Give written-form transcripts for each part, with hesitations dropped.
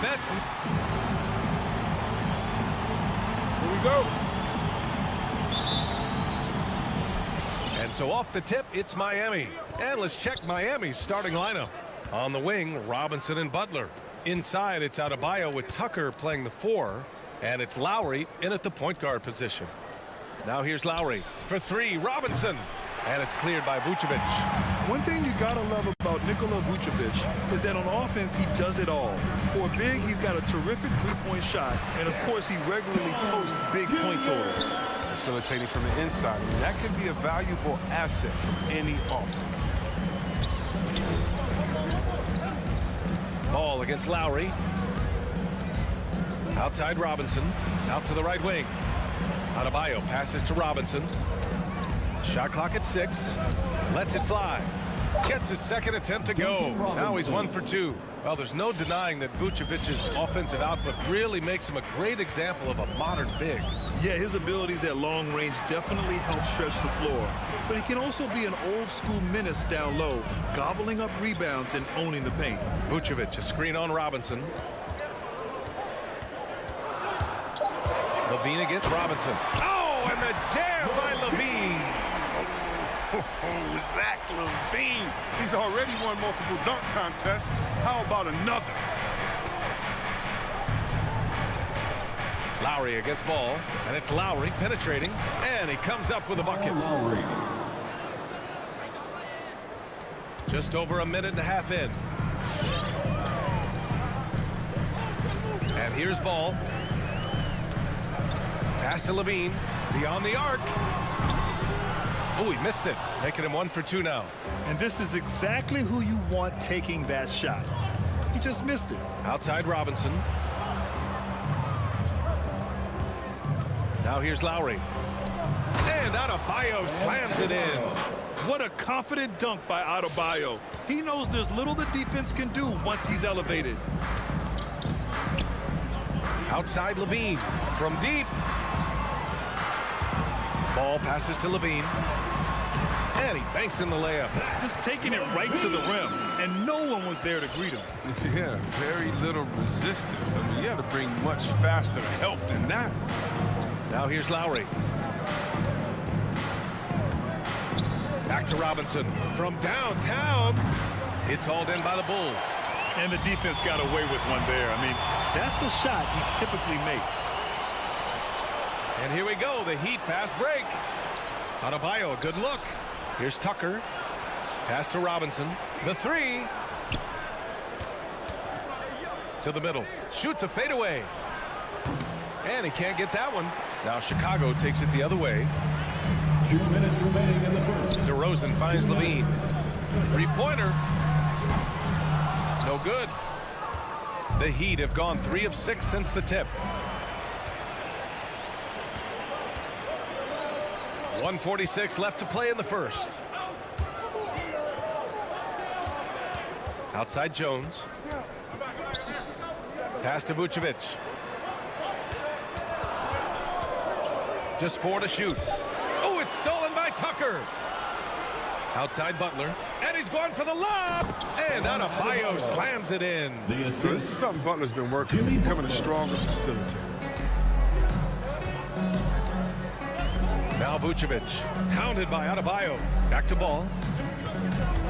best. Here we go. And so off the tip, it's Miami. And let's check Miami's starting lineup. On the wing, Robinson and Butler. Inside, it's Adebayo with Tucker playing the 4. And it's Lowry in at the point guard position. Now here's Lowry for 3. Robinson. And it's cleared by Vucevic. One thing you gotta love about Nikola Vucevic is that on offense he does it all. For a big, he's got a terrific three-point shot, and of course he regularly posts big point totals. Facilitating from the inside. And that can be a valuable asset from any offense. Ball against Lowry. Outside Robinson. Out to the right wing. Adebayo passes to Robinson. Shot clock at 6. Lets it fly. Gets his second attempt to go. Now he's 1 for 2. Well, there's no denying that Vucevic's offensive output really makes him a great example of a modern big. Yeah, his abilities at long range definitely help stretch the floor. But he can also be an old-school menace down low, gobbling up rebounds and owning the paint. Vucevic, a screen on Robinson. Levine against Robinson. Oh, and the jam by Levine. Oh, Zach LaVine. He's already won multiple dunk contests. How about another? Lowry against Ball, and it's Lowry penetrating, and he comes up with a bucket. Just over a minute and a half in. And here's Ball. Pass to Levine, beyond the arc. Oh, he missed it, making him 1 for 2 now. And this is exactly who you want taking that shot. He just missed it. Outside Robinson. Now here's Lowry. And Adebayo slams it in. What a confident dunk by Adebayo. He knows there's little the defense can do once he's elevated. Outside Levine from deep. Ball passes to Levine. And he banks in the layup. Just taking it right to the rim, and no one was there to greet him. Yeah, very little resistance. I mean, you have to bring much faster help than that. Now here's Lowry. Back to Robinson from downtown. It's hauled in by the Bulls. And the defense got away with one there. I mean, that's a shot he typically makes. And here we go, the Heat fast break. Adebayo, a good look. Here's Tucker. Pass to Robinson. The 3. To the middle. Shoots a fadeaway. And he can't get that one. Now Chicago takes it the other way. 2 minutes remaining in the first. DeRozan finds Levine. 3-pointer. No good. The Heat have gone 3 of 6 since the tip. 1:46 left to play in the first. Outside Jones. Pass to Vucevic. Just 4 to shoot. Oh, it's stolen by Tucker. Outside Butler. And he's going for the lob. And Adebayo slams it in. So this is something Butler's been working on, becoming a stronger facilitator. Now Vucevic, hounded by Adebayo. Back to Ball.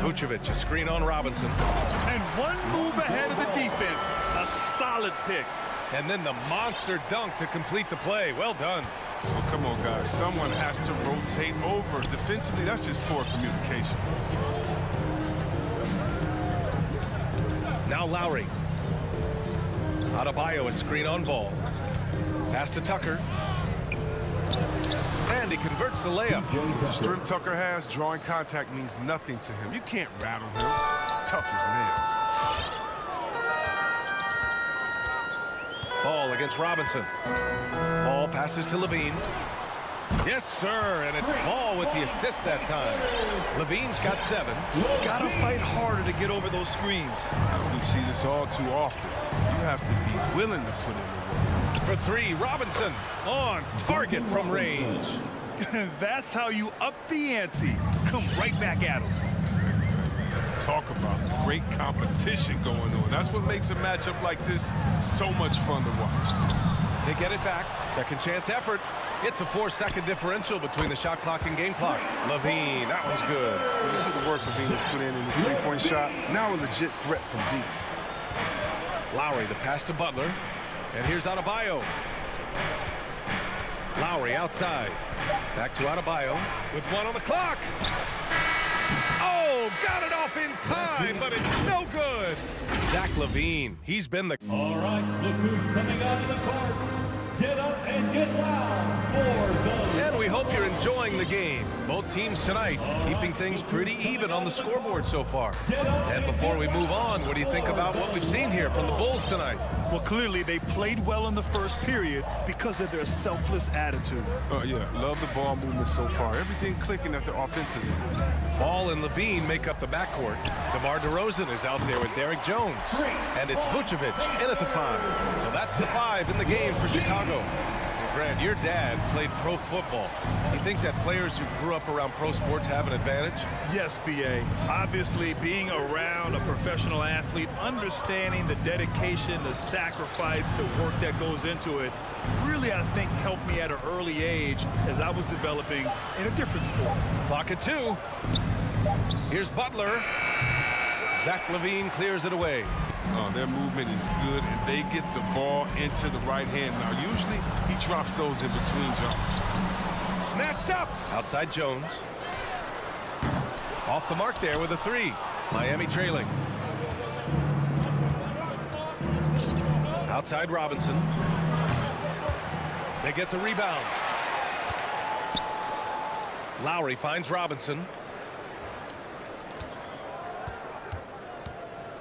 Vucevic, a screen on Robinson. And one move ahead of the defense. A solid pick. And then the monster dunk to complete the play. Well done. Oh, come on, guys. Someone has to rotate over. Defensively, that's just poor communication. Now Lowry. Adebayo, a screen on Ball. Pass to Tucker. And he converts the layup. The strength Tucker has, drawing contact means nothing to him. You can't rattle him. He's tough as nails. Ball against Robinson. Ball passes to Levine. Yes, sir, and it's Ball with the assist that time. Levine's got 7. Gotta fight harder to get over those screens. We see this all too often. You have to be willing to put in the work. For 3, Robinson on target from range. That's how you up the ante. Come right back at him. Talk about great competition going on. That's what makes a matchup like this so much fun to watch. They get it back. Second chance effort. It's a 4-second differential between the shot clock and game clock. Levine, that one's good. You see the work Levine has put in his three-point shot. Now a legit threat from deep. Lowry, the pass to Butler. And here's Adebayo. Lowry outside. Back to Adebayo with 1 on the clock. Oh, got it off in time, but it's no good. Zach LaVine, he's been the... All right, look who's coming out of the court. Get up and get loud for the... And we hope you're enjoying the game. Both teams tonight keeping things pretty even on the scoreboard so far. And before we move on, what do you think about what we've seen here from the Bulls tonight? Well, clearly they played well in the first period because of their selfless attitude. Oh, yeah. Love the ball movement so far. Everything clicking at the offensive end. Ball and Levine make up the backcourt. DeMar DeRozan is out there with Derek Jones. And it's Vucevic in at the 5. So that's the 5 in the game for Chicago. And Grant, your dad played pro football. You think that players who grew up around pro sports have an advantage? Yes, B.A. Obviously, being around a professional athlete, understanding the dedication, the sacrifice, the work that goes into it, really, I think, helped me at an early age as I was developing in a different sport. Clock at 2. Here's Butler. Zach LaVine clears it away. Their movement is good, and they get the ball into the right hand. Now, usually, he drops those in between jumps. Snatched up. Outside Jones. Off the mark there with a 3. Miami trailing. Outside Robinson. They get the rebound. Lowry finds Robinson.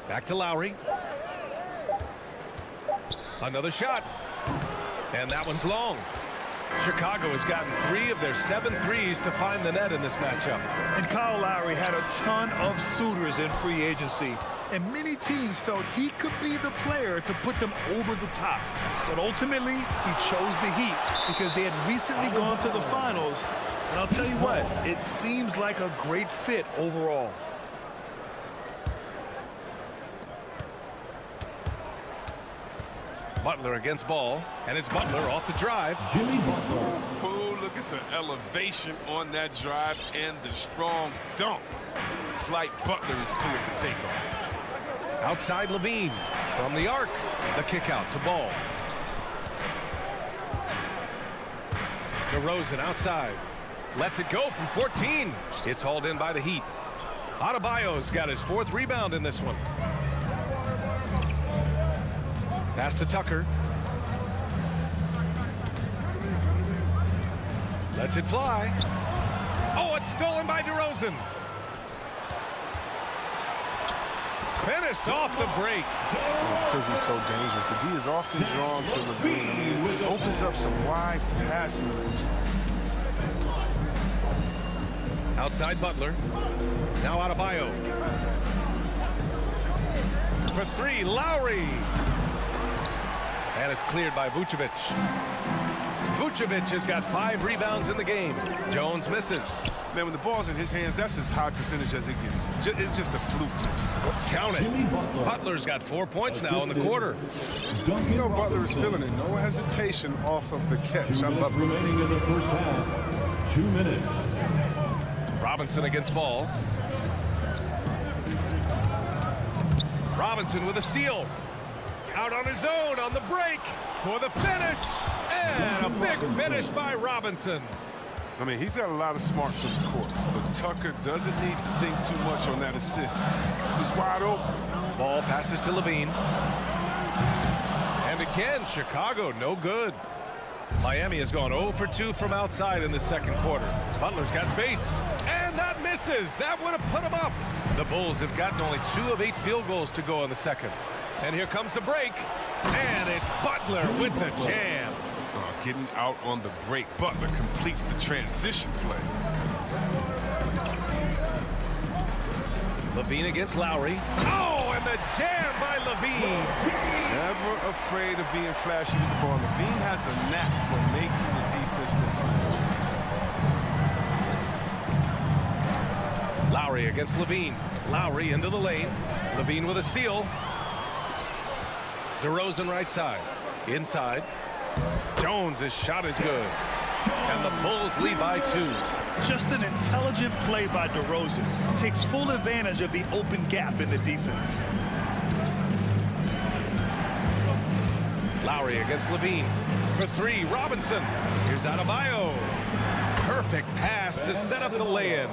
Back to Lowry. Another shot. And that one's long. Chicago has gotten 3 of their 7 threes to find the net in this matchup. And Kyle Lowry had a ton of suitors in free agency. And many teams felt he could be the player to put them over the top. But ultimately, he chose the Heat because they had recently gone to the finals. And I'll tell you what, it seems like a great fit overall. Butler against Ball, and it's Butler off the drive. Jimmy Butler. Oh, look at the elevation on that drive and the strong dunk. Flight Butler is clear for takeoff. Outside Levine from the arc. The kick out to Ball. DeRozan outside. Lets it go from 14. It's hauled in by the Heat. Adebayo's got his 4th rebound in this one. Pass to Tucker. Lets it fly. Oh, it's stolen by DeRozan. Finished off the break. Because he's so dangerous, the D is often drawn to Levine. It opens up some wide passing lanes. Outside Butler. Now Adebayo. For 3, Lowry. And it's cleared by Vucevic. Vucevic has got 5 rebounds in the game. Jones misses. Man, when the ball's in his hands, that's as high percentage as it gets. It's just a fluke miss. Count it. Butler's got 4 points now in the quarter. You know Butler is feeling it. No hesitation off of the catch. 2 minutes remaining in the first half. 2 minutes. Robinson against Ball. Robinson with a steal. Out on his own on the break for the finish. And a big finish by Robinson. I mean, he's got a lot of smarts on the court, but Tucker doesn't need to think too much on that assist. He's wide open. Ball passes to Levine. And again, Chicago no good. Miami has gone 0 for 2 from outside in the second quarter. Butler's got space. And that misses. That would have put him up. The Bulls have gotten only 2 of 8 field goals to go in the second. And here comes the break. And it's Butler with the jam. Getting out on the break. Butler completes the transition play. Levine against Lowry. Oh, and the jam by Levine. Never afraid of being flashy with the ball. Levine has a knack for making the defense look fine. Lowry Lowry against Levine. Lowry into the lane. Levine with a steal. DeRozan right side. Inside. Jones' shot is good. And the Bulls lead by 2. Just an intelligent play by DeRozan. Takes full advantage of the open gap in the defense. Lowry against Levine. For 3, Robinson. Here's Adebayo. Perfect pass to set up the lay-in.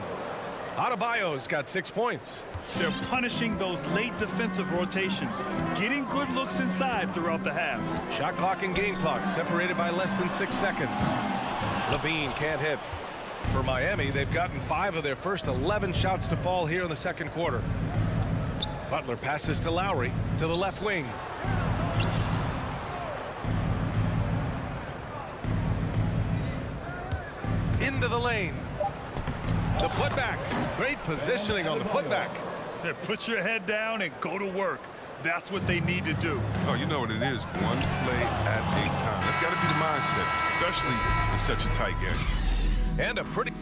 Adebayo's got 6 points. They're punishing those late defensive rotations, getting good looks inside throughout the half. Shot clock and game clock separated by less than 6 seconds. Levine can't hit. For Miami, they've gotten 5 of their first 11 shots to fall here in the second quarter. Butler passes to Lowry to the left wing. Into the lane. The putback. Great positioning on the putback. Put your head down and go to work. That's what they need to do. Oh, you know what it is. One play at a time. That's got to be the mindset, especially in such a tight game. And a pretty...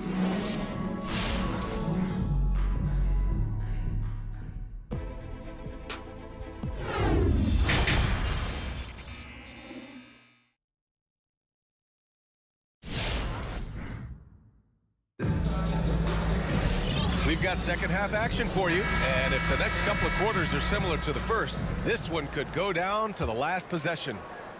We've got second half action for you, and if the next couple of quarters are similar to the first, this one could go down to the last possession.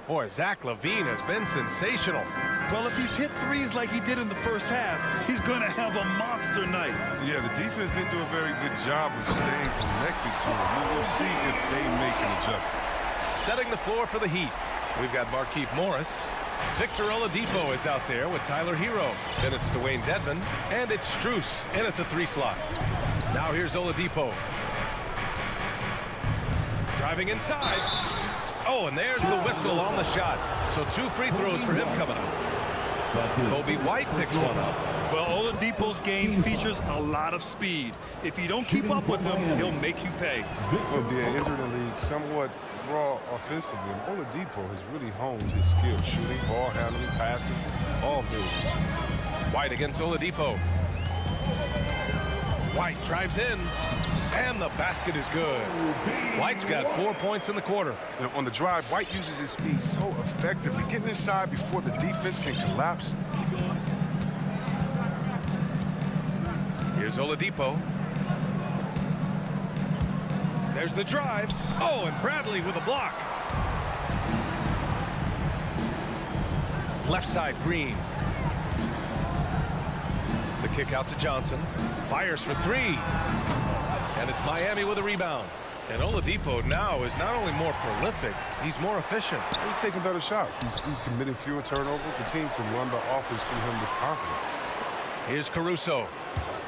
Boy, Zach LaVine has been sensational. Well, if he's hit threes like he did in the first half, he's going to have a monster night. Yeah, the defense didn't do a very good job of staying connected to him. We'll see if they make an adjustment. Setting the floor for the Heat, we've got Markieff Morris. Victor Oladipo is out there with Tyler Hero. Then it's Dwayne Dedmon, and it's Strus in at the 3 slot. Now here's Oladipo. Driving inside. Oh, and there's the whistle on the shot. So 2 free throws for him coming up. Kobe White picks one up. Well, Oladipo's game features a lot of speed. If you don't keep up with him, he'll make you pay. Well, being injured in the league, somewhat raw offensively, Oladipo has really honed his skill, shooting, ball handling, passing, all things. White against Oladipo. White drives in, and the basket is good. White's got 4 points in the quarter. And on the drive, White uses his speed so effectively, getting inside before the defense can collapse. Here's Oladipo. There's the drive. Oh, and Bradley with a block. Left side, Green. The kick out to Johnson. Fires for 3. And it's Miami with a rebound. And Oladipo now is not only more prolific, he's more efficient. He's taking better shots. He's committing fewer turnovers. The team can run the offense through him with confidence. Here's Caruso.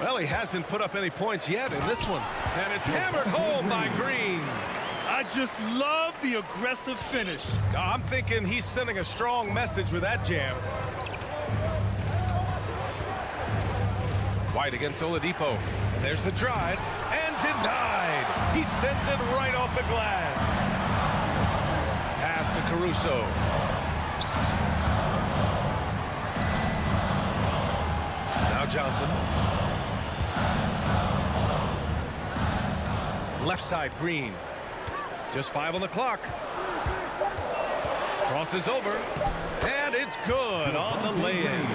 Well, he hasn't put up any points yet in this one. And it's hammered home by Green. I just love the aggressive finish. I'm thinking he's sending a strong message with that jam. White against Oladipo. And there's the drive. And denied. He sends it right off the glass. Pass to Caruso. Now Johnson. Left side, Green. Just 5 on the clock. Crosses over. And it's good on the lay-in.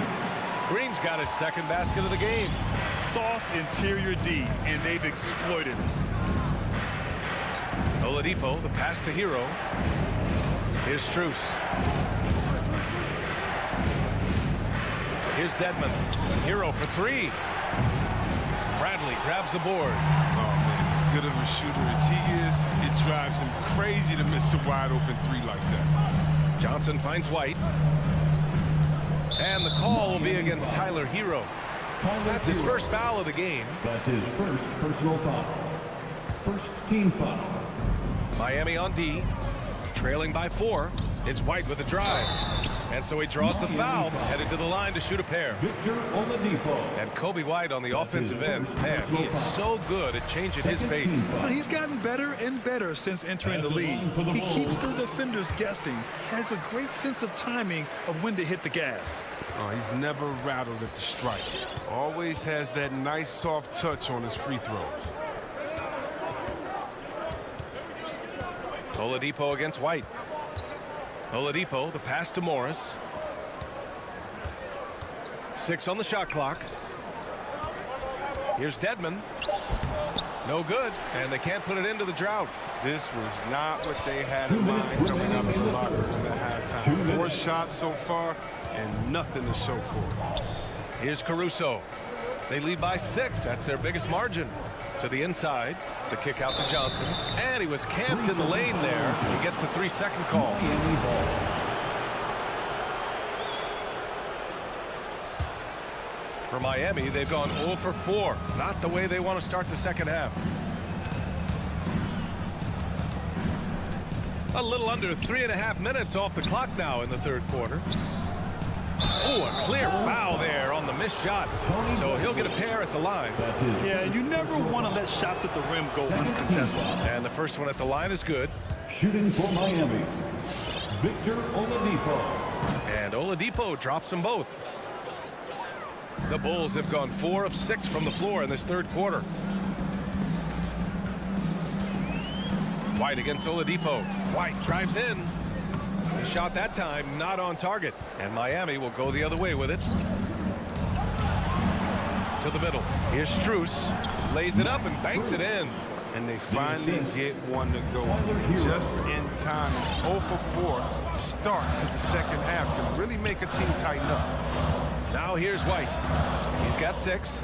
Green's got his second basket of the game. Soft interior D, and they've exploited it. Oladipo, the pass to Hero. Here's Strus. Here's Dedmon. Hero for 3. Bradley grabs the board. Oh, man, as good of a shooter as he is, it drives him crazy to miss a wide-open 3 like that. Johnson finds White. And the call will be against Tyler Hero. That's his first foul of the game. That's his first personal foul. First team foul. Miami on D, trailing by 4. It's White with a drive. And so he draws the foul, headed to the line to shoot a pair. Victor Oladipo. And Kobe White on the offensive end. Man, he is so good at changing his pace. But he's gotten better and better since entering the league. He keeps the defenders guessing, has a great sense of timing of when to hit the gas. Oh, he's never rattled at the strike. Always has that nice soft touch on his free throws. Oladipo against White. Oladipo, the pass to Morris. 6 on the shot clock. Here's Dedmon. No good, and they can't put it into the drought. This was not what they had in mind coming out of the locker room at halftime. 4 shots so far and nothing to show for it. Here's Caruso. They lead by 6. That's their biggest margin. To the inside. The kick out to Johnson. And he was camped in the lane there. He gets a 3-second call. For Miami, they've gone 0 for 4. Not the way they want to start the second half. A little under 3.5 minutes off the clock now in the third quarter. Oh, a clear foul there on the missed shot. So he'll get a pair at the line. Yeah, you never want to let shots at the rim go uncontested. And the first one at the line is good. Shooting for Miami, Victor Oladipo. And Oladipo drops them both. The Bulls have gone 4 of 6 from the floor in this third quarter. White against Oladipo. White drives in. The shot that time not on target. And Miami will go the other way with it. To the middle. Here's Strus. Lays it up and banks it in. And they finally get one to go just in time. 0 for 4 start to the second half can really make a team tighten up. Now here's White. He's got 6.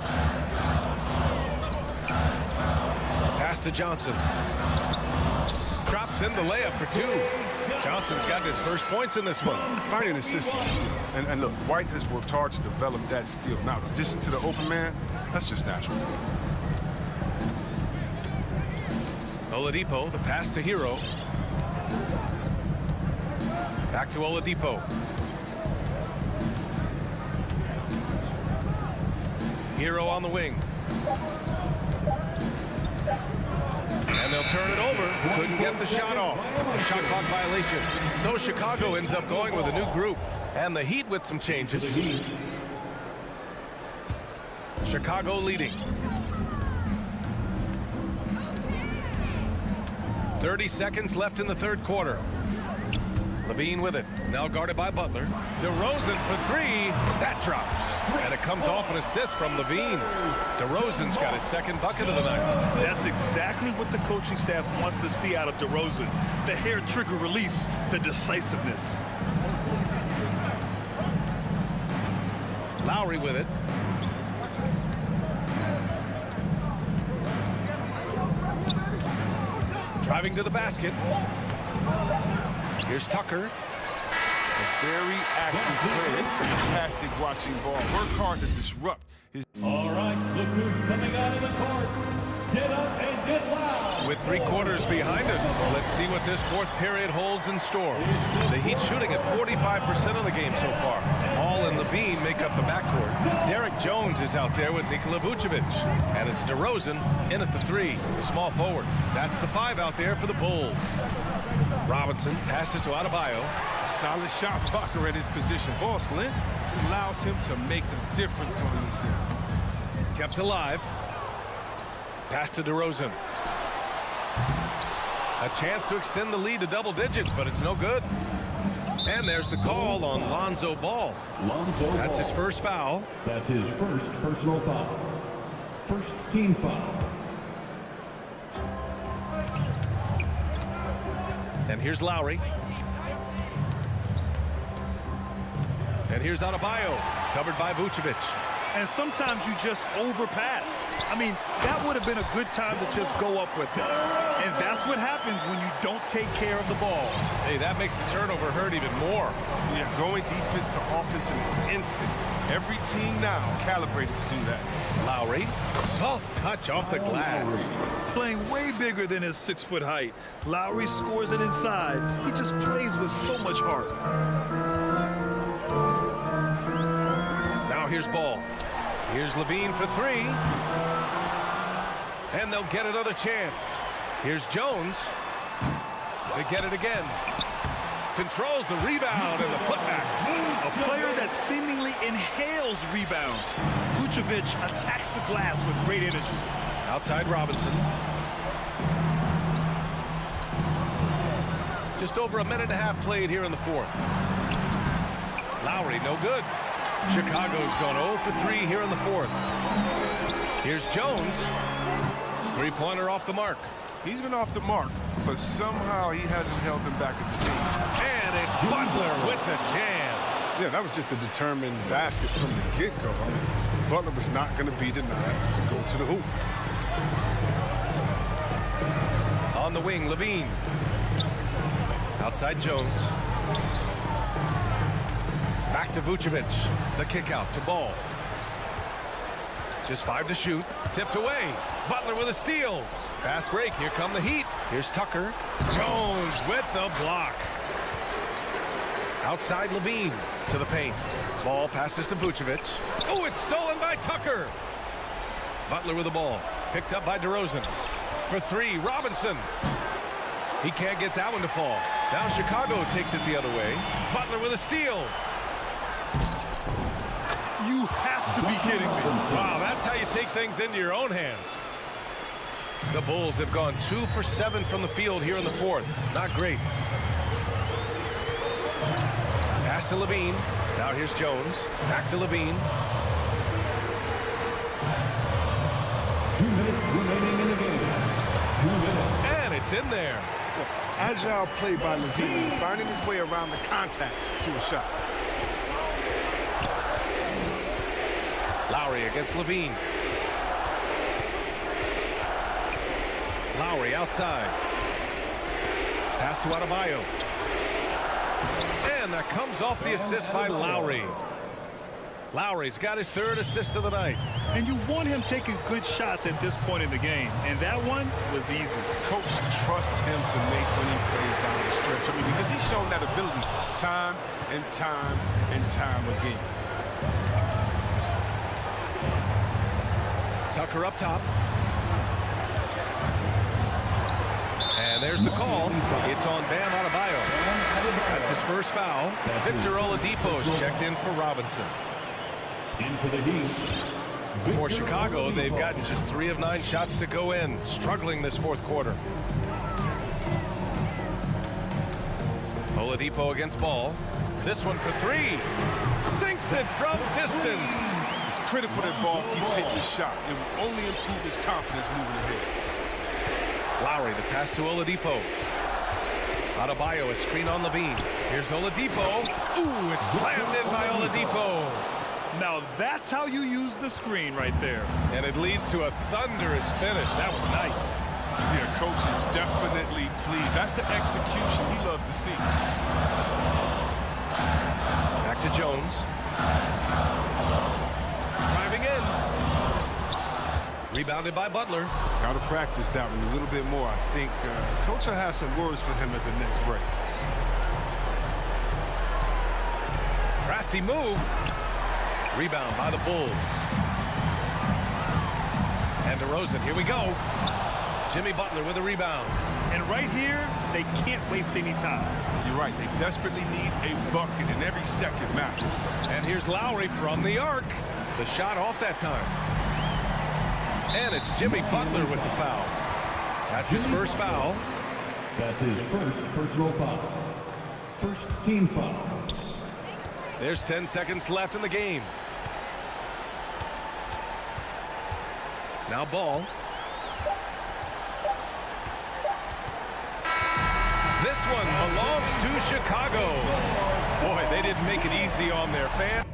Pass to Johnson. Drops in the layup for 2. Johnson's got his first points in this one. Finding assistance. And look, White has worked hard to develop that skill. Now, in addition to the open man, that's just natural. Oladipo, the pass to Hero. Back to Oladipo. Hero on the wing. And they'll turn it over. Couldn't get the shot off. A shot clock violation. So Chicago ends up going with a new group. And the Heat with some changes. Chicago leading. 30 seconds left in the third quarter. Levine with it. Now guarded by Butler. DeRozan for 3. That drops. And it comes off an assist from Levine. DeRozan's got his second bucket of the night. That's exactly what the coaching staff wants to see out of DeRozan. The hair trigger release, the decisiveness. Lowry with it. Driving to the basket. Here's Tucker. A very active player. It's fantastic watching ball. Work hard to disrupt his. All right, look who's coming out of the court. Get up and get loud. With 3 quarters behind us, let's see what this fourth period holds in store. The Heat shooting at 45% of the game so far. Hall and Levine make up the backcourt. Derek Jones is out there with Nikola Vucevic. And it's DeRozan in at the 3, the small forward. That's the 5 out there for the Bulls. Robinson passes to Adebayo. Solid shot blocker at his position. Ball slant allows him to make a difference on this end. Kept alive. Pass to DeRozan. A chance to extend the lead to double digits, but it's no good. And there's the call on Lonzo Ball. That's his first foul. That's his first personal foul. First team foul. And here's Lowry. And here's Adebayo, covered by Vucevic. And sometimes you just overpass. I mean, that would have been a good time to just go up with it. And that's what happens when you don't take care of the ball. Hey, that makes the turnover hurt even more. Yeah, going defense to offense in an instant. Every team now calibrated to do that. Lowry, soft touch off the glass. Playing way bigger than his 6-foot height. Lowry scores it inside. He just plays with so much heart. Now here's Ball. Here's Levine for 3. And they'll get another chance. Here's Jones. They get it again. Controls the rebound and the putback. A player that's seemingly in hails rebounds. Vucevic attacks the glass with great energy. Outside Robinson. Just over a minute and a half played here in the fourth. Lowry, no good. Chicago's gone 0 for 3 here in the fourth. Here's Jones. Three-pointer off the mark. He's been off the mark, but somehow he hasn't held them back as a team. And it's Butler with the jam. Yeah, that was just a determined basket from the get-go. I mean, Butler was not going to be denied to go to the hoop. On the wing, Levine. Outside Jones. Back to Vucevic. The kick out to Ball. Just 5 to shoot. Tipped away. Butler with a steal. Fast break. Here come the Heat. Here's Tucker. Jones with the block. Outside Levine to the paint. Ball passes to Vucevic. Oh, it's stolen by Tucker. Butler with the ball. Picked up by DeRozan. For 3, Robinson. He can't get that one to fall. Now Chicago takes it the other way. Butler with a steal. You have to be kidding me. Wow, that's how you take things into your own hands. The Bulls have gone 2 for 7 from the field here in the fourth. Not great. Pass to Levine. Now here's Jones. Back to Levine. 2 minutes remaining in the game. 2 minutes. And it's in there. Agile play by Levine, finding his way around the contact to a shot. Lowry against Levine. Lowry outside. Pass to Adebayo. And that comes off the assist by Lowry. Lowry's got his 3rd assist of the night. And you want him taking good shots at this point in the game. And that one was easy. Coach trusts him to make winning plays down the stretch. I mean, because he's shown that ability time and time and time again. Tucker up top. And there's the call. It's on Bam Adebayo. That's his first foul. Victor Oladipo's checked in for Robinson. In for the Heat. For Chicago, they've gotten just 3 of 9 shots to go in. Struggling this fourth quarter. Oladipo against Ball. This one for 3. Sinks it from distance. It's critical that Ball keeps hitting the shot. It will only improve his confidence moving ahead. Lowry, the pass to Oladipo. Adebayo, a screen on Levine. Here's Oladipo. Ooh, it's slammed in by Oladipo. Now that's how you use the screen right there. And it leads to a thunderous finish. That was nice. Yeah, coach is definitely pleased. That's the execution he loves to see. Back to Jones. Driving in. Rebounded by Butler. Got to practice that one a little bit more. I think coach will have some words for him at the next break. Crafty move. Rebound by the Bulls. And DeRozan, here we go. Jimmy Butler with a rebound. And right here, they can't waste any time. You're right. They desperately need a bucket, and every second matters. And here's Lowry from the arc. The shot off that time. And it's Jimmy Butler with the foul. That's his first foul. That's his first personal foul. First team foul. There's 10 seconds left in the game. Now Ball. This one belongs to Chicago. Boy, they didn't make it easy on their fans.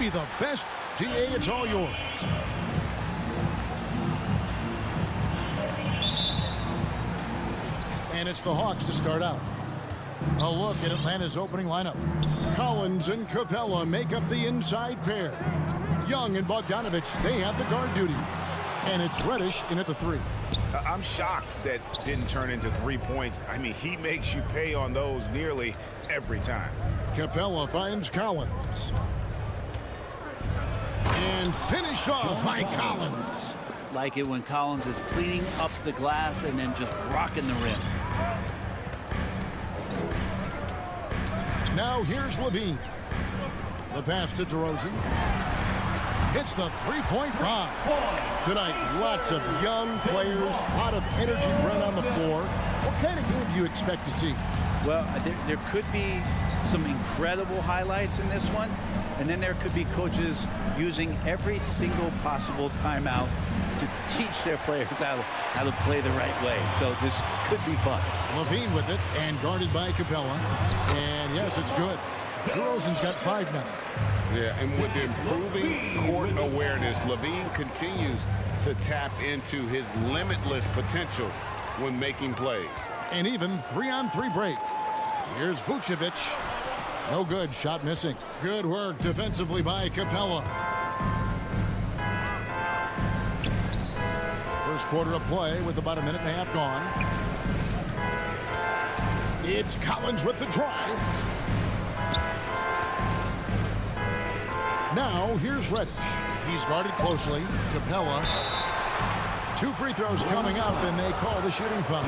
maybe the best. DA, it's all yours. And it's the Hawks to start out. A look at Atlanta's opening lineup. Collins and Capella make up the inside pair. Young and Bogdanovich, they have the guard duties. And it's Reddish in at the 3. I'm shocked that didn't turn into 3 points. I mean, he makes you pay on those nearly every time. Capella finds Collins. And finished off by Collins. Like it when Collins is cleaning up the glass and then just rocking the rim. Now here's Levine. The pass to DeRozan. Hits the three-point bomb. Tonight, lots of young players, a lot of energy run on the floor. What kind of game do you expect to see? Well, there could be some incredible highlights in this one, and then there could be coaches using every single possible timeout to teach their players how to play the right way. So this could be fun. Levine with it and guarded by Capella. And yes, it's good. DeRozan's got 5 now. Yeah, and with improving court awareness, Levine continues to tap into his limitless potential when making plays. And even 3-on-3 break. Here's Vucevic. No good. Shot missing. Good work defensively by Capella. First quarter of play with about a minute and a half gone. It's Collins with the drive. Now here's Reddish. He's guarded closely. Capella. 2 free throws coming up, and they call the shooting foul.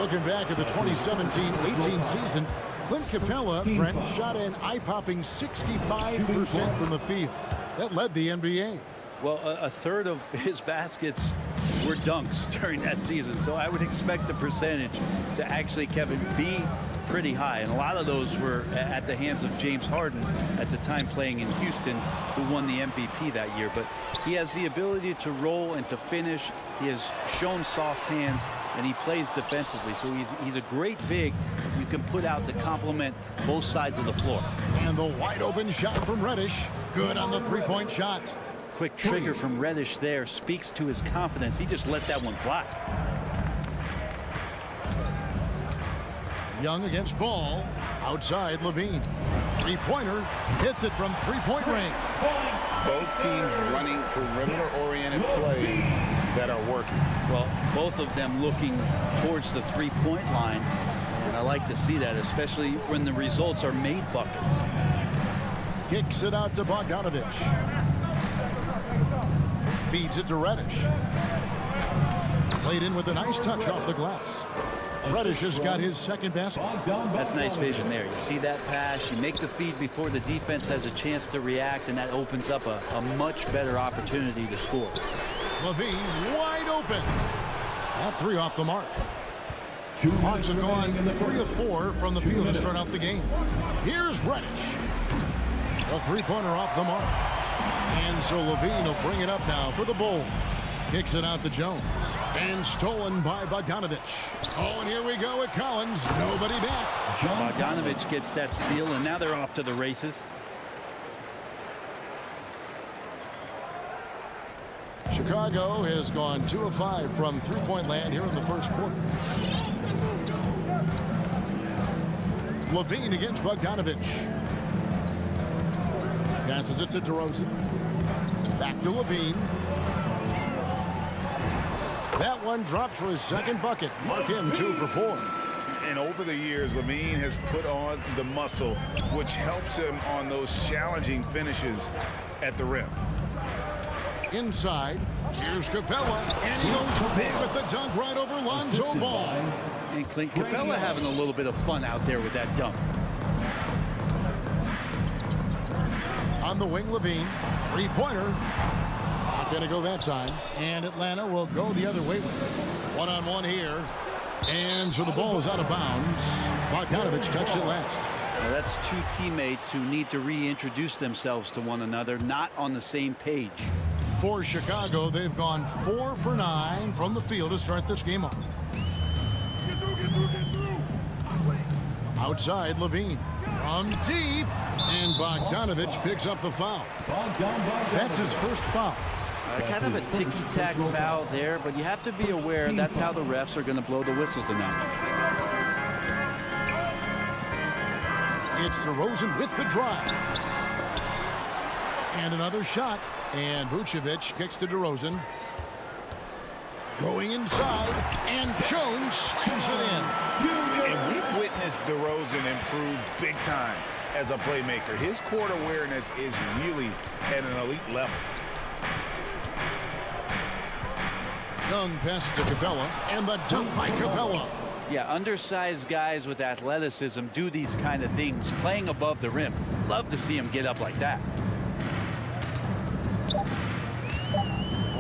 Looking back at the 2017-18 season, Clint Capella, Brent, shot an eye-popping 65% from the field. That led the NBA. Well, a third of his baskets were dunks during that season, so I would expect the percentage to actually, Kevin, be pretty high. And a lot of those were at the hands of James Harden at the time playing in Houston, who won the MVP that year. But he has the ability to roll and to finish. He has shown soft hands, and he plays defensively. So he's a great big you can put out to complement both sides of the floor. And the wide open shot from Reddish. Good on the three-point shot. Quick trigger from Reddish there speaks to his confidence. He just let that one fly. Young against Ball. Outside Levine. Three-pointer. Hits it from three-point range. Both teams running perimeter-oriented plays that are working. Well, both of them looking towards the three-point line. And I like to see that, especially when the results are made buckets. Kicks it out to Bogdanovich. Feeds it to Reddish. Played in with a nice touch off the glass. Reddish has got his second basket. That's nice vision there. You see that pass, you make the feed before the defense has a chance to react, and that opens up a much better opportunity to score. Levine wide open. That 3 off the mark. Hawks have gone 3 of 4 from the field to start out the game. Here's Reddish. A three-pointer off the mark. And so Levine will bring it up now for the Bulls. Kicks it out to Jones. And stolen by Bogdanovich. Oh, and here we go with Collins. Nobody back. Bogdanovich gets that steal, and now they're off to the races. Chicago has gone 2 of 5 from three-point land here in the first quarter. Levine against Bogdanovich. Passes it to DeRozan. Back to Levine. That one drops for his second bucket. Mark him 2 for 4. And over the years, Levine has put on the muscle, which helps him on those challenging finishes at the rim. Inside, here's Capella, and he goes big with the dunk right over Lonzo Ball. And Clint Capella having a little bit of fun out there with that dunk. On the wing, Levine, three-pointer. Not going to go that time. And Atlanta will go the other way with it. One-on-one here. And so the ball is out of bounds. Bogdanovich touched it last. Now that's 2 teammates who need to reintroduce themselves to one another, not on the same page. For Chicago, they've gone 4 for 9 from the field to start this game off. Outside, Levine. From deep. And Bogdanovich picks up the foul. That's his first foul. Kind of a ticky-tack foul there, but you have to be aware that's how the refs are going to blow the whistle tonight. It's DeRozan with the drive. And another shot. And Vucevic kicks to DeRozan. Going inside, and Jones slams it in. And we've witnessed DeRozan improve big time as a playmaker. His court awareness is really at an elite level. Young passes to Capella, and the dunk by Capella. Yeah, undersized guys with athleticism do these kind of things, playing above the rim. Love to see him get up like that.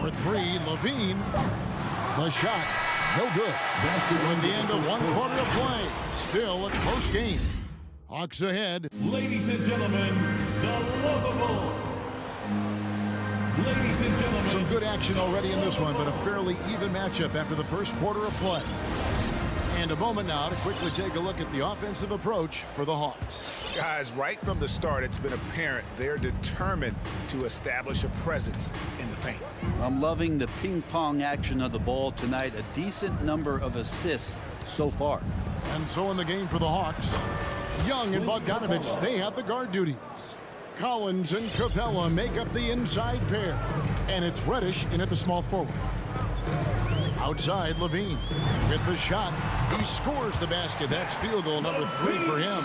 For three, Levine. The shot, no good. At the end of 1 quarter of play, still a close game. Hawks ahead. Ladies and gentlemen, the lovable. Ladies and gentlemen. Some good action already in this one, but a fairly even matchup after the first quarter of play. And a moment now to quickly take a look at the offensive approach for the Hawks. Guys, right from the start, it's been apparent they're determined to establish a presence in the paint. I'm loving the ping-pong action of the ball tonight. A decent number of assists so far. And so in the game for the Hawks, Young and Bogdanovich, they have the guard duties. Collins and Capella make up the inside pair. And it's Reddish in at the small forward. Outside, Levine with the shot. He scores the basket. That's field goal number 3 for him.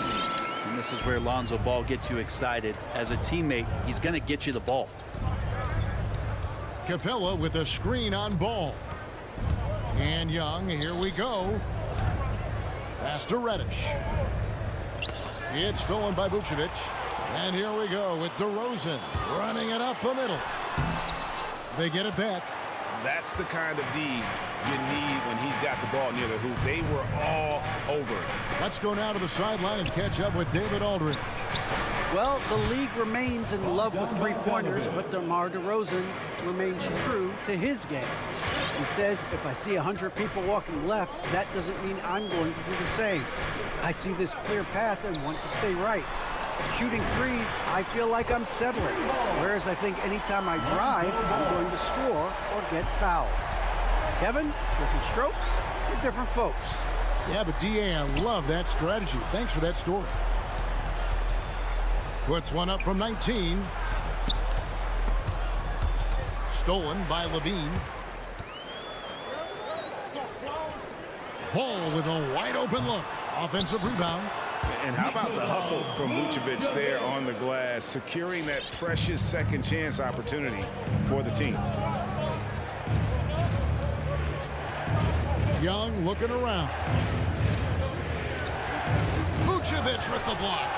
And this is where Lonzo Ball gets you excited. As a teammate, he's going to get you the ball. Capella with a screen on Ball. And Young, here we go. Pass to Reddish. It's stolen by Vucevic. And here we go with DeRozan running it up the middle. They get it back. That's the kind of D you need when he's got the ball near the hoop. They were all over it. Let's go now to the sideline and catch up with David Aldridge. Well, the league remains in love with three-pointers, but DeMar DeRozan remains true to his game. He says, if I see 100 people walking left, that doesn't mean I'm going to do the same. I see this clear path and want to stay right. Shooting threes, I feel like I'm settling. Whereas I think anytime I drive, I'm going to score or get fouled. Kevin, different strokes for different folks. Yeah, but D.A., I love that strategy. Thanks for that story. Puts one up from 19. Stolen by Levine. Ball with a wide open look. Offensive rebound. And how about the hustle from Vucevic there on the glass, securing that precious second chance opportunity for the team. Young looking around. Vucevic with the block.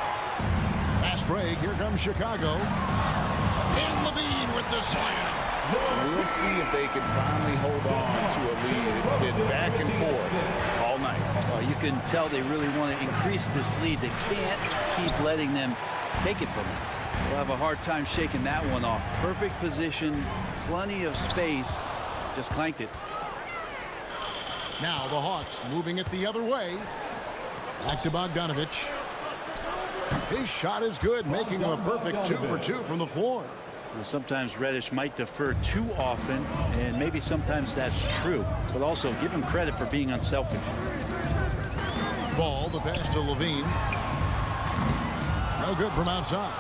Fast break. Here comes Chicago. And Levine with the slam. We'll see if they can finally hold on to a lead. It's been back and forth all night. Well, you can tell they really want to increase this lead. They can't keep letting them take it from them. They'll have a hard time shaking that one off. Perfect position, plenty of space. Just clanked it. Now the Hawks moving it the other way. Back to Bogdanovich. His shot is good, making him a perfect 2 for 2 from the floor. Sometimes Reddish might defer too often, and maybe sometimes that's true. But also give him credit for being unselfish. Ball, the pass to Levine. No good from outside.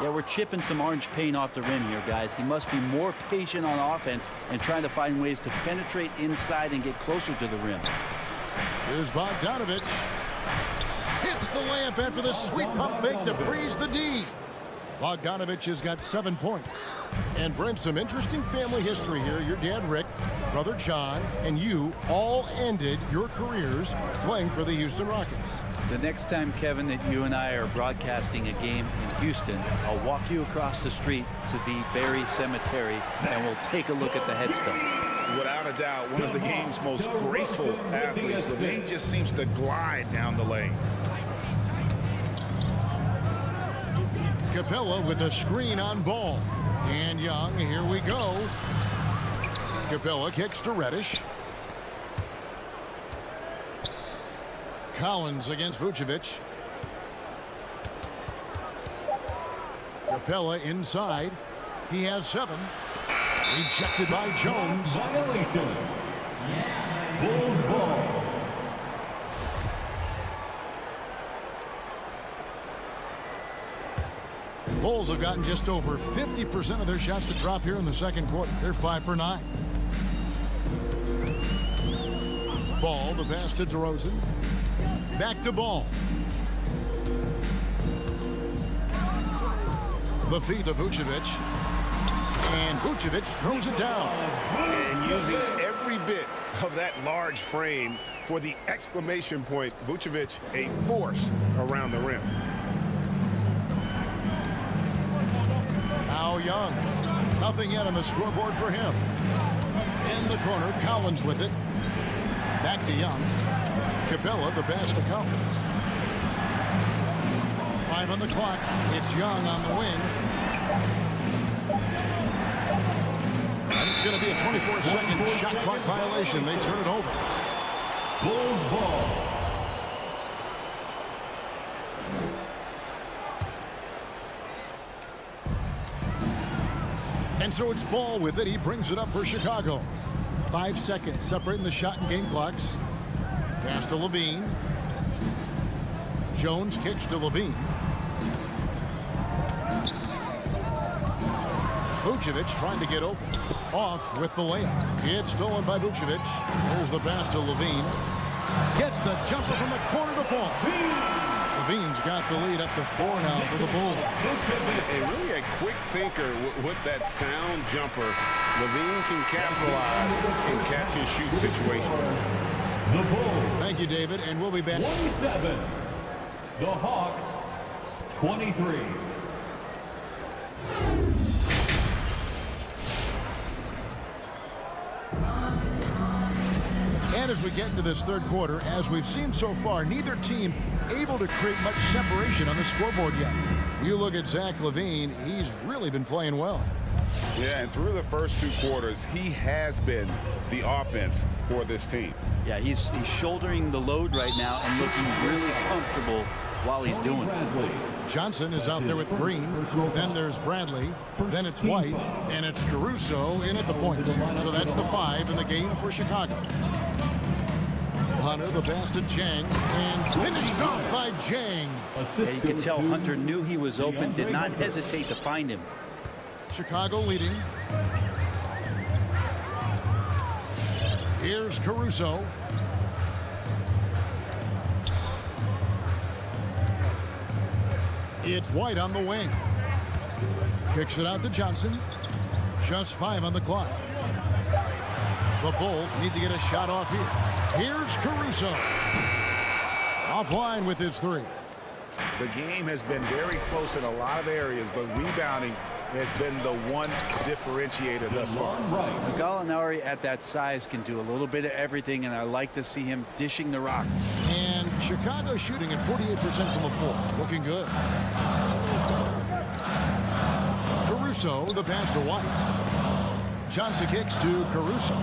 Yeah, we're chipping some orange paint off the rim here, guys. He must be more patient on offense and trying to find ways to penetrate inside and get closer to the rim. Here's Bogdanovich. Hits the layup after the sweet pump fake to freeze the D. Bogdanovich has got 7 points. And Brent, some interesting family history here. Your dad, Rick, brother John, and you all ended your careers playing for the Houston Rockets. The next time, Kevin, that you and I are broadcasting a game in Houston, I'll walk you across the street to the Berry Cemetery, and we'll take a look at the headstone. Without a doubt, one of the game's most graceful athletes. Levine just seems to glide down the lane. Capella with a screen on Ball. And Young, here we go. Capella kicks to Reddish. Collins against Vucevic. Capella inside. He has 7. Rejected by Jones. Violation. Bulls ball. Bulls have gotten just over 50% of their shots to drop here in the second quarter. They're 5 for 9. Ball, the pass to DeRozan. Back to Ball. The feet of Vucevic. And Vucevic throws it down. And using every bit of that large frame for the exclamation point, Vucevic, a force around the rim. Now Young. Nothing yet on the scoreboard for him. In the corner, Collins with it. Back to Young. Capella, the pass to Collins. 5 on the clock. It's Young on the wing. And it's going to be a 24-second shot clock violation. They turn it over. Bulls ball. And so it's Ball with it. He brings it up for Chicago. 5 seconds separating the shot and game clocks. Pass to Levine. Jones kicks to Levine. Vucevic trying to get open. Off with the layup. It's stolen by Vucevic. There's the pass to Levine. Gets the jumper from the corner to fall. Levine's got the lead up to 4 now for the Bulls. And really a quick thinker with that sound jumper. Levine can capitalize in catch and shoot situations. The Bulls. Thank you, David, and we'll be back. 27. The Hawks 23. And as we get into this third quarter, as we've seen so far, neither team able to create much separation on the scoreboard yet. You look at Zach LaVine, he's really been playing well. Yeah, and through the first 2 quarters, he has been the offense for this team. Yeah, he's shouldering the load right now and looking really comfortable while he's doing it. Johnson is out there with Green. Then there's Bradley. Then it's White. And it's Caruso in at the point. So that's the 5 in the game for Chicago. Hunter, the pass to Jang. And finished off by Jang. Yeah, you could tell Hunter knew he was open, did not hesitate to find him. Chicago leading. Here's Caruso. It's White on the wing. Kicks it out to Johnson. Just 5 on the clock. The Bulls need to get a shot off here. Here's Caruso. Offline with his 3. The game has been very close in a lot of areas, but rebounding has been the one differentiator thus far. Gallinari at that size can do a little bit of everything, and I like to see him dishing the rock. And Chicago shooting at 48% from the floor. Looking good. Caruso, the pass to White. Johnson kicks to Caruso.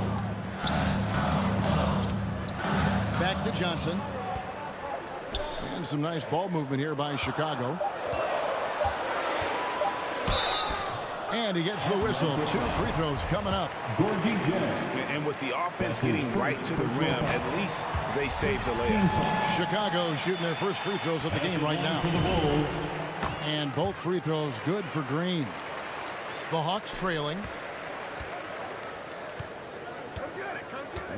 Back to Johnson. And some nice ball movement here by Chicago. And he gets the whistle. 2 free throws coming up. And with the offense getting right to the rim, at least they saved the layup. Chicago shooting their first free throws of the game right now. And both free throws good for Green. The Hawks trailing.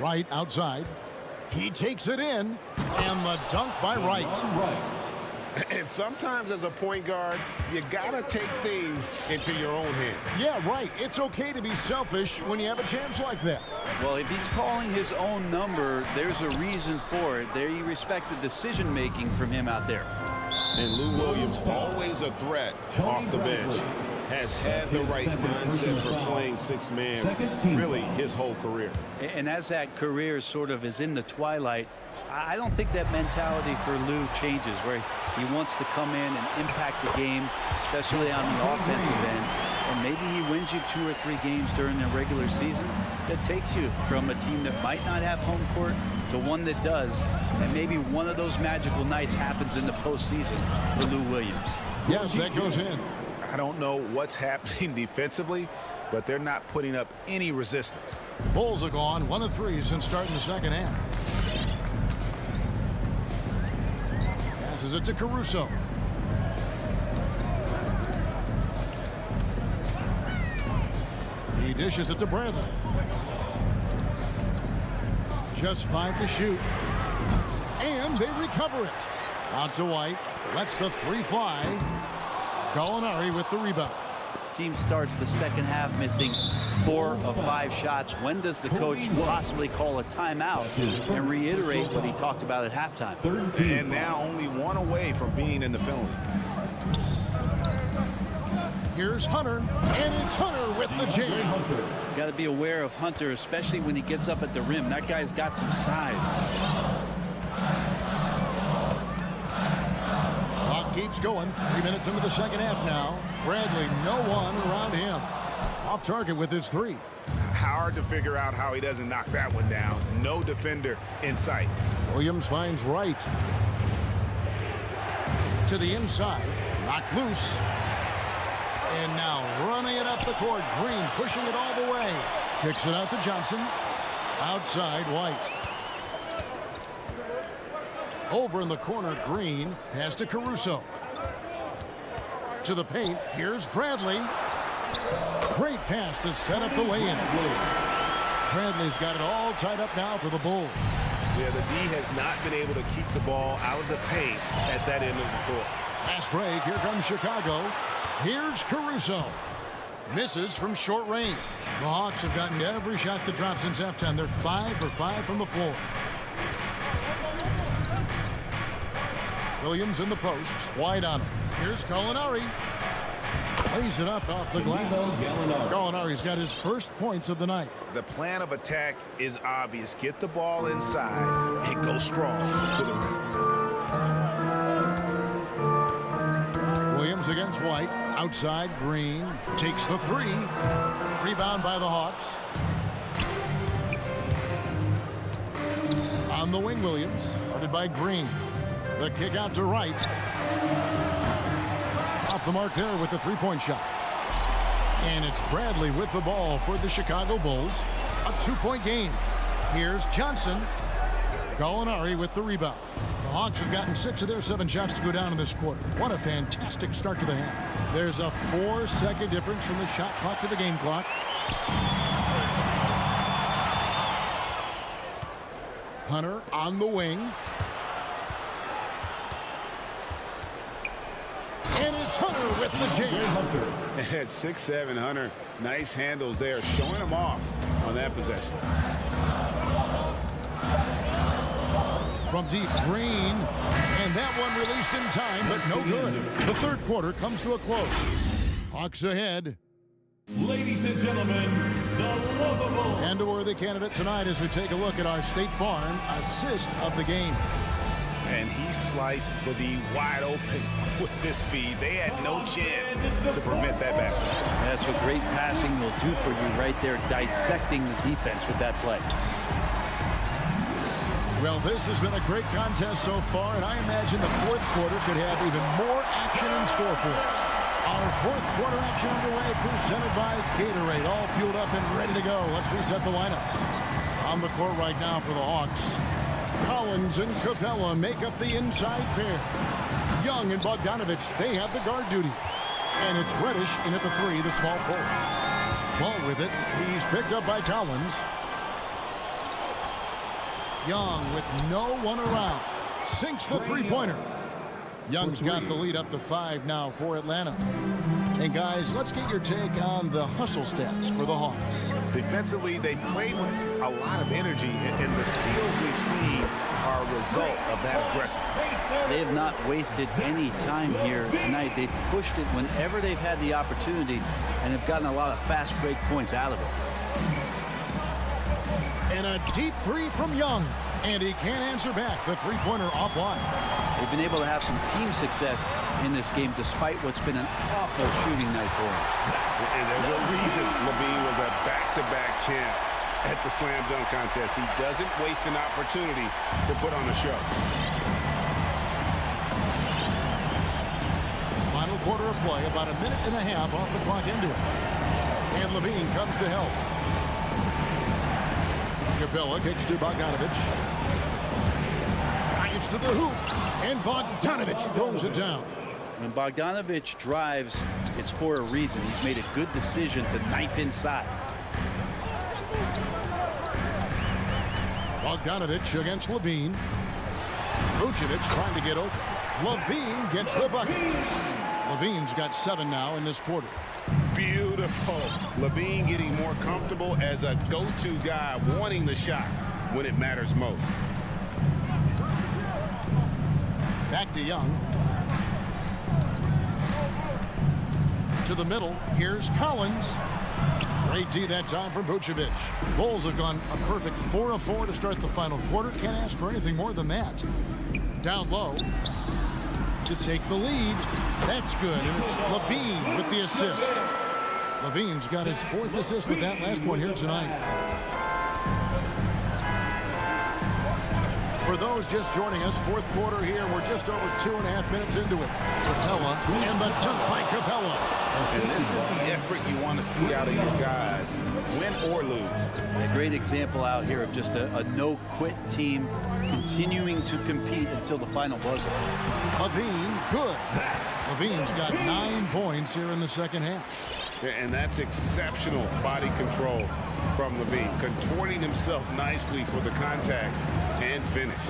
Wright outside. He takes it in. And the dunk by Wright. And sometimes as a point guard, you gotta take things into your own hands. Yeah, right. It's okay to be selfish when you have a chance like that. Well, if he's calling his own number, there's a reason for it. There you respect the decision-making from him out there. And Lou Williams, always a threat off the bench, has had the right mindset for playing 6-man really his whole career. And as that career sort of is in the twilight, I don't think that mentality for Lou changes, where he wants to come in and impact the game, especially on the offensive end. And maybe he wins you 2 or 3 games during the regular season. That takes you from a team that might not have home court to one that does. And maybe one of those magical nights happens in the postseason for Lou Williams. Yes, that goes in. I don't know what's happening defensively, but they're not putting up any resistance. Bulls have gone 1 of 3 since starting the second half. Passes it to Caruso. He dishes it to Bradley. Just 5 to shoot. And they recover it. Out to White. Lets the 3 fly. Gallinari with the rebound. Team starts the second half missing 4 of 5 shots. When does the coach possibly call a timeout and reiterate what he talked about at halftime? And now only 1 away from being in the penalty. Here's Hunter, and it's Hunter with the jam. Got to be aware of Hunter, especially when he gets up at the rim. That guy's got some size. Clock keeps going. 3 minutes into the second half now. Bradley, no one around him. Off target with his 3. Hard to figure out how he doesn't knock that one down. No defender in sight. Williams finds Wright. To the inside. Knocked loose. And now running it up the court. Green pushing it all the way. Kicks it out to Johnson. Outside White. Over in the corner, Green. Pass to Caruso. To the paint. Here's Bradley. Great pass to set up the lay-in. Bradley's got it all tied up now for the Bulls. Yeah, the D has not been able to keep the ball out of the paint at that end of the court. Fast break. Here comes Chicago. Here's Caruso. Misses from short range. The Hawks have gotten every shot that dropped since halftime. They're 5 for 5 from the floor. Williams in the post. Wide on him. Here's Gallinari. Lays it up off the glass. Gallinari's got his first points of the night. The plan of attack is obvious. Get the ball inside and go strong to the rim. Williams against White. Outside, Green. Takes the 3. Rebound by the Hawks. On the wing, Williams. Started by Green. The kick out to Wright. Off the mark there with the 3-point shot. And it's Bradley with the ball for the Chicago Bulls. A 2-point game. Here's Johnson. Gallinari with the rebound. The Hawks have gotten 6 of their 7 shots to go down in this quarter. What a fantastic start to the half. There's a 4-second difference from the shot clock to the game clock. Hunter on the wing. And it's Hunter with the jam. At 6'7", Hunter, nice handles there, showing him off on that possession. From deep, Green, and that one released in time, but no good. The third quarter comes to a close. Hawks ahead. Ladies and gentlemen, the lovable. And a worthy candidate tonight as we take a look at our State Farm assist of the game. And he sliced the D wide open with this feed. They had no chance to prevent that basket. That's what great passing will do for you right there, dissecting the defense with that play. Well, this has been a great contest so far, and I imagine the fourth quarter could have even more action in store for us. Our fourth quarter action underway, presented by Gatorade, all fueled up and ready to go. Let's reset the lineups. On the court right now for the Hawks, Collins and Capella make up the inside pair. Young and Bogdanovich, they have the guard duty. And it's Reddish in at the 3, the small forward. Ball with it. He's picked up by Collins. Young with no one around. Sinks the 3-pointer. Young's got the lead up to 5 now for Atlanta. And guys, let's get your take on the hustle stats for the Hawks. Defensively, they played with a lot of energy, and the steals we've seen are a result of that aggressiveness. They have not wasted any time here tonight. They've pushed it whenever they've had the opportunity and have gotten a lot of fast break points out of it. And a deep 3 from Young. And he can't answer back. The 3-pointer offline. They've been able to have some team success in this game despite what's been an awful shooting night for them. And there's a reason Levine was a back-to-back champ at the slam dunk contest. He doesn't waste an opportunity to put on a show. Final quarter of play, about a minute and a half off the clock into it. And Levine comes to help. Capella kicks to Bogdanovich. Drives to the hoop. And Bogdanovich throws it down. When Bogdanovich drives, it's for a reason. He's made a good decision to knife inside. Bogdanovich against Levine. Vucevic trying to get open. Levine gets the bucket. Levine's got 7 now in this quarter. Beautiful. Levine getting more comfortable as a go-to guy, wanting the shot when it matters most. Back to Young. To the middle. Here's Collins. Great D that time from Vucevic. Bulls have gone a perfect 4 of 4 to start the final quarter. Can't ask for anything more than that. Down low to take the lead. That's good, and it's Levine with the assist. Levine's got his 4th assist with that last one here tonight. For those just joining us, 4th quarter here. We're just over 2.5 minutes into it. Capella and the dunk by Capella. And this is the effort you want to see out of your guys, win or lose. A great example out here of just a no-quit team continuing to compete until the final buzzer. Levine, good. Levine's got 9 points here in the second half. And that's exceptional body control from Levine, contorting himself nicely for the contact and finish.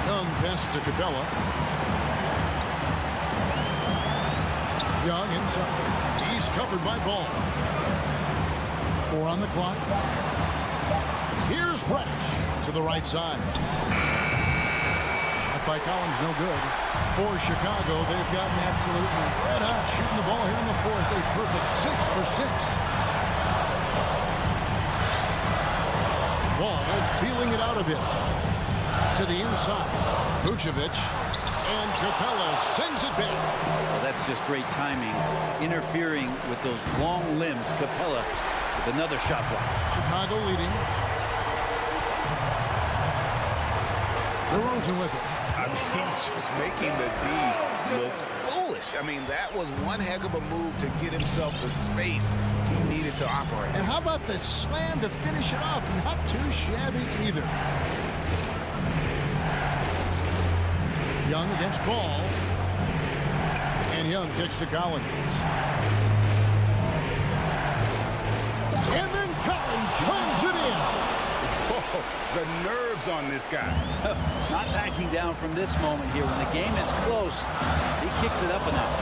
Young pass to Capella. Young inside. He's covered by Ball. 4 on the clock. Here's Reddish to the right side. Shot by Collins, no good. For Chicago, they've gotten absolutely red hot shooting the ball here in the 4th. A perfect 6 for 6. Ball feeling it out a bit. To the inside. Vucevic. And Capella sends it back. Well, that's just great timing. Interfering with those long limbs. Capella with another shot block. Chicago leading. DeRozan with it. I mean, he's just making the D look foolish. I mean, that was one heck of a move to get himself the space he needed to operate. And how about the slam to finish it off? Not too shabby either. Young against Ball. And Young kicks to Collins. And then Collins slams it in. Oh, the nerves on this guy. Not backing down from this moment here. When the game is close, he kicks it up a notch.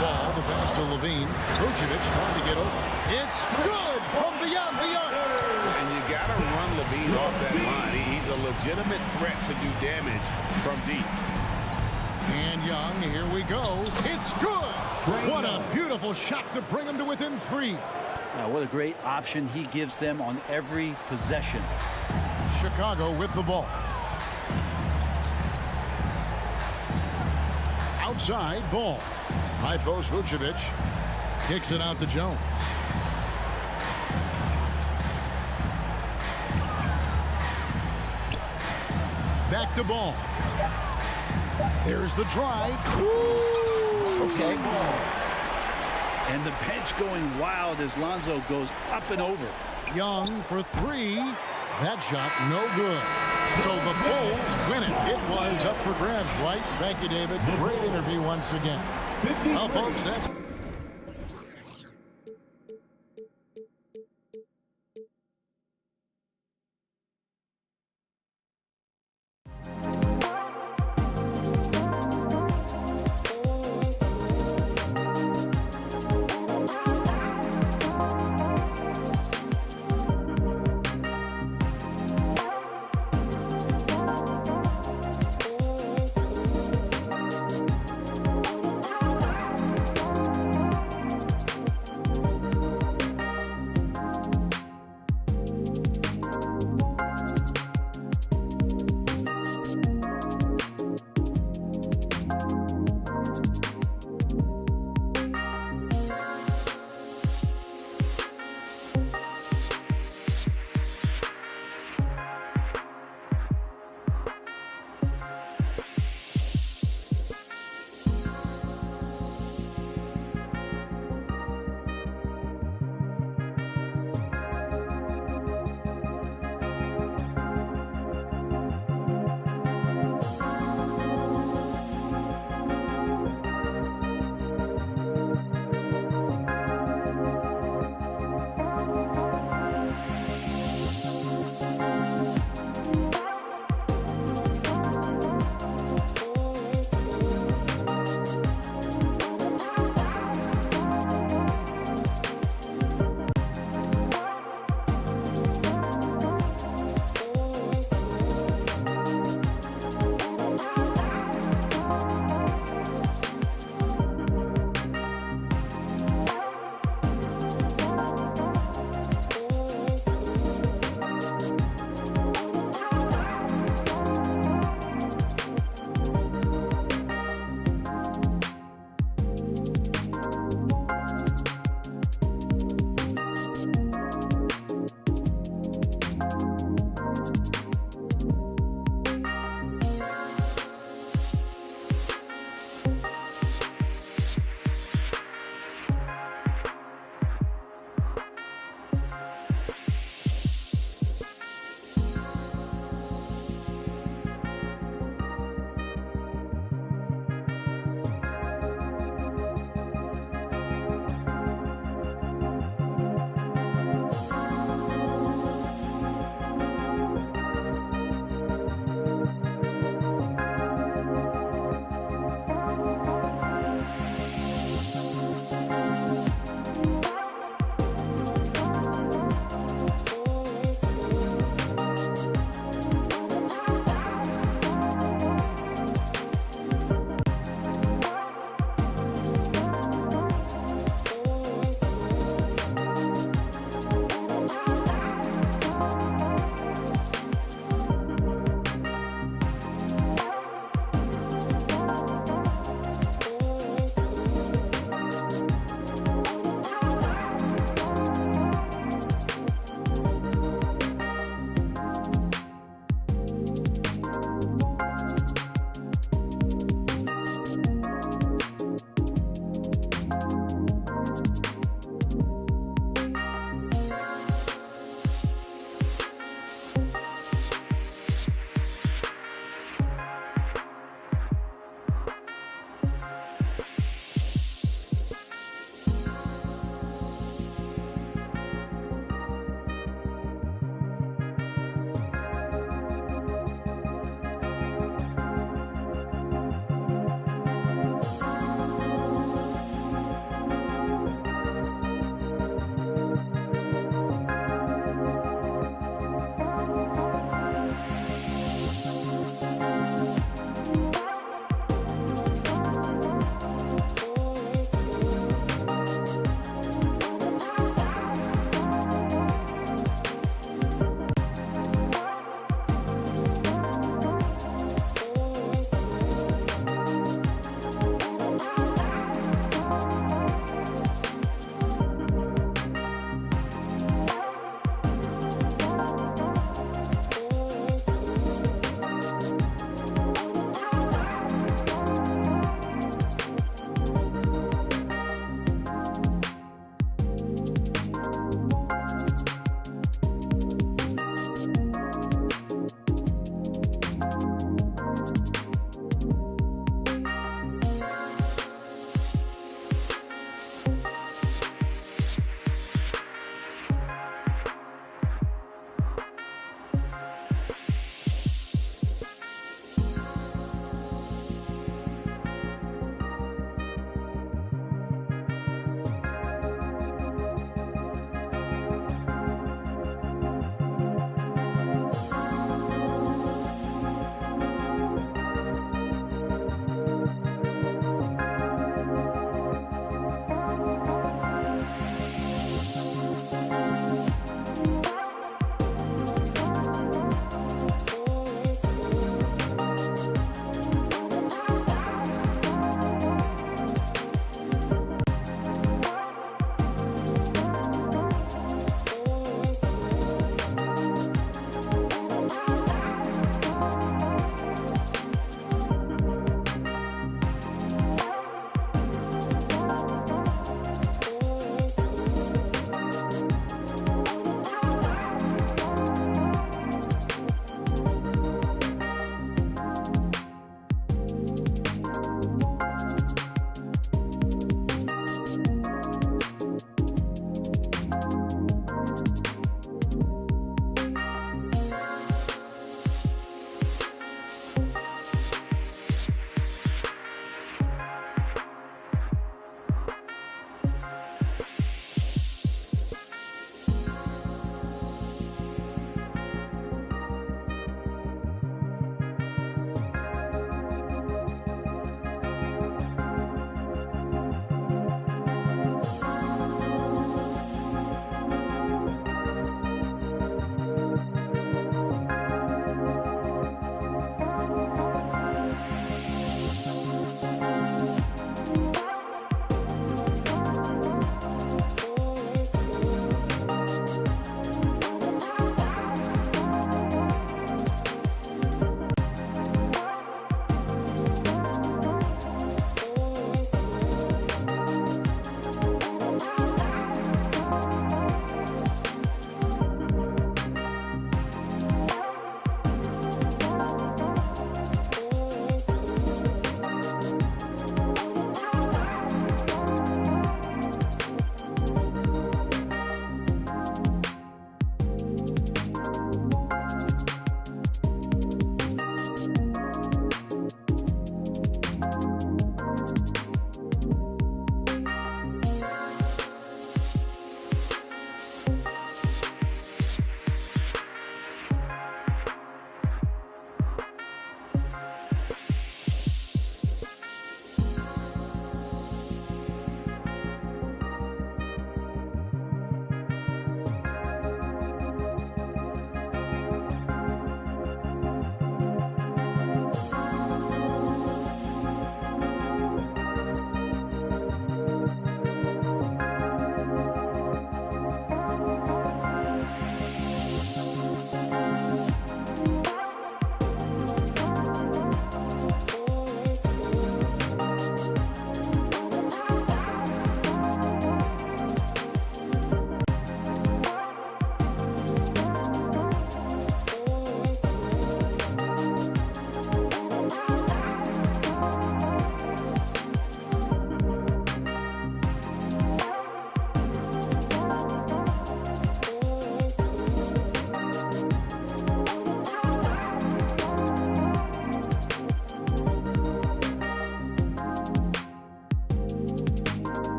Ball, the pass to Levine. Vucevic trying to get over. It's good from beyond the arc. And you got to run Levine off that line. He's a legitimate threat to do damage from deep. And Young, here we go. It's good. What a beautiful shot to bring him to within 3. Now, what a great option he gives them on every possession. Chicago with the ball. Outside, Ball. High post, Vucevic. Kicks it out to Jones. Back to Ball. There's the drive. Ooh, okay. And the bench going wild as Lonzo goes up and over. Young for 3. That shot no good. So the Bulls win it. It was up for grabs, right? Thank you, David. Great interview once again. Well, folks, that's...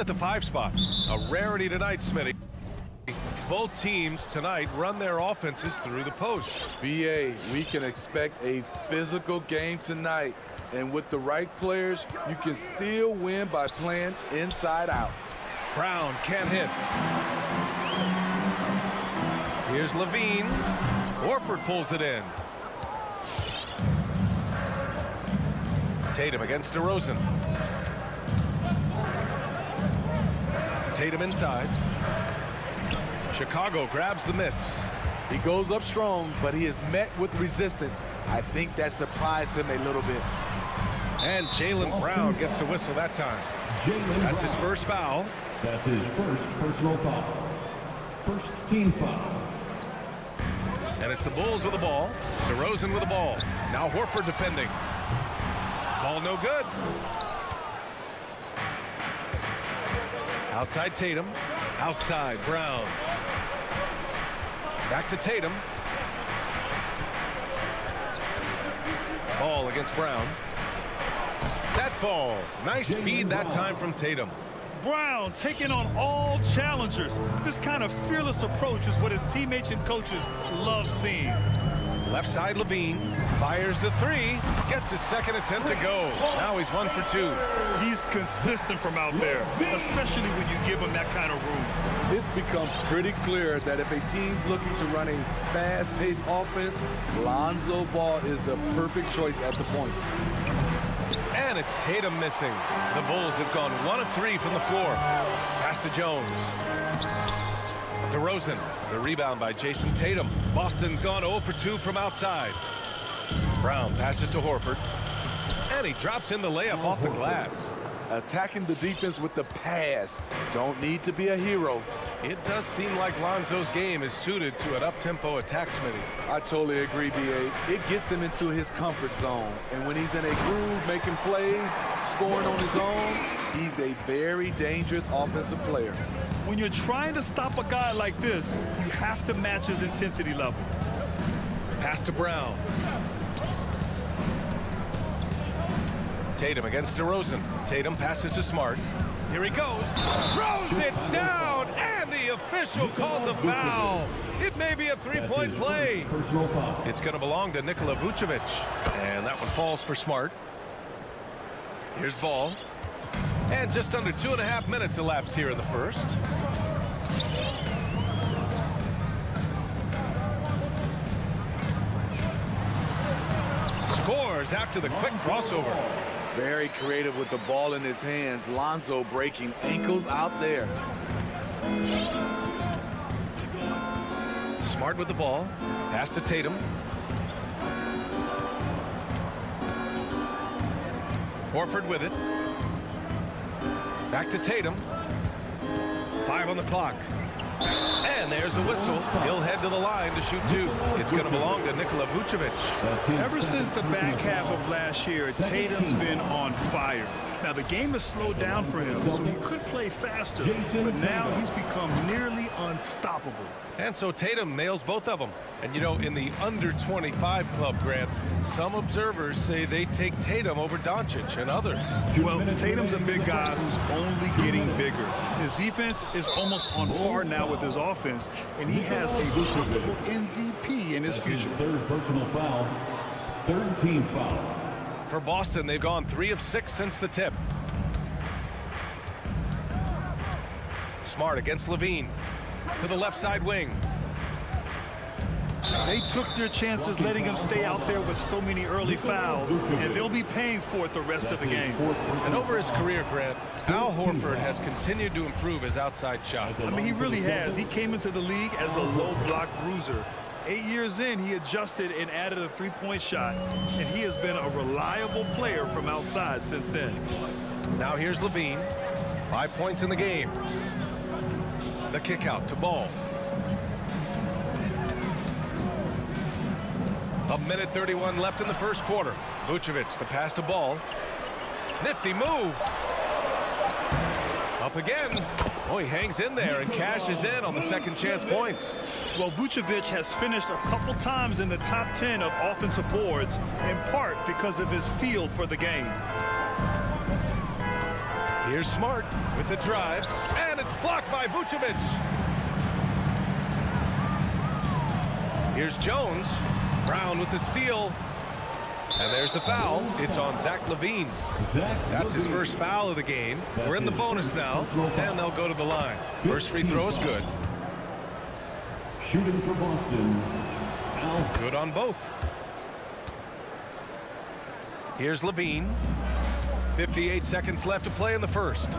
at the 5 spot. A rarity tonight, Smitty. Both teams tonight run their offenses through the post. BA, we can expect a physical game tonight. And with the right players, you can still win by playing inside out. Brown can't hit. Here's Levine. Horford pulls it in. Tatum against DeRozan. Tatum inside. Chicago grabs the miss. He goes up strong, but he is met with resistance. I think that surprised him a little bit. And Jaylen Brown gets a whistle that time. That's his first foul. That's his first personal foul. First team foul. And it's the Bulls with the ball. DeRozan with the ball. Now Horford defending. Ball no good. Outside Tatum. Outside Brown. Back to Tatum. Ball against Brown. That falls. Nice feed that time from Tatum. Brown taking on all challengers. This kind of fearless approach is what his teammates and coaches love seeing. Left side Levine fires the 3, gets his second attempt to go. Now he's 1 for 2. He's consistent from out there, especially when you give him that kind of room. It's become pretty clear that if a team's looking to run a fast-paced offense, Lonzo Ball is the perfect choice at the point. And it's Tatum missing. The Bulls have gone 1 of 3 from the floor. Pass to Jones. DeRozan, the rebound by Jason Tatum. Boston's gone 0 for 2 from outside. Brown passes to Horford. And he drops in the layup off the glass. Attacking the defense with the pass. Don't need to be a hero. It does seem like Lonzo's game is suited to an up-tempo attack, Smitty. I totally agree, B.A. It gets him into his comfort zone. And when he's in a groove, making plays, scoring on his own, he's a very dangerous offensive player. When you're trying to stop a guy like this, you have to match his intensity level. Pass to Brown. Tatum against DeRozan. Tatum passes to Smart. Here he goes. Throws it down, and the official calls a foul. It may be a 3-point play. It's going to belong to Nikola Vucevic. And that one falls for Smart. Here's Ball. And just under 2.5 minutes elapsed here in the first. Scores after the quick crossover. Very creative with the ball in his hands. Lonzo breaking ankles out there. Smart with the ball. Pass to Tatum. Horford with it. Back to Tatum. 5 on the clock. And there's a whistle. He'll head to the line to shoot 2. It's going to belong to Nikola Vucevic. Ever since the back half of last year, Tatum's been on fire. Now, the game has slowed down for him, so he could play faster, but now he's become nearly unstoppable. And so Tatum nails both of them. And, you know, in the under-25 club, Grant, some observers say they take Tatum over Doncic and others. Well, Tatum's a big guy who's only getting bigger. His defense is almost on par now with his offense, and he has a possible MVP in his future. Third personal foul. Third team foul. For Boston, they've gone 3 of 6 since the tip. Smart against Levine. To the left side wing. They took their chances letting him stay out there with so many early fouls, and they'll be paying for it the rest of the game. And over his career, Grant, Al Horford has continued to improve his outside shot. I mean, he really has. He came into the league as a low block bruiser. 8 years in, he adjusted and added a 3-point shot, and he has been a reliable player from outside since then. Now here's Levine. 5 points in the game. The kick out to Ball. A minute 31 left in the first quarter. Vucevic, the pass to Ball. Nifty move. Up again. Oh, he hangs in there and cashes in on the second chance points. Well, Vucevic has finished a couple times in the top 10 of offensive boards, in part because of his feel for the game. Here's Smart with the drive, and it's blocked by Vucevic. Here's Jones. Brown with the steal. And there's the foul. It's on Zach LaVine. That's his first foul of the game. We're in the bonus now, and they'll go to the line. First free throw is good. Shooting for Boston. Good on both. Here's LaVine. 58 seconds left to play in the first.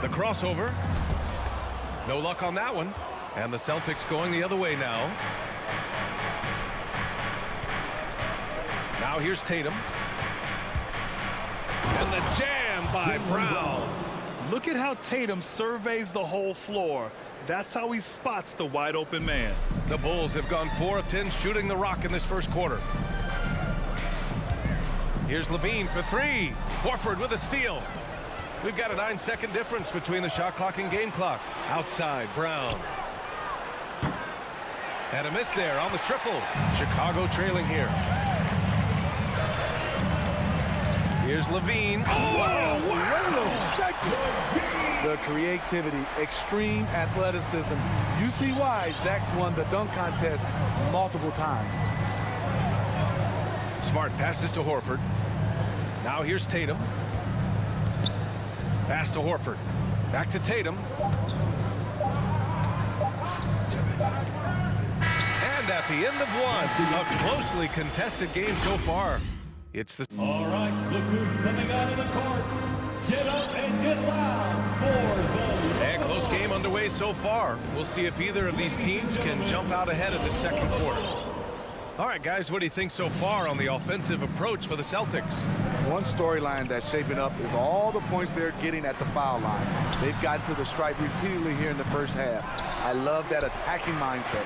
The crossover. No luck on that one. And the Celtics going the other way now. Now here's Tatum. And the jam by Brown. Look at how Tatum surveys the whole floor. That's how he spots the wide open man. The Bulls have gone 4 of 10 shooting the rock in this first quarter. Here's LaVine for 3. Horford with a steal. We've got a 9-second difference between the shot clock and game clock. Outside, Brown. And a miss there on the triple. Chicago trailing here. Here's LaVine. Oh, wow. The creativity, extreme athleticism. You see why Zach's won the dunk contest multiple times. Smart passes to Horford. Now here's Tatum. Pass to Horford. Back to Tatum. And at the end of one, a closely contested game so far. It's the... All right, look who's coming out of the court. Get up and get loud for the... And close game underway so far. We'll see if either of these teams can jump out ahead of the second quarter. All right, guys, what do you think so far on the offensive approach for the Celtics? One storyline that's shaping up is all the points they're getting at the foul line. They've gotten to the stripe repeatedly here in the first half. I love that attacking mindset.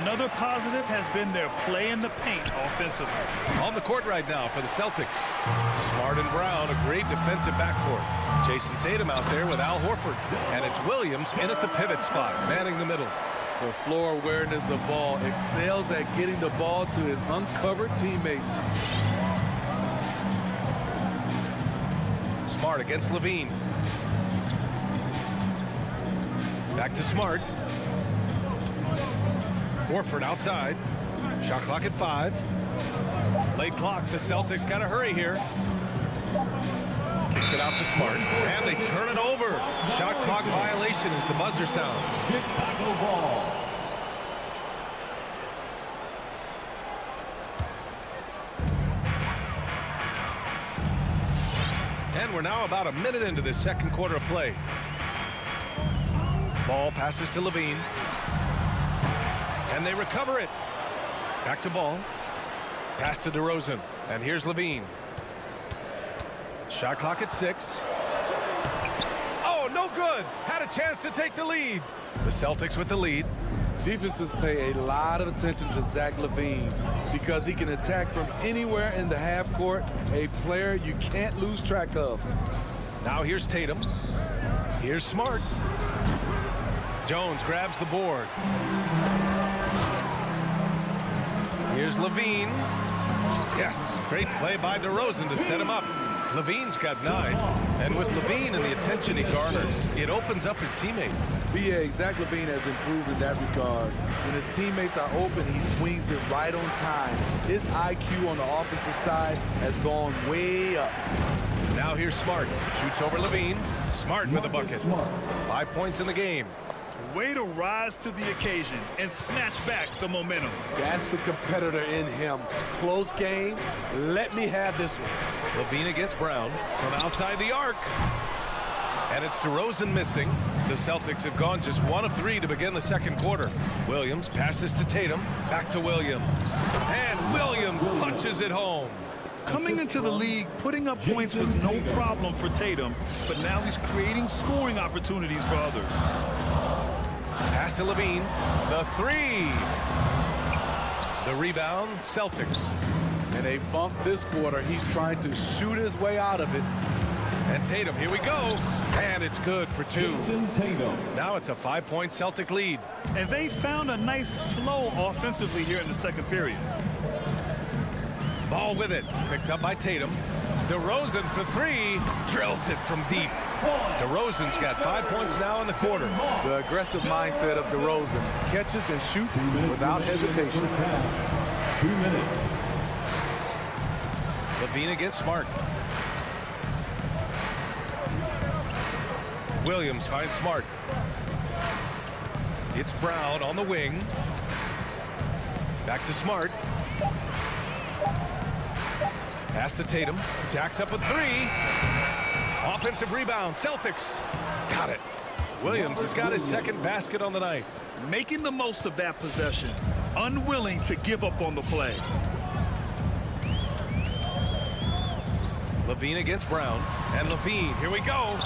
Another positive has been their play in the paint offensively. On the court right now for the Celtics. Smart and Brown, a great defensive backcourt. Jason Tatum out there with Al Horford. And it's Williams in at the pivot spot, manning the middle. The floor awareness of ball excels at getting the ball to his uncovered teammates. Smart against LaVine. Back to Smart. Horford outside. Shot clock at 5. Late clock. The Celtics got to hurry here. Kicks it out to Smart. And they turn it over. Shot clock violation as the buzzer sounds. Chicago ball. And we're now about a minute into this second quarter of play. Ball passes to LaVine. And they recover it. Back to Ball. Pass to DeRozan. And here's LaVine. Shot clock at 6. Oh, no good. Had a chance to take the lead. The Celtics with the lead. Defenses pay a lot of attention to Zach LaVine because he can attack from anywhere in the half court, a player you can't lose track of. Now here's Tatum. Here's Smart. Jones grabs the board. Here's LaVine. Yes, great play by DeRozan to set him up. LaVine's got 9, and with LaVine and the attention he garners, it opens up his teammates. BA, Zach LaVine has improved in that regard. When his teammates are open, he swings it right on time. His IQ on the offensive side has gone way up. Now here's Smart. Shoots over LaVine. Smart with a bucket. 5 points in the game. Way to rise to the occasion and snatch back the momentum. That's the competitor in him. Close game. Let me have this one. LaVine against Brown from outside the arc. And it's DeRozan missing. The Celtics have gone just 1 of 3 to begin the second quarter. Williams passes to Tatum. Back to Williams. And Williams punches it home. Coming into the league, putting up points was no problem for Tatum, but now he's creating scoring opportunities for others. Pass to LaVine. The 3. The rebound, Celtics. And they bump this quarter. He's trying to shoot his way out of it. And Tatum, here we go. And it's good for 2. Tatum. Now it's a 5-point Celtic lead. And they found a nice flow offensively here in the second period. Ball with it. Picked up by Tatum. DeRozan for three. Drills it from deep. DeRozan's got 5 points now in the quarter. The aggressive mindset of DeRozan catches and shoots without hesitation. 2 minutes. Levine against Smart. Williams finds Smart. It's Brown on the wing. Back to Smart. Pass to Tatum. Jacks up a three. Offensive rebound. Celtics. Got it. Williams has got his second basket on the night. Making the most of that possession. Unwilling to give up on the play. Levine against Brown. And Levine, here we go.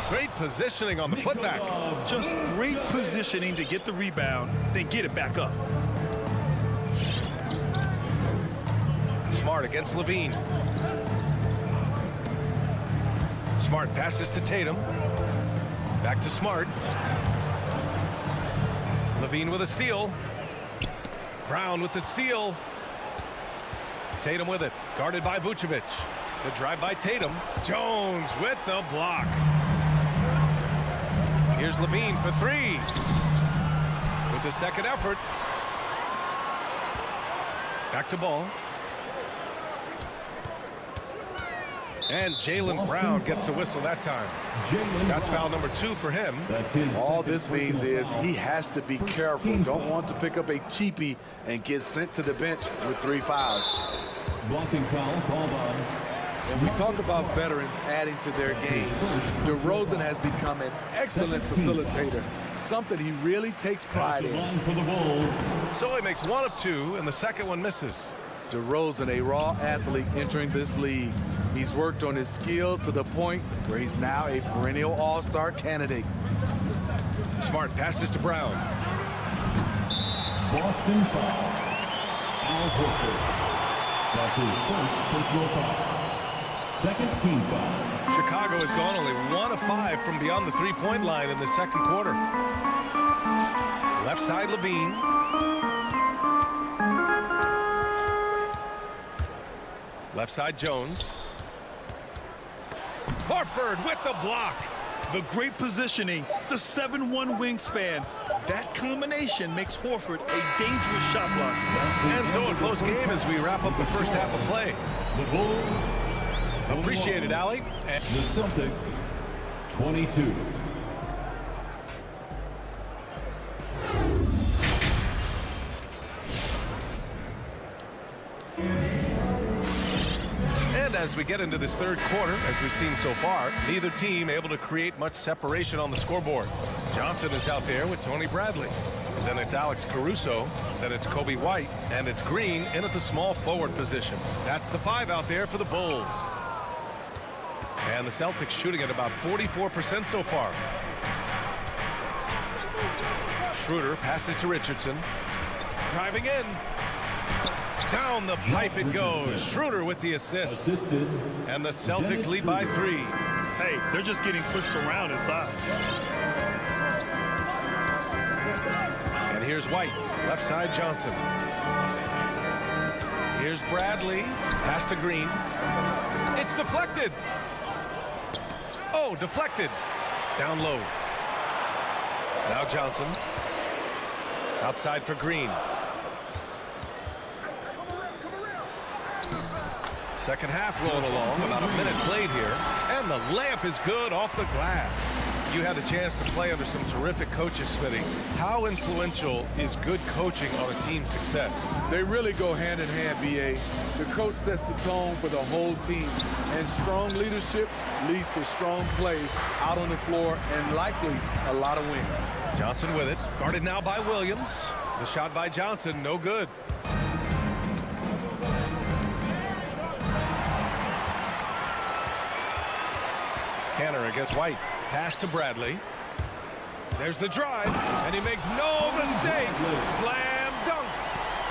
Great positioning on the putback. Just great positioning to get the rebound, then get it back up. Smart against Levine. Smart passes to Tatum. Back to Smart. Levine with a steal. Brown with the steal. Tatum with it. Guarded by Vucevic. The drive by Tatum. Jones with the block. Here's Levine for three. With the second effort. Back to Ball. And Jaylen Brown gets a whistle that time. That's foul number 2 for him. All this means is he has to be careful. Don't want to pick up a cheapie and get sent to the bench with 3 fouls. Blocking foul called on. When we talk about veterans adding to their game, DeRozan has become an excellent facilitator, something he really takes pride in. For the Bulls. So he makes 1 of 2, and the second one misses. DeRozan, a raw athlete entering this league. He's worked on his skill to the point where he's now a perennial all-star candidate. Smart passes to Brown. Boston foul. Al Horford. That's his first personal foul. Second team foul. Chicago has gone only 1 of 5 from beyond the three-point line in the second quarter. Left side, Levine. Left side, Jones. Horford with the block. The great positioning, the 7-1 wingspan. That combination makes Horford a dangerous shot blocker. And so a close game as we wrap up the first half of play. The Bulls. Appreciate it, Allie. The Celtics, 22. And as we get into this third quarter, as we've seen so far, neither team able to create much separation on the scoreboard. Johnson is out there with Tony Bradley. Then it's Alex Caruso. Then it's Kobe White. And it's Green in at the small forward position. That's the 5 out there for the Bulls. And the Celtics shooting at about 44% so far. Schroeder passes to Richardson. Driving in. Down the pipe it goes. Schroeder with the assist. And the Celtics lead by 3. Hey, they're just getting pushed around inside. And here's White. Left side, Johnson. Here's Bradley. Pass to Green. It's deflected. Oh, deflected. Down low. Now Johnson. Outside for Green. Second half rolling along. About a minute played here. And the layup is good off the glass. You had a chance to play under some terrific coaches, Smitty. How influential is good coaching on a team's success? They really go hand in hand, B.A. The coach sets the tone for the whole team. And strong leadership leads to strong play out on the floor and likely a lot of wins. Johnson with it. Guarded now by Williams. The shot by Johnson, no good. Canner against White. Pass to Bradley. There's the drive, and he makes no mistake. Slam dunk.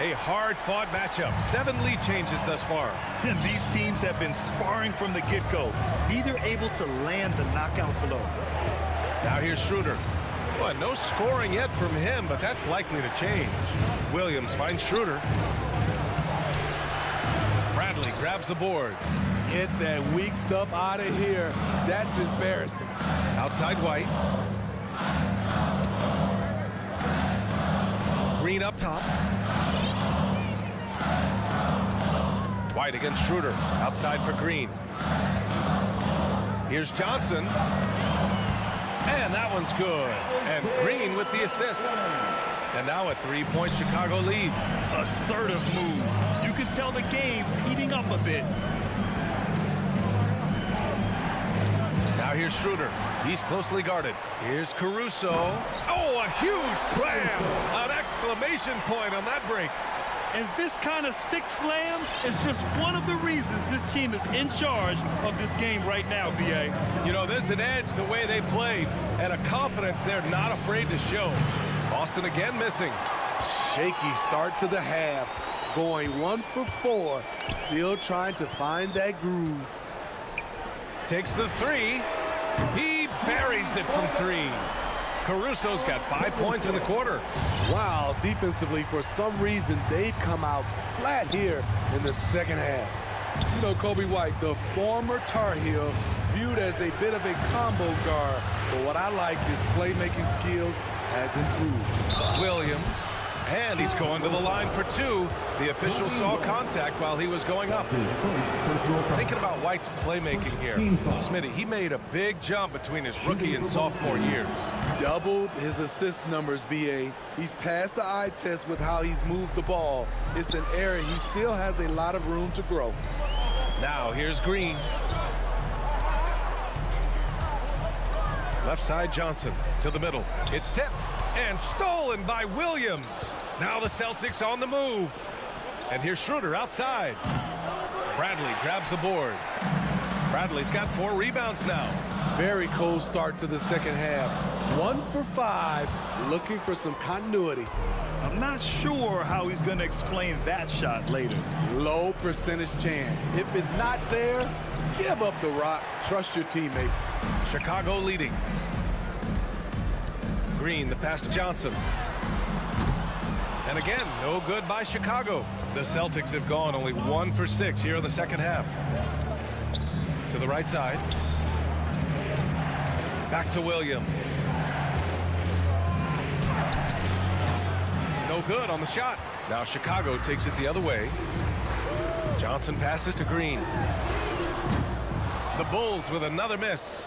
A hard-fought matchup. 7 lead changes thus far. And these teams have been sparring from the get-go. Neither able to land the knockout blow. Now here's Schroeder. Well, no scoring yet from him, but that's likely to change. Williams finds Schroeder. Bradley grabs the board. Get that weak stuff out of here. That's embarrassing. Outside White. Green up top. White against Schroeder. Outside for Green. Here's Johnson. And that one's good. And Green with the assist. And now a three-point Chicago lead. Assertive move. You can tell the game's heating up a bit. Now here's Schroeder. He's closely guarded. Here's Caruso. Oh, a huge slam. An exclamation point on that break. And this kind of six slam is just one of the reasons this team is in charge of this game right now, B.A. You know, there's an edge the way they played and a confidence they're not afraid to show. Boston again missing. Shaky start to the half. Going 1 for 4. Still trying to find that groove. Takes the three. He buries it from 3. Caruso's got 5 points in the quarter. Wow, defensively, for some reason, they've come out flat here in the second half. You know, Kobe White, the former Tar Heel, viewed as a bit of a combo guard. But what I like is playmaking skills has improved. Williams. And he's going to the line for 2. The official saw contact while he was going up. Thinking about White's playmaking here. Smitty, he made a big jump between his rookie and sophomore years. Doubled his assist numbers, B.A. He's passed the eye test with how he's moved the ball. It's an area he still has a lot of room to grow. Now here's Green. Left side Johnson to the middle. It's tipped and stolen by Williams. Now the Celtics on the move. And here's Schroeder outside. Bradley grabs the board. Bradley's got 4 rebounds now. Very cold start to the second half. 1 for 5, looking for some continuity. I'm not sure how he's going to explain that shot later. Low percentage chance. If it's not there, give up the rock. Trust your teammates. Chicago leading. Green, the pass to Johnson. And again, no good by Chicago. The Celtics have gone only 1 for 6 here in the second half. To the right side. Back to Williams. No good on the shot. Now Chicago takes it the other way. Johnson passes to Green. The Bulls with another miss.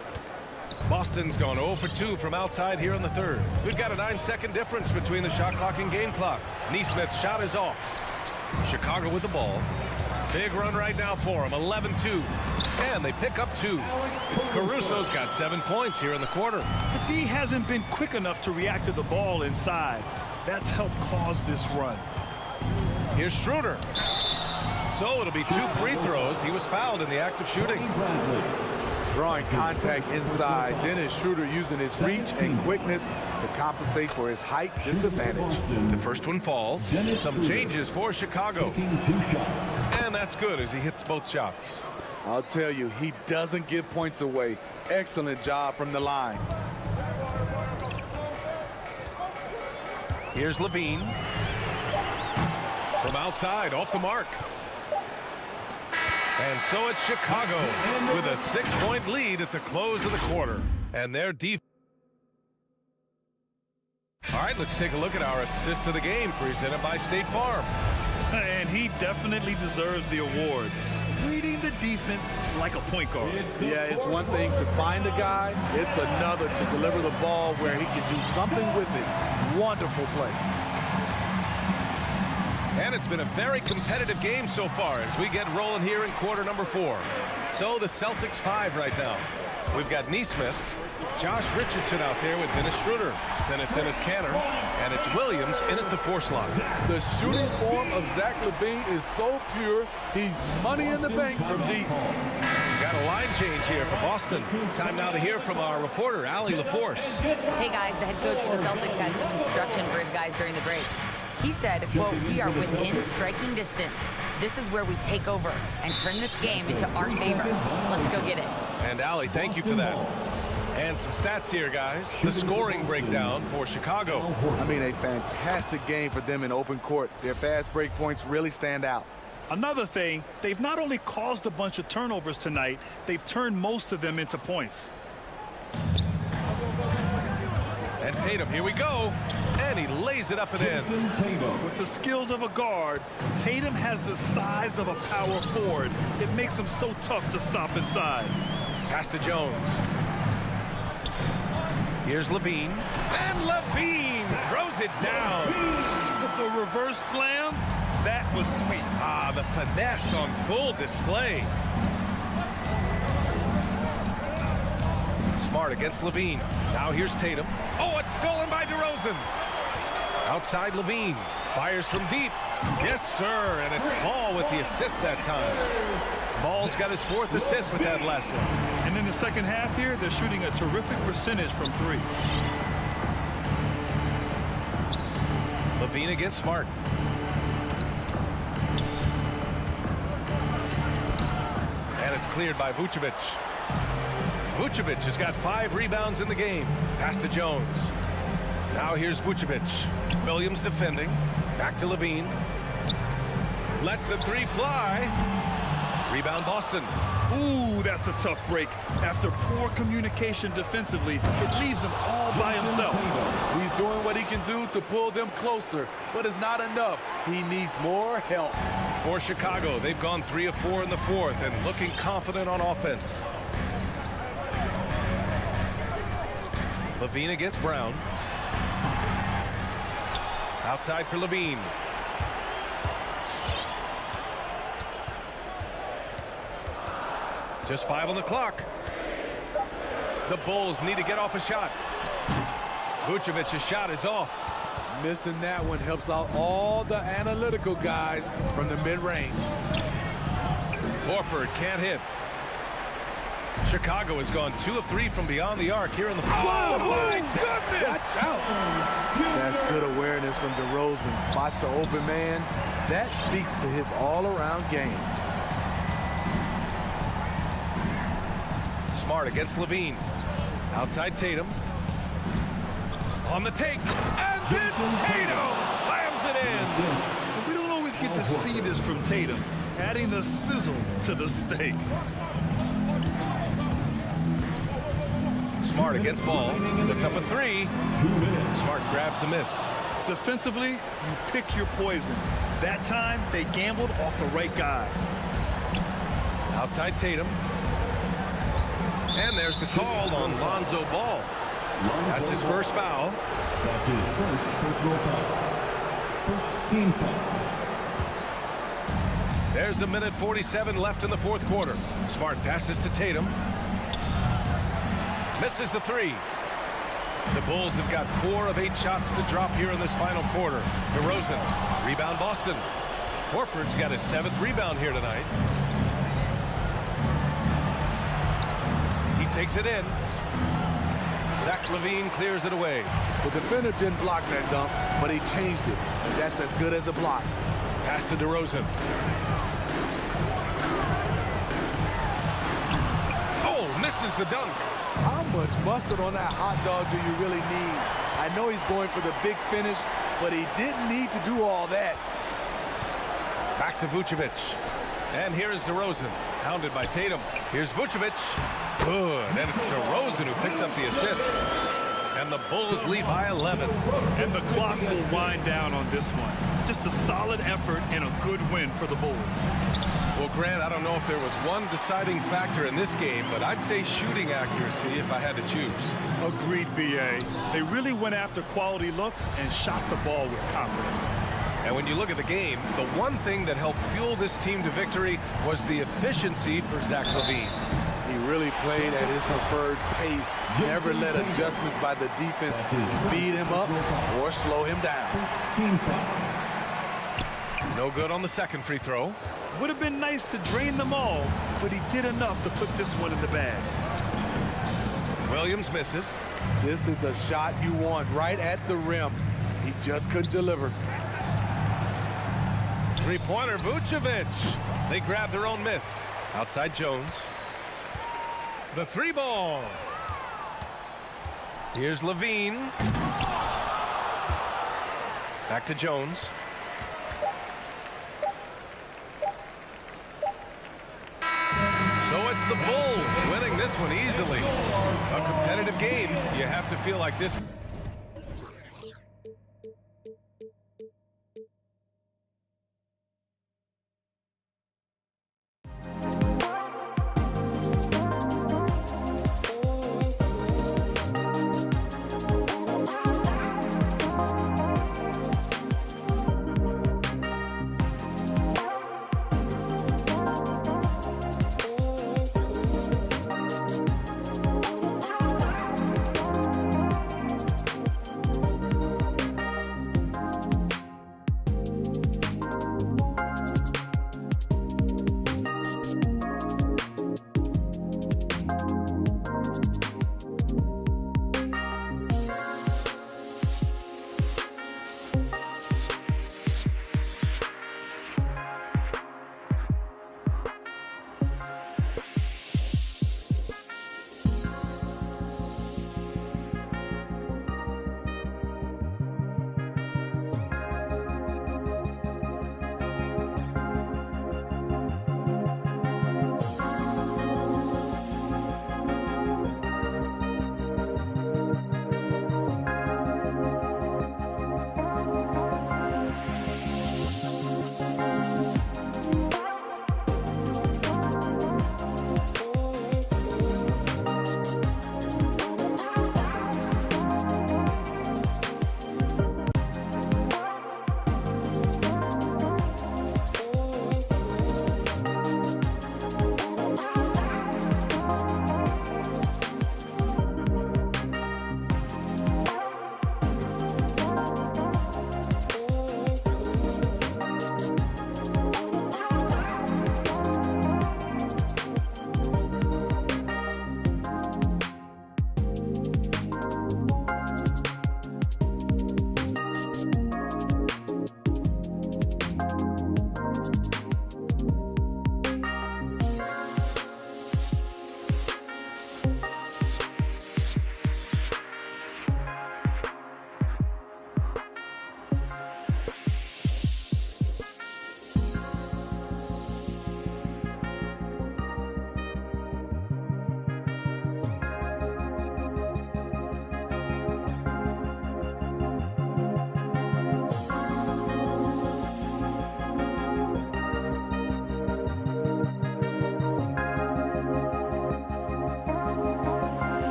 Boston's gone 0 for 2 from outside here in the third. We've got a 9-second difference between the shot clock and game clock. Neesmith's shot is off. Chicago with the ball. Big run right now for him, 11-2. And they pick up 2. Caruso's got 7 points here in the quarter. The D hasn't been quick enough to react to the ball inside. That's helped cause this run. Here's Schroeder. So it'll be 2 free throws. He was fouled in the act of shooting. Drawing contact inside. Dennis Schroeder using his reach and quickness to compensate for his height disadvantage. The first one falls. Some changes for Chicago. And that's good as he hits both shots. I'll tell you, he doesn't give points away. Excellent job from the line. Here's Levine. From outside, off the mark. And so it's Chicago with a 6-point lead at the close of the quarter. And their defense. All right, let's take a look at our assist of the game presented by State Farm. And he definitely deserves the award. Reading the defense like a point guard. Yeah, it's one thing to find the guy. It's another to deliver the ball where he can do something with it. Wonderful play. And it's been a very competitive game so far as we get rolling here in quarter number 4. So the Celtics 5 right now. We've got Neesmith, Josh Richardson out there with Dennis Schroeder. Then it's Ennis Canner, and it's Williams in at the 4 slot. The shooting form of Zach LaVine is so pure, he's money in the bank from deep. Got a line change here for Boston. Time now to hear from our reporter, Allie LaForce. Hey guys, the head coach for the Celtics had some instruction for his guys during the break. He said, quote, "We are within striking distance. This is where we take over and turn this game into our favor. Let's go get it." And Allie, thank you for that. And some stats here, guys. The scoring breakdown for Chicago. I mean, a fantastic game for them in open court. Their fast break points really stand out. Another thing, they've not only caused a bunch of turnovers tonight, they've turned most of them into points. And Tatum, here we go. And he lays it up and in. With the skills of a guard, Tatum has the size of a power forward. It makes him so tough to stop inside. Pass to Jones. Here's Levine. And Levine throws it down. With the reverse slam, that was sweet. Ah, the finesse on full display. Smart against Levine. Now here's Tatum. Oh, it's stolen by DeRozan. Outside Levine. Fires from deep. Yes, sir. And it's Ball with the assist that time. Ball's got his 4th assist with that last one. And in the second half here, they're shooting a terrific percentage from 3. Levine against Smart. And it's cleared by Vucevic. Vucevic has got 5 rebounds in the game. Pass to Jones. Now here's Vucevic. Williams defending. Back to Levine. Lets the 3 fly. Rebound Boston. Ooh, that's a tough break. After poor communication defensively, it leaves him all by himself. He's doing what he can do to pull them closer, but it's not enough. He needs more help. For Chicago, they've gone 3 of 4 in the 4th and looking confident on offense. Levine against Brown. Outside for Levine. Just 5 on the clock. The Bulls need to get off a shot. Vucevic's shot is off. Missing that one helps out all the analytical guys from the mid-range. Horford can't hit. Chicago has gone 2 of 3 from beyond the arc here in the... Oh, my goodness! That's good awareness from DeRozan. Spots the open man. That speaks to his all-around game. Smart against Levine. Outside Tatum. On the take. And then Tatum slams it in. We don't always get to see this from Tatum, adding the sizzle to the steak. Smart against Ball. Puts up a 3. Smart grabs a miss. Defensively, you pick your poison. That time, they gambled off the right guy. Outside Tatum. And there's the call on Lonzo Ball. That's his first foul. That's his first personal foul. First team foul. There's a minute 47 left in the 4th quarter. Smart passes to Tatum. Misses the 3. The Bulls have got 4 of 8 shots to drop here in this final quarter. DeRozan. Rebound Boston. Horford's got his 7th rebound here tonight. He takes it in. Zach LaVine clears it away. The defender didn't block that dunk, but he changed it. That's as good as a block. Pass to DeRozan. Oh, misses the dunk. How much mustard on that hot dog do you really need? I know he's going for the big finish, but he didn't need to do all that. Back to Vucevic. And here is DeRozan, hounded by Tatum. Here's Vucevic. Good. And it's DeRozan who picks up the assist. And the Bulls lead by 11. And the clock will wind down on this one. Just a solid effort and a good win for the Bulls. Well, Grant, I don't know if there was one deciding factor in this game, but I'd say shooting accuracy if I had to choose. Agreed, B.A. They really went after quality looks and shot the ball with confidence. And when you look at the game, the one thing that helped fuel this team to victory was the efficiency for Zach LaVine. He really played at his preferred pace. Never let adjustments by the defense speed him up or slow him down. No good on the second free throw. Would have been nice to drain them all, but he did enough to put this one in the bag. Williams misses. This is the shot you want right at the rim. He just couldn't deliver. Three-pointer, Vucevic. They grab their own miss. Outside Jones. The 3 ball. Here's Levine. Back to Jones. the Bulls, winning this one easily. A competitive game. You have to feel like this.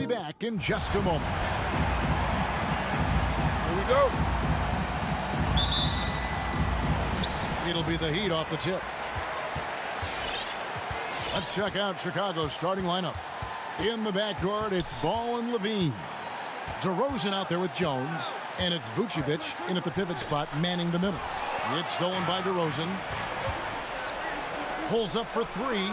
be back in just a moment. Here we go. It'll be the Heat off the tip. Let's check out Chicago's starting lineup. In the backcourt, it's Ball and Levine. DeRozan out there with Jones, and it's Vucevic in at the pivot spot, manning the middle. It's stolen by DeRozan. Pulls up for three.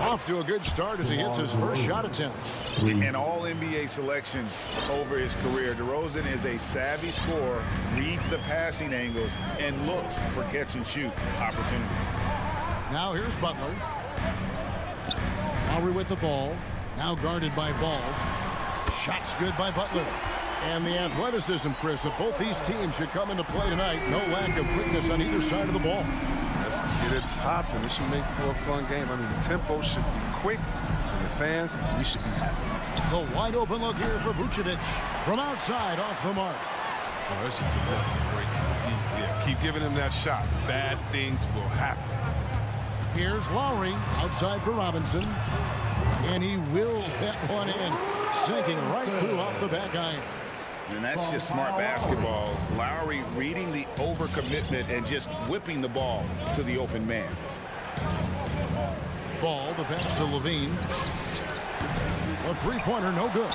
Off to a good start as he hits his first shot attempt. An all-NBA selection over his career. DeRozan is a savvy scorer, reads the passing angles, and looks for catch-and-shoot opportunities. Now here's Butler. Lowry with the ball. Now guarded by Ball. Shots good by Butler. And the athleticism, Chris, of both these teams should come into play tonight. No lack of quickness on either side of the ball. Let's get it popping. It should make for a fun game. I mean, the tempo should be quick. And the fans, we should be happy. The wide open look here for Vucevic. From outside, off the mark. Oh, it's just a break for the D. Yeah, keep giving him that shot. Bad things will happen. Here's Lowry outside for Robinson. And he wills that one in, sinking right through off the back iron. And that's just smart basketball. Lowry reading the overcommitment and just whipping the ball to the open man. Ball, the pass to Levine. A three-pointer, no good.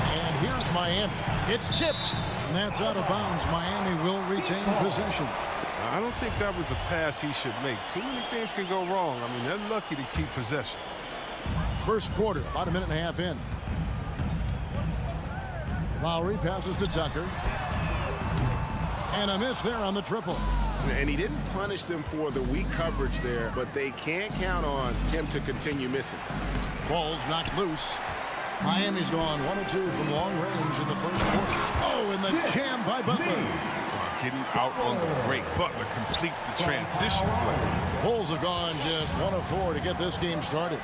And here's Miami. It's tipped. And that's out of bounds. Miami will retain possession. I don't think that was a pass he should make. Too many things can go wrong. I mean, they're lucky to keep possession. First quarter, about a minute and a half in. Lowry passes to Tucker. And a miss there on the triple. And he didn't punish them for the weak coverage there, but they can't count on him to continue missing. Ball's knocked loose. Miami's gone 1 of 2 from long range in the first quarter. Oh, and the jam by Butler. Getting out on the break. Butler completes the transition play. Bulls have gone just 1 of 4 to get this game started.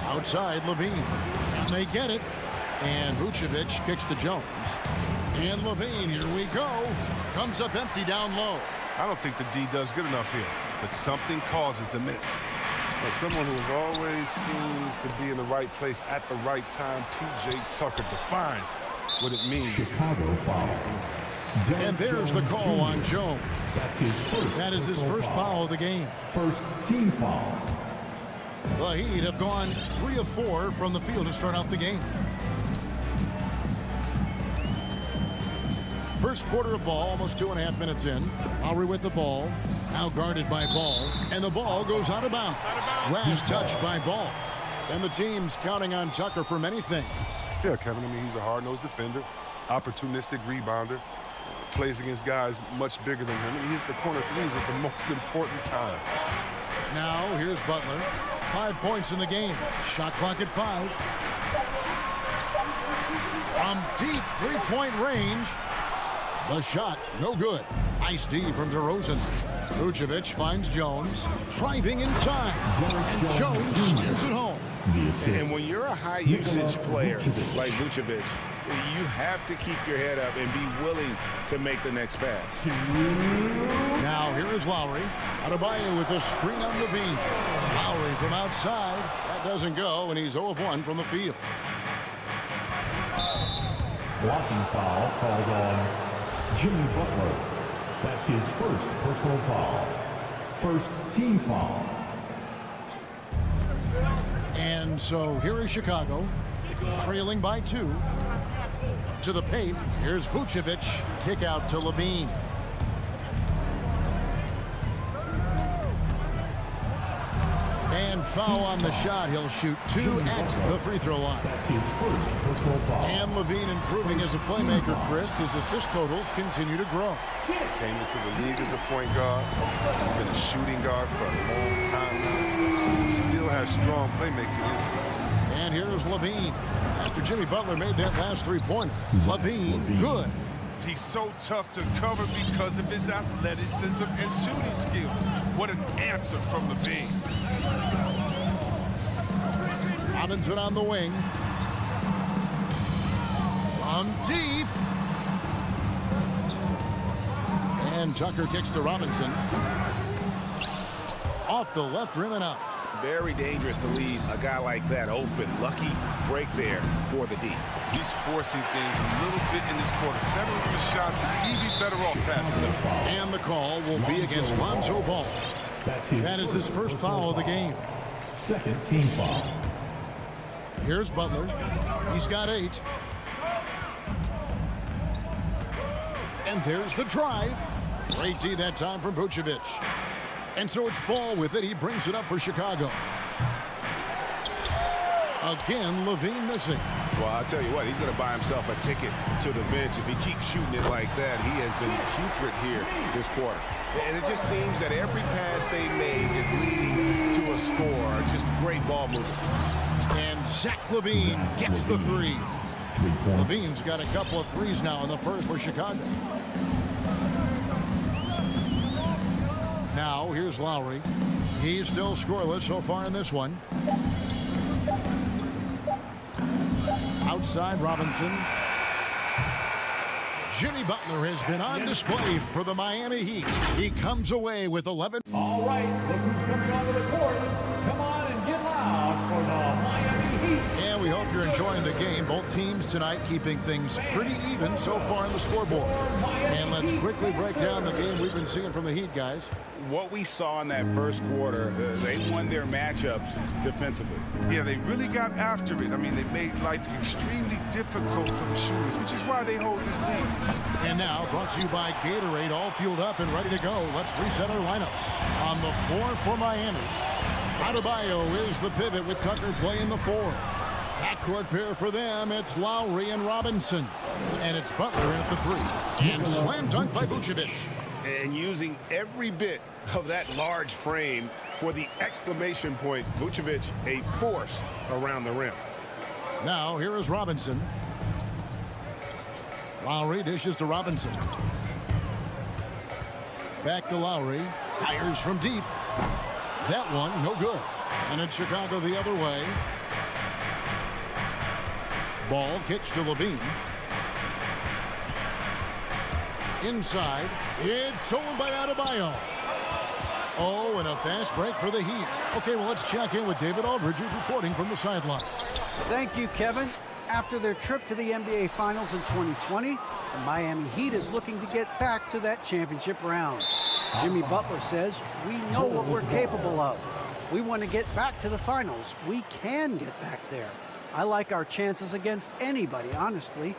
Outside, Levine. And they get it. And Vucevic kicks to Jones. And Levine, here we go. Comes up empty down low. I don't think the D does good enough here, but something causes the miss. Well, someone who always seems to be in the right place at the right time, P.J. Tucker defines what it means. Chicago foul. And there's the call on Jones. That is his first foul of the game. First team foul. The Heat have gone 3 of 4 from the field to start out the game. First quarter of ball, almost 2.5 minutes in. Lowry with the ball. Now guarded by Ball. And the ball goes out of bounds. Last touch by Ball. And the team's counting on Tucker for many things. Yeah, Kevin, I mean, he's a hard-nosed defender, opportunistic rebounder, plays against guys much bigger than him. He hits the corner threes at the most important time. Now, here's Butler. 5 points in the game. Shot clock at 5. From deep three-point range. The shot, no good. Nice D from DeRozan. Vucevic finds Jones. Driving inside. And Jones slams it home. And when you're a high-usage player like Vucevic, you have to keep your head up and be willing to make the next pass. Now here is Lowry. Adebayo with the screen on Levine. Lowry from outside. That doesn't go, and he's 0 of 1 from the field. Blocking foul called on Jimmy Butler. That's his first personal foul. First team foul. And so here is Chicago, trailing by 2. To the paint, here's Vucevic. Kick out to Levine. And foul on the shot. He'll shoot 2 at the free throw line. That's his first personal foul. And Levine improving as a playmaker, Chris. His assist totals continue to grow. Came into the league as a point guard. He's been a shooting guard for a long time now. He still has strong playmaking instincts. And here's Levine. After Jimmy Butler made that last three-pointer. Levine, good. He's so tough to cover because of his athleticism and shooting skills. What an answer from Levine. Robinson on the wing. From deep. And Tucker kicks to Robinson. Off the left rim and out. Very dangerous to leave a guy like that open. Lucky break there for the D. He's forcing things a little bit in this quarter. Several of his shots, he'd be better off passing them. And the call will be against Lonzo Ball. That is his first foul of the game. Second team foul. Here's Butler. He's got 8. And there's the drive. Great D that time from Vucevic. And so it's Ball with it. He brings it up for Chicago. Again, Levine missing. Well, I'll tell you what, he's going to buy himself a ticket to the bench. If he keeps shooting it like that, he has been putrid here this quarter. And it just seems that every pass they made is leading to a score. Just great ball movement. And Zach LaVine gets the 3. Levine's got a couple of threes now in the first for Chicago. Now, here's Lowry. He's still scoreless so far in this one. Outside Robinson. Jimmy Butler has been on display for the Miami Heat. He comes away with 11. All right, look who's coming onto the court. Come on and get loud for the Miami Heat. And we hope you're enjoying the game. Both teams tonight keeping things pretty even so far on the scoreboard. And let's quickly break down the game we've been seeing from the Heat, guys. What we saw in that first quarter, they won their matchups defensively. Yeah, they really got after it. I mean, they made life extremely difficult for the shooters, which is why they hold this lead. And now, brought to you by Gatorade, all fueled up and ready to go. Let's reset our lineups. On the floor for Miami, Adebayo is the pivot with Tucker playing the 4. Backcourt pair for them, it's Lowry and Robinson. And it's Butler in at the 3. And slam dunk by Vucevic. And using every bit of that large frame for the exclamation point. Vucevic, a force around the rim. Now, here is Robinson. Lowry dishes to Robinson. Back to Lowry. Fires from deep. That one, no good. And it's Chicago the other way. Ball kicks to Levine. Inside. It's stolen by Adebayo. Oh, and a fast break for the Heat. Okay, well, let's check in with David Aldridge, who's reporting from the sideline. Thank you, Kevin. After their trip to the NBA Finals in 2020, the Miami Heat is looking to get back to that championship round. Jimmy Butler says, we know what we're capable of. We want to get back to the finals. We can get back there. I like our chances against anybody, honestly.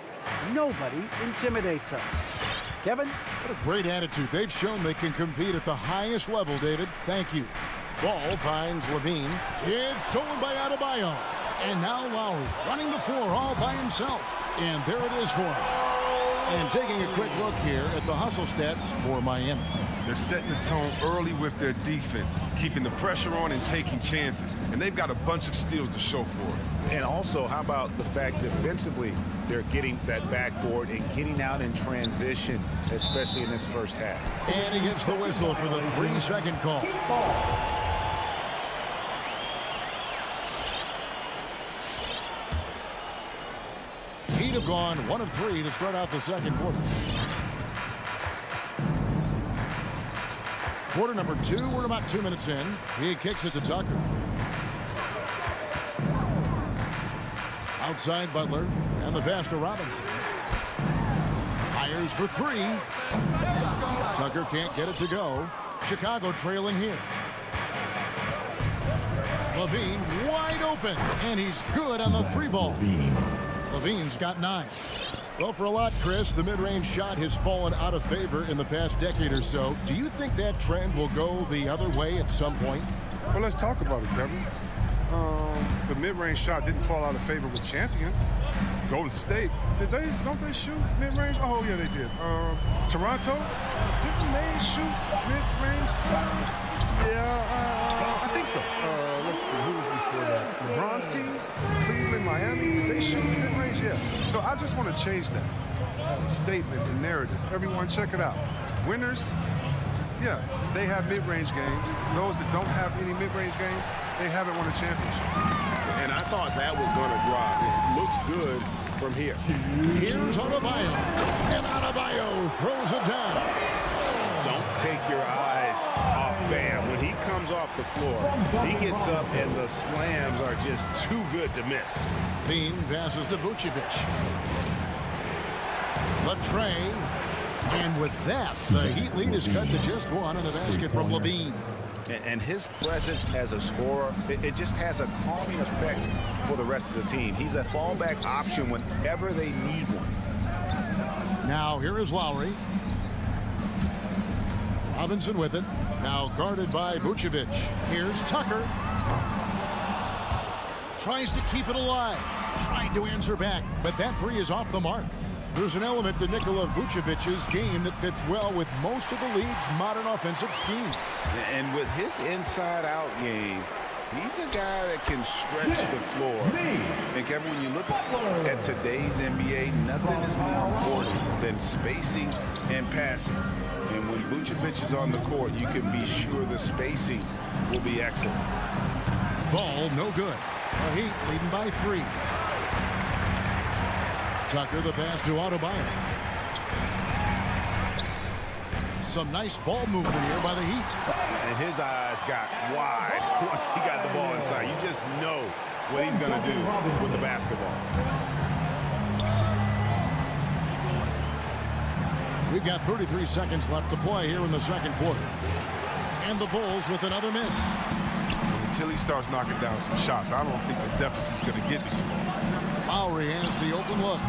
Nobody intimidates us. Kevin? What a great attitude. They've shown they can compete at the highest level, David. Thank you. Ball finds Levine. It's stolen by Adebayo. And now Lowry running the floor all by himself. And there it is for him. And taking a quick look here at the hustle stats for Miami. They're setting the tone early with their defense, keeping the pressure on and taking chances. And they've got a bunch of steals to show for it. And also, how about the fact defensively they're getting that backboard and getting out in transition, especially in this first half. And he gets the whistle for the 3-second call. Heat have gone 1 of 3 to start out the second quarter. Quarter number 2, we're about 2 minutes in. He kicks it to Tucker. Outside Butler, and the pass to Robinson. Fires for 3. Tucker can't get it to go. Chicago trailing here. Levine wide open, and he's good on the 3-ball. Levine's got 9. Well, for a lot, Chris, the mid-range shot has fallen out of favor in the past decade or so. Do you think that trend will go the other way at some point? Well, let's talk about it, Kevin. The mid-range shot didn't fall out of favor with champions. Golden State, don't they shoot mid-range? Oh, yeah, they did. Toronto, didn't they shoot mid-range? Yeah, I think so. Let's see, who was before that? LeBron's teams, Cleveland, Miami, did they shoot mid-range? Yeah. So I just want to change that statement and narrative. Everyone, check it out. Winners, yeah, they have mid-range games. Those that don't have any mid-range games, they haven't won a championship. And I thought that was going to drop. It looked good from here. Here's Adebayo. And Adebayo throws it down. Don't take your eyes off Bam. When he comes off the floor, he gets up and the slams are just too good to miss. Bean passes to Vucevic. Latrey. And with that, the Heat lead is cut to just one on the basket from Levine. And his presence as a scorer, it just has a calming effect for the rest of the team. He's a fallback option whenever they need one. Now here is Lowry. Robinson with it. Now guarded by Vucevic. Here's Tucker. Tries to keep it alive. Trying to answer back, but that three is off the mark. There's an element to Nikola Vucevic's game that fits well with most of the league's modern offensive scheme. And with his inside-out game, he's a guy that can stretch the floor. And Kevin, when you look at today's NBA, nothing is more important than spacing and passing. And when Vucevic is on the court, you can be sure the spacing will be excellent. Ball no good. The Heat leading by 3. Tucker, the pass to Adebayo. Some nice ball movement here by the Heat. And his eyes got wide once he got the ball inside. You just know what he's going to do with the basketball. We've got 33 seconds left to play here in the second quarter. And the Bulls with another miss. Until he starts knocking down some shots, I don't think the deficit's going to get me small. Lowry has the open look.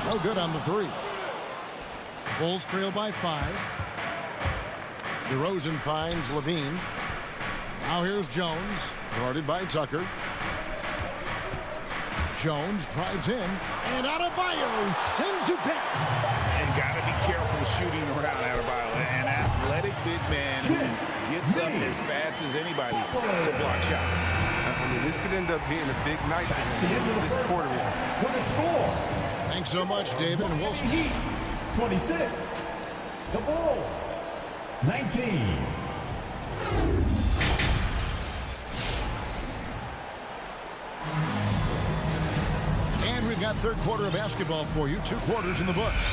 No good on the 3. Bulls trail by 5. DeRozan finds Levine. Now here's Jones, guarded by Tucker. Jones drives in, and Adebayo sends it back. And got to be careful shooting around Adebayo. An athletic big man who gets up as fast as anybody to block shots. I mean, this could end up being a big night for him. This quarter is... Thanks so much, David, and we'll see. 26. The Bulls. 19. And we've got third quarter of basketball for you. 2 quarters in the books.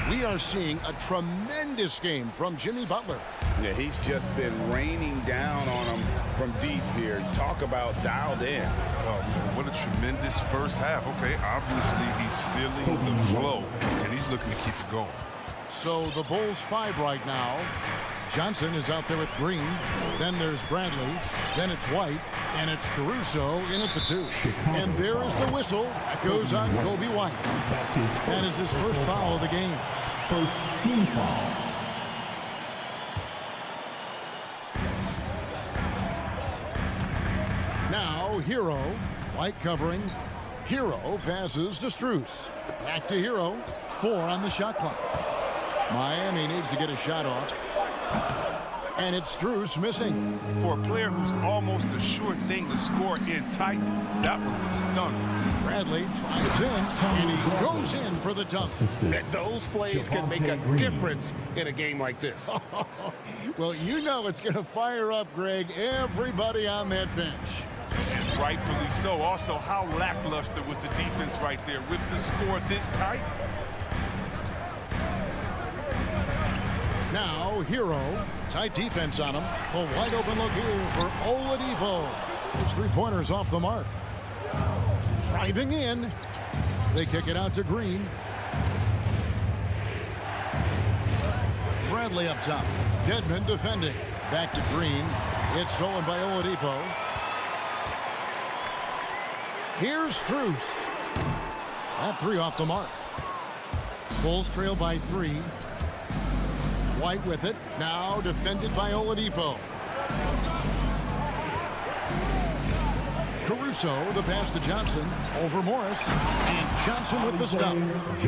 We are seeing a tremendous game from Jimmy Butler. Yeah, he's just been raining down on him from deep here. Talk about dialed in. Oh, man, what a tremendous first half. Okay, obviously he's feeling the flow, and he's looking to keep it going. So the Bulls 5 right now. Johnson is out there with Green. Then there's Bradley. Then it's White. And it's Caruso in at the 2. And there is the whistle. That goes on Kobe White. That is his first foul of the game. First team foul. Now Hero. White covering. Hero passes to Strus. Back to Hero. 4 on the shot clock. Miami needs to get a shot off. And it's Strus missing. For a player who's almost a sure thing to score in tight, that was a stunner. Bradley drives in, and he goes in for the dunk. Those plays can make a difference in a game like this. Well, you know it's going to fire up, Greg, everybody on that bench. And rightfully so. Also, how lackluster was the defense right there with the score this tight? Now, Hero. Tight defense on him. A wide open look here for Oladipo. His 3-pointers off the mark. Driving in. They kick it out to Green. Bradley up top. Deadman defending. Back to Green. It's stolen by Oladipo. Here's Strus. That 3 off the mark. Bulls trail by 3. White with it. Now defended by Oladipo. Caruso, the pass to Johnson. Over Morris. And Johnson with the stop.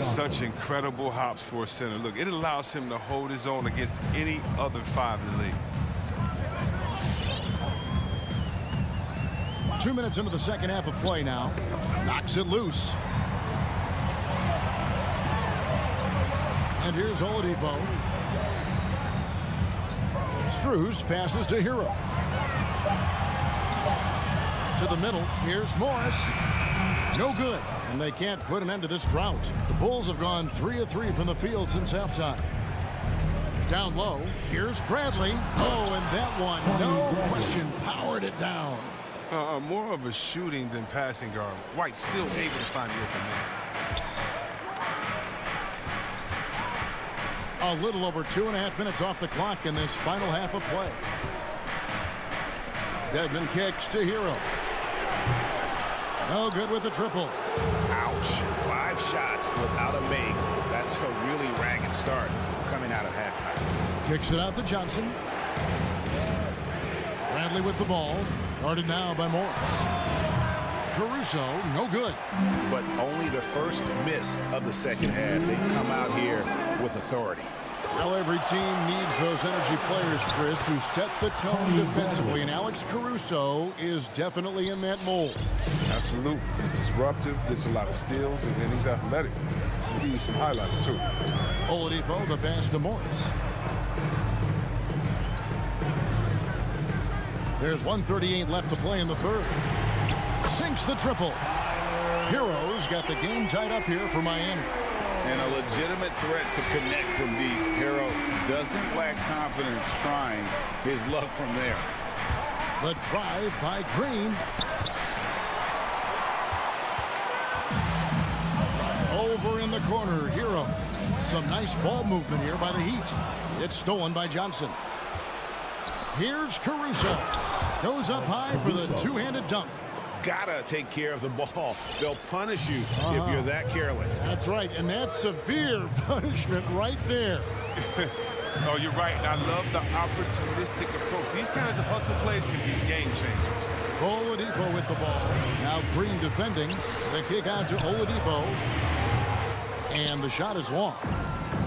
Such incredible hops for a center. Look, it allows him to hold his own against any other 5 in the league. 2 minutes into the second half of play now. Knocks it loose. And here's Oladipo. Strus passes to Hero. To the middle. Here's Morris. No good. And they can't put an end to this drought. The Bulls have gone 3 of 3 from the field since halftime. Down low, here's Bradley. Oh, and that one, no question, powered it down. More of a shooting than passing guard. White still able to find the open man. A little over 2.5 minutes off the clock in this final half of play. Dedmon kicks to Hero. No good with the triple. Ouch. 5 shots without a make. That's a really ragged start coming out of halftime. Kicks it out to Johnson. Bradley with the ball. Guarded now by Morris. Caruso, no good. But only the first miss of the second half. They've come out here with authority. Well, every team needs those energy players, Chris, who set the tone defensively, and Alex Caruso is definitely in that mold. Absolutely. He's disruptive, gets a lot of steals, and then he's athletic. We'll give you some highlights, too. Oladipo, the pass to Morris. There's 1:38 left to play in the third. Sinks the triple. Heroes got the game tied up here for Miami. And a legitimate threat to connect from deep. Hero doesn't lack confidence trying his luck from there. The drive by Green. Over in the corner, Hero. Some nice ball movement here by the Heat. It's stolen by Johnson. Here's Caruso. Goes up high for the two-handed dunk. Gotta take care of the ball. They'll punish you if you're that careless. That's right, and that's severe punishment right there. Oh, you're right, and I love the opportunistic approach. These kinds of hustle plays can be game changers. Oladipo with the ball. Now Green defending. The kick out to Oladipo. And the shot is long.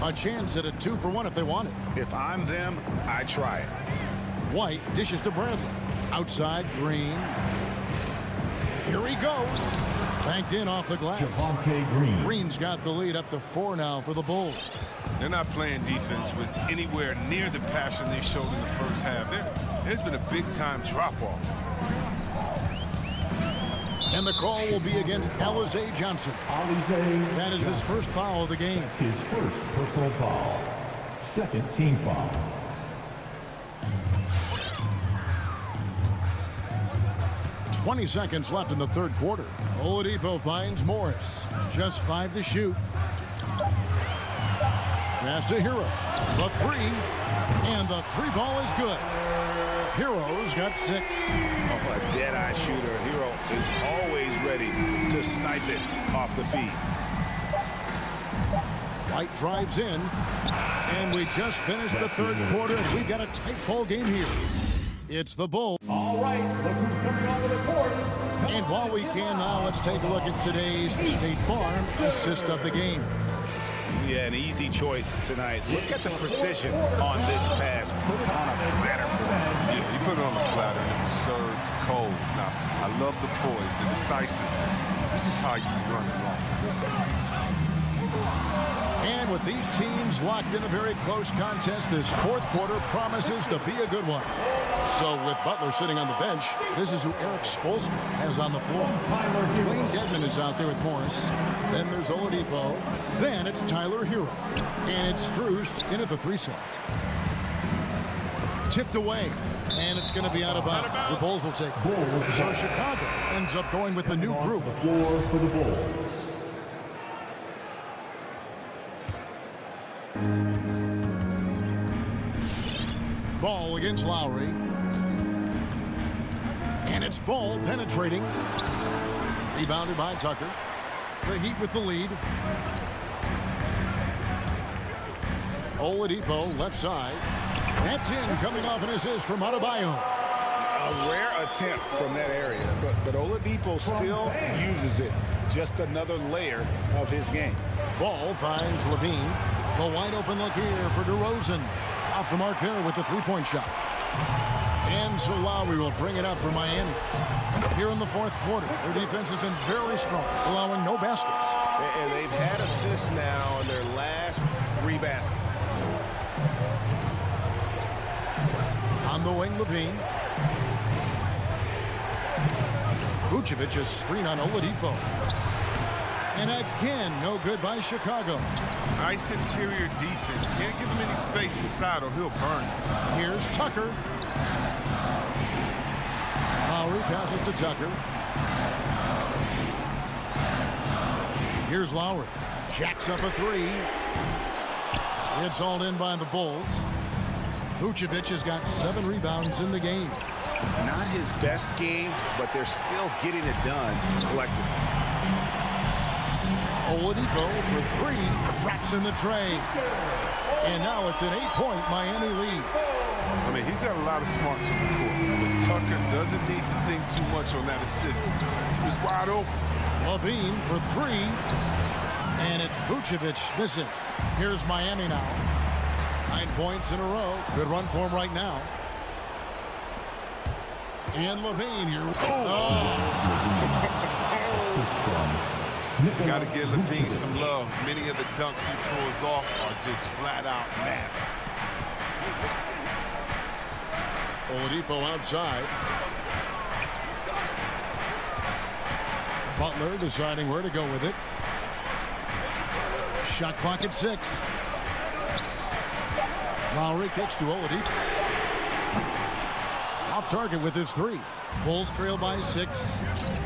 A chance at a 2-for-1 if they want it. If I'm them, I try it. White dishes to Bradley. Outside, Green. Here he goes. Banked in off the glass. Javonte Green. Green's got the lead up to 4 now for the Bulls. They're not playing defense with anywhere near the passion they showed in the first half. There's been a big-time drop-off. And the call will be against Alize Johnson. That is his first foul of the game. That's his first personal foul. Second team foul. .20 seconds left in the third quarter. Oladipo finds Morris. Just 5 to shoot. Pass to Hero. The 3. And the 3 ball is good. Hero's got 6. Oh, a dead-eye shooter. Hero is always ready to snipe it off the feed. White drives in. And we just finished the third quarter, and we've got a tight ball game here. It's the Bulls. All right, look who's coming onto the court. And while we can now, let's take a look at today's State Farm assist of the game. Yeah, an easy choice tonight. Look at the precision on this pass. Put it on a platter. Yeah, he put it on a platter and it was served cold. Now, I love the poise, the decisiveness. This is how you run it off. And with these teams locked in a very close contest, this fourth quarter promises to be a good one. So with Butler sitting on the bench, this is who Eric Spoelstra has on the floor. Dwayne Dedmon is out there with Morris. Then there's Oladipo. Then it's Tyler Hero. And it's Strus in at the 3 slot. Tipped away. And it's going to be out of bounds. The Bulls will take it. So Chicago ends up going with the new group. The floor for the Bulls. Ball against Lowry. And it's Ball penetrating. Rebounded by Tucker. The Heat with the lead. Oladipo left side. That's in, coming off an assist from Adebayo. A rare attempt from that area, but Oladipo still uses it. Just another layer of his game. Ball finds Levine. The wide open look here for DeRozan. Off the mark there with the three-point shot. And so Lowry will bring it up for Miami. Here in the fourth quarter, their defense has been very strong, allowing no baskets. And they've had assists now on their last 3 baskets. On the wing, Levine. Vucevic, a screen on Oladipo. And again, no good by Chicago. Nice interior defense. Can't give him any space inside or he'll burn. Here's Tucker. Lowry passes to Tucker. Here's Lowry. Jacks up a three. It's all in by the Bulls. Vucevic has got 7 rebounds in the game. Not his best game, but they're still getting it done collectively. Oladipo for 3. Drops in the tray. And now it's an 8-point Miami lead. I mean, he's got a lot of smarts on the court. But Tucker doesn't need to think too much on that assist. He's wide open. Levine for 3. And it's Vucevic missing. Here's Miami now. 9 points in a row. Good run for him right now. And Levine here. Got to give Levine some love. Many of the dunks he pulls off are just flat out nasty. Oladipo outside. Butler deciding where to go with it. Shot clock at 6. Lowry kicks to Oladipo. Off target with his 3. Bulls trail by 6.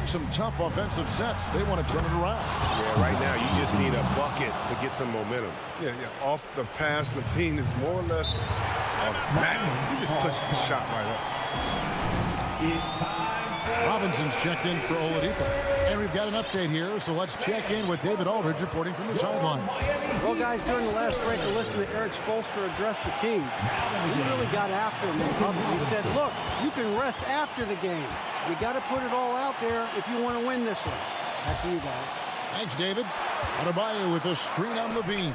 Some tough offensive sets. They want to turn it around. Yeah, right now you just need a bucket to get some momentum. Yeah. Off the pass, Levine is more or less automatic. He just pushes the shot right up. Robinson's checked in for Oladipo. And we've got an update here, so let's check in with David Aldridge reporting from the sideline. Well, guys, during the last break, I listened to Eric Spoelstra address the team. He really got after him in public. He said, look, you can rest after the game. You got to put it all out there if you want to win this one. Back to you guys. Thanks, David. Adebayo with a screen on Levine.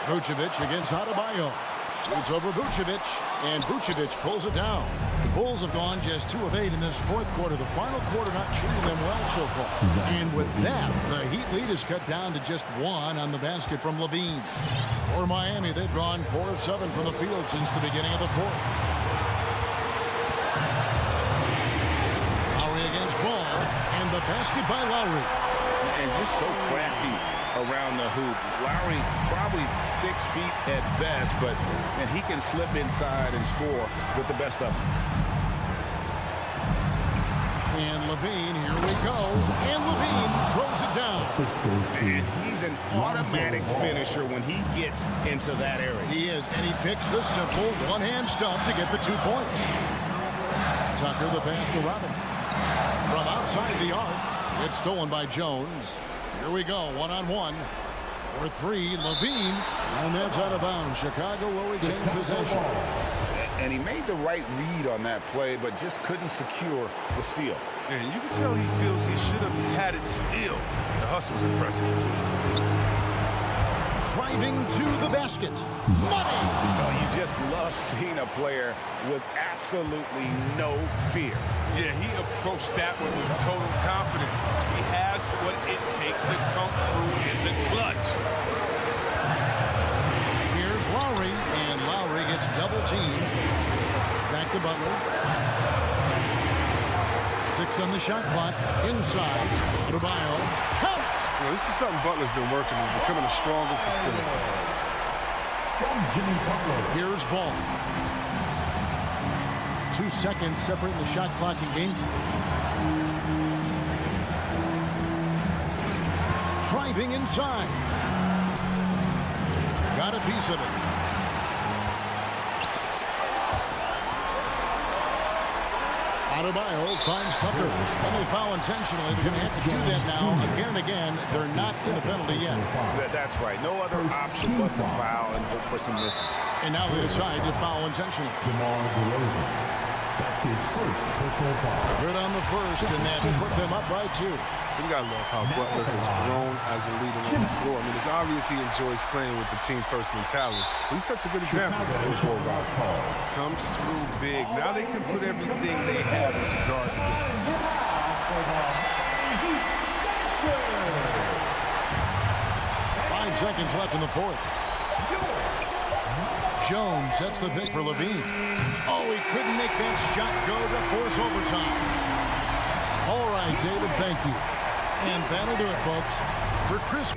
Vucevic against Adebayo. Shoots over Vucevic, and Vucevic pulls it down. The Bulls have gone just 2 of 8 in this 4th quarter. The final quarter not treating them well so far. And with that, the Heat lead is cut down to just 1 on the basket from Levine. For Miami, they've gone 4 of 7 from the field since the beginning of the 4th. Lowry against Ball, and the basket by Lowry. And just so crafty around the hoop. Lowry probably 6 feet at best, but and he can slip inside and score with the best of them. And Levine, here we go. And Levine throws it down. And he's an automatic finisher when he gets into that area. He is, and he picks the simple one-hand stuff to get the 2 points. Tucker the pass to Robinson. From outside the arc, it's stolen by Jones. Here we go, 1-on-1. For 3, Levine, and that's out of bounds. Chicago will retain possession. And he made the right read on that play, but just couldn't secure the steal. And you can tell he feels he should have had it still. The hustle was impressive. Driving to the basket. Money! You just love seeing a player with absolutely no fear. Yeah, he approached that one with total confidence. He has what it takes to come through in the clutch. Here's Lowry, and Lowry gets double teamed. Back to Butler. 6 on the shot clock. Inside. Adebayo. Count! Well, this is something Butler's been working on, becoming a stronger facilitator. Here's Ball. 2 seconds separating the shot clock and game. Driving inside. Got a piece of it. Adebayo finds Tucker. And they foul intentionally. They're going to have to do that now again and again. They're not in the penalty yet. That's right. No other option but to foul and hope for some misses. And now they decide to foul intentionally. That's his first personal foul. Good on the first, and that will put them up by 2. You gotta love how Butler has grown as a leader on the floor. I mean, it's obvious he enjoys playing with the team-first mentality. He sets a good example. Comes through big. Now they can put everything they have as a guard against him. 5 seconds left in the 4th. Jones sets the pick for Levine. Oh, he couldn't make that shot go to force overtime. All right, David, thank you. And that'll do it, folks. For Chris.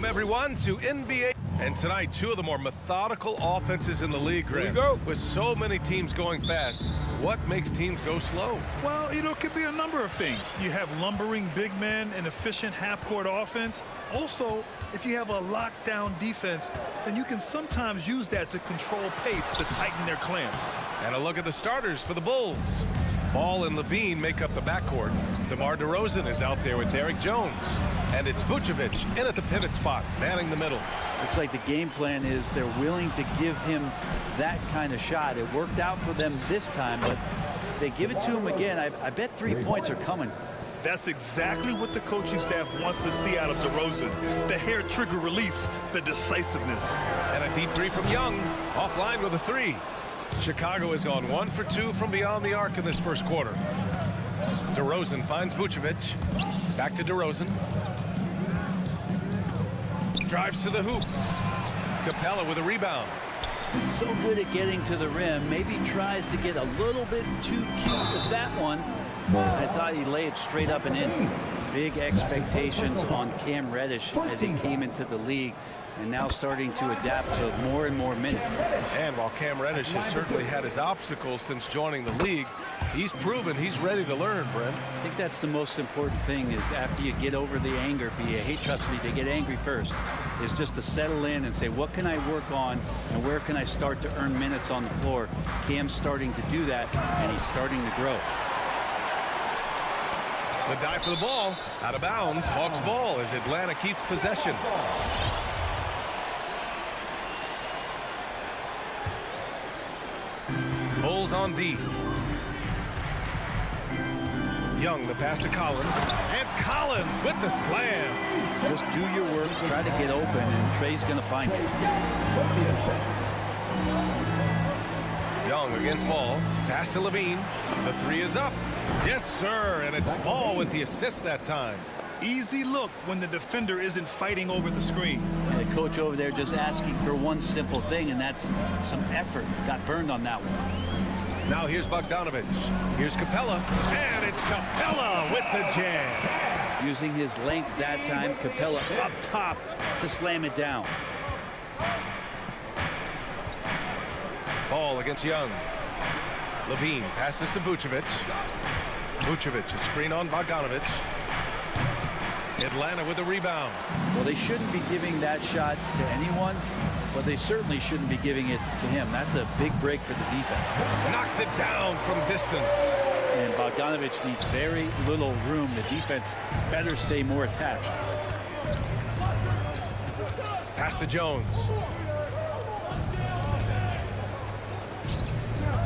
everyone, to NBA. And tonight, two of the more methodical offenses in the league, Grant. Here we go. With so many teams going fast, what makes teams go slow? Well, it could be a number of things. You have lumbering big men and efficient half-court offense. Also, if you have a lockdown defense, then you can sometimes use that to control pace to tighten their clamps. And a look at the starters for the Bulls. Ball and Levine make up the backcourt. DeMar DeRozan is out there with Derek Jones. And it's Vucevic in at the pivot spot, manning the middle. Looks like the game plan is they're willing to give him that kind of shot. It worked out for them this time, but if they give it to him again, I bet 3 points are coming. That's exactly what the coaching staff wants to see out of DeRozan. The hair trigger release, the decisiveness. And a deep three from Young, offline with a three. Chicago has gone 1 for 2 from beyond the arc in this first quarter. DeRozan finds Vucevic. Back to DeRozan. Drives to the hoop. Capella with a rebound. He's so good at getting to the rim. Maybe tries to get a little bit too cute with that one. I thought he laid it straight up and in. Big expectations on Cam Reddish as he came into the league and now starting to adapt to more and more minutes. And while Cam Reddish has certainly had his obstacles since joining the league, he's proven he's ready to learn, Brent. I think that's the most important thing is after you get over the anger, hey, trust me, they get angry first, is just to settle in and say, what can I work on and where can I start to earn minutes on the floor? Cam's starting to do that, and he's starting to grow. The dive for the ball, out of bounds, Hawks ball as Atlanta keeps possession. Bulls on D. Young, the pass to Collins. And Collins with the slam. Just do your work, try to get open, and Trey's going to find it. Young against Ball. Pass to Levine. The three is up. Yes, sir. And it's Ball with the assist that time. Easy look when the defender isn't fighting over the screen. And the coach over there just asking for one simple thing, and that's some effort. Got burned on that one. Now here's Bogdanovich. Here's Capella. And it's Capella with the jam. Using his length that time, Capella up top to slam it down. Ball against Young. Levine passes to Vucevic. Vucevic, a screen on Bogdanovich. Atlanta with a rebound. Well, they shouldn't be giving that shot to anyone, but they certainly shouldn't be giving it to him. That's a big break for the defense. Knocks it down from distance. And Bogdanovich needs very little room. The defense better stay more attached. Pass to Jones.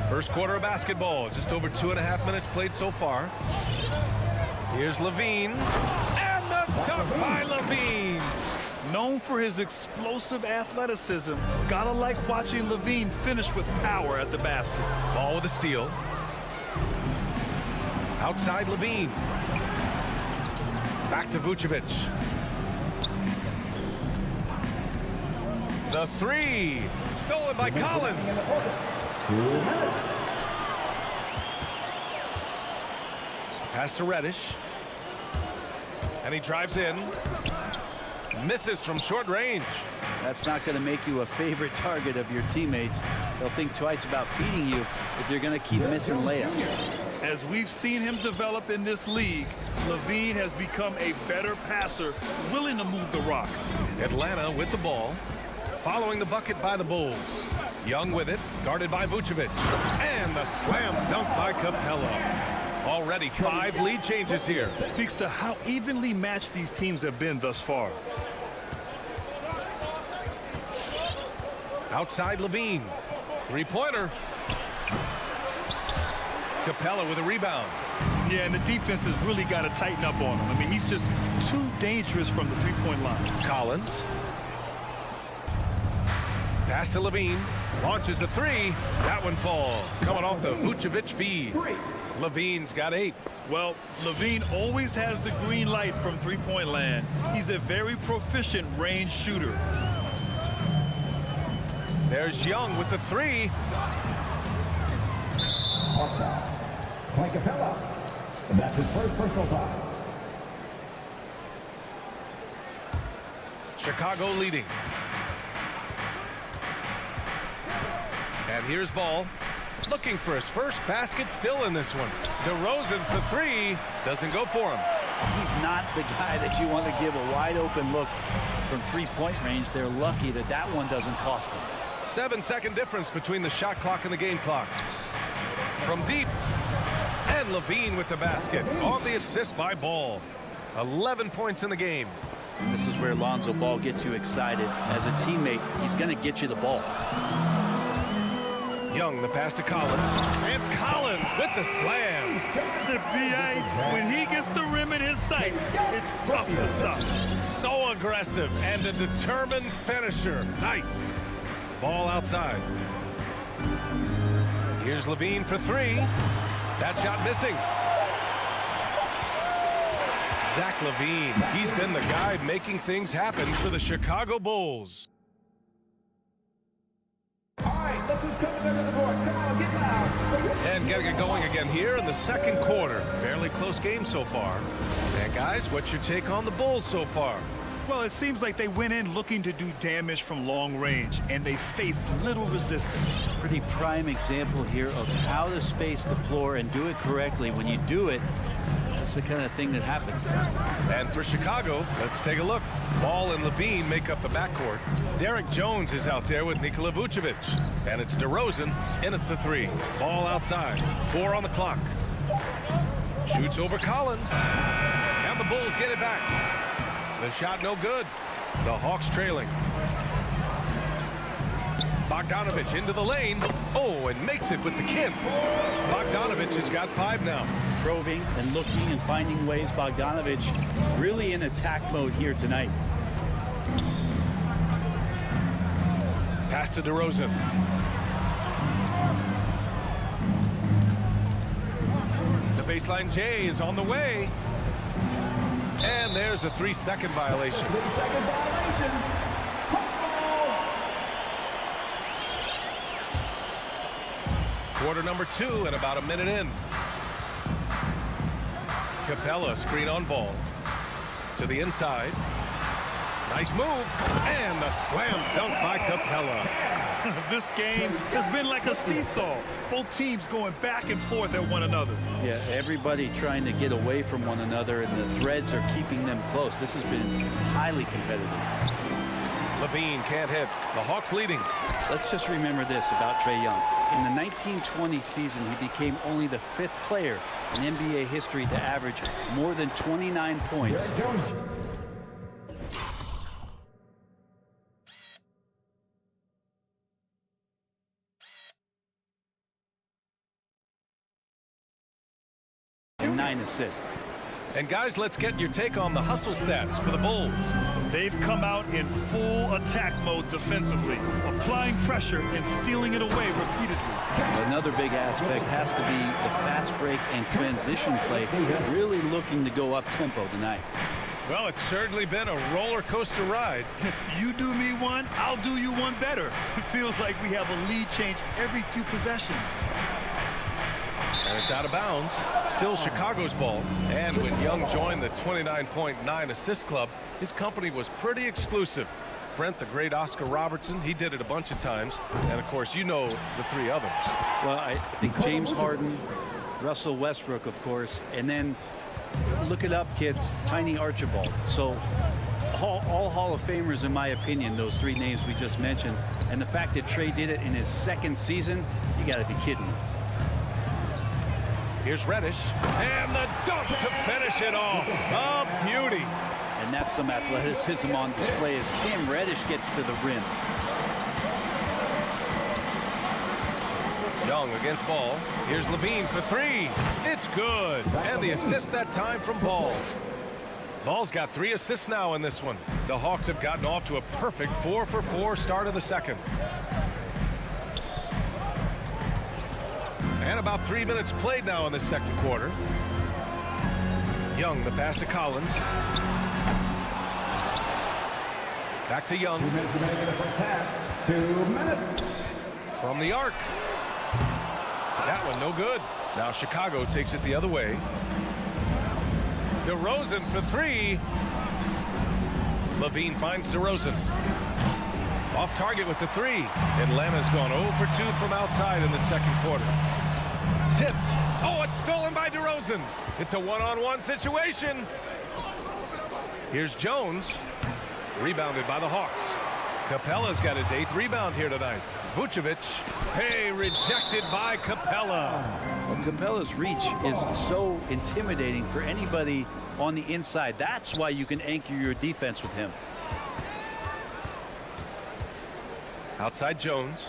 First quarter of basketball. Just over 2.5 minutes played so far. Here's Levine. And the dunk by Levine. Known for his explosive athleticism, gotta like watching Levine finish with power at the basket. Ball with a steal. Outside Levine. Back to Vucevic. The three. Stolen by Collins. 2 minutes. Pass to Reddish. And he drives in. Misses from short range. That's not going to make you a favorite target of your teammates. They'll think twice about feeding you if you're going to keep missing layups. As we've seen him develop in this league, Levine has become a better passer, willing to move the rock. Atlanta with the ball. Following the bucket by the Bulls. Young with it, guarded by Vucevic. And the slam dunk by Capella. Already 5 lead changes here. Speaks to how evenly matched these teams have been thus far. Outside Levine. Three-pointer. Capella with a rebound. Yeah, and the defense has really got to tighten up on him. I mean, he's just too dangerous from the three-point line. Collins. Pass to Levine. Launches a three. That one falls. Coming off the Vucevic feed. Levine's got 8. Well, Levine always has the green light from three-point land. He's a very proficient range shooter. There's Young with the 3. Clint Capella. And that's his first personal foul. Chicago leading. And here's Ball. Looking for his first basket still in this one. DeRozan for three. Doesn't go for him. He's not the guy that you want to give a wide open look from three-point range. They're lucky that that one doesn't cost them. 7-second difference between the shot clock and the game clock. From deep. And Levine with the basket on the assist by Ball. 11 points in the game. And this is where Lonzo Ball gets you excited. As a teammate, he's going to get you the ball. Young, the pass to Collins. And Collins with the slam. The BA, when he gets the rim in his sights, it's tough to stop. So aggressive and a determined finisher. Nice. Ball outside. Here's Levine for three. That shot missing. Zach LaVine. He's been the guy making things happen for the Chicago Bulls. And getting it going again here in the second quarter. Fairly close game so far. And guys, what's your take on the Bulls so far? Well, it seems like they went in looking to do damage from long range, and they faced little resistance. Pretty prime example here of how to space the floor and do it correctly. When you do it, that's the kind of thing that happens. And for Chicago, let's take a look. Ball and Levine make up the backcourt. Derek Jones is out there with Nikola Vucevic. And it's DeRozan in at the three. Ball outside. 4 on the clock. Shoots over Collins. And the Bulls get it back. The shot no good. The Hawks trailing. Bogdanovich into the lane. Oh, and makes it with the kiss. Bogdanovich has got 5 now. Probing and looking and finding ways. Bogdanovich really in attack mode here tonight. Pass to DeRozan. The baseline J is on the way. And there's a 3-second violation. 3-second violation. Quarter number 2 and about a minute in. Capella screen on Ball. To the inside. Nice move. And the slam dunk by Capella. This game has been like a seesaw. Both teams going back and forth at one another. Yeah, everybody trying to get away from one another, and the threads are keeping them close. This has been highly competitive. Levine can't hit. The Hawks leading. Let's just remember this about Trae Young. In the 1920 season, he became only the 5th player in NBA history to average more than 29 points. And 9 assists. And guys, let's get your take on the hustle stats for the Bulls. They've come out in full attack mode defensively, applying pressure and stealing it away repeatedly. Another big aspect has to be the fast break and transition play. Really looking to go up tempo tonight. Well, it's certainly been a roller coaster ride. You do me one, I'll do you one better. It feels like we have a lead change every few possessions. And it's out of bounds. Still Chicago's ball. And when Young joined the 29.9 assist club, his company was pretty exclusive. Brent, the great Oscar Robertson, he did it a bunch of times. And, of course, you know the 3 others. Well, I think James Harden, Russell Westbrook, of course, and then look it up, kids, Tiny Archibald. So all Hall of Famers, in my opinion, those 3 names we just mentioned. And the fact that Trae did it in his 2nd season, you got to be kidding me. Here's Reddish, and the dunk to finish it off. A beauty. And that's some athleticism on display as Cam Reddish gets to the rim. Young against Ball. Here's Levine for 3. It's good. And the assist that time from Ball. Ball's got 3 assists now in this one. The Hawks have gotten off to a perfect 4-for-4 start of the second. And about 3 minutes played now in the second quarter. Young, the pass to Collins. Back to Young. 2 minutes remaining in the first half. 2 minutes. From the arc. That one no good. Now Chicago takes it the other way. DeRozan for 3. Levine finds DeRozan. Off target with the three. Atlanta's gone 0 for 2 from outside in the second quarter. Tipped. Oh, it's stolen by DeRozan. It's a one-on-one situation. Here's Jones. Rebounded by the Hawks. Capella's got his 8th rebound here tonight. Vucevic. Hey, rejected by Capella. Well, Capella's reach is so intimidating for anybody on the inside. That's why you can anchor your defense with him. Outside Jones.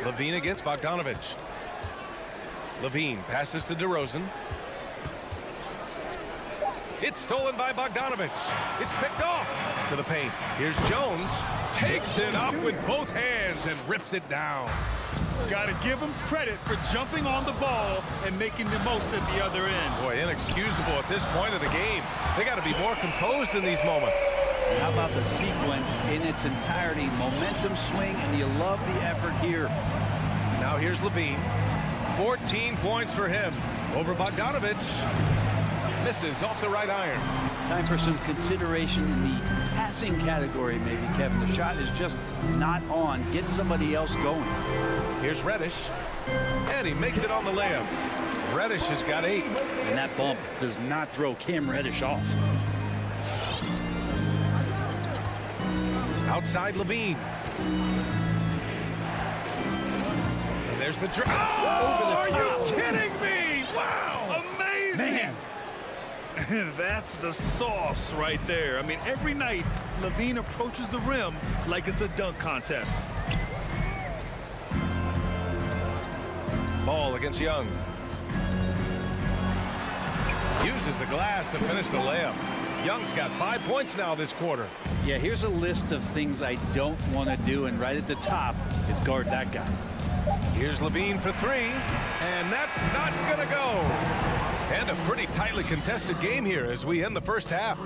Levine against Bogdanovich. Levine passes to DeRozan. It's stolen by Bogdanovich. It's picked off to the paint. Here's Jones. Takes it up with both hands and rips it down. Got to give him credit for jumping on the ball and making the most at the other end. Boy, inexcusable at this point of the game. They got to be more composed in these moments. How about the sequence in its entirety? Momentum swing, and you love the effort here. Now here's Levine. 14 points for him over Bogdanovich. Misses off the right iron. Time for some consideration in the passing category, maybe, Kevin. The shot is just not on. Get somebody else going. Here's Reddish. And he makes it on the layup. Reddish has got 8. And that bump does not throw Cam Reddish off. Outside Levine. And there's the drop. Oh, over the top. Are you kidding me? Wow. Amazing. Man. That's the sauce right there. I mean, every night, Levine approaches the rim like it's a dunk contest. Ball against Young. Uses the glass to finish the layup. Young's got 5 points now this quarter. Yeah, here's a list of things I don't want to do, and right at the top is guard that guy. Here's Levine for 3, and that's not going to go. And a pretty tightly contested game here as we end the first half.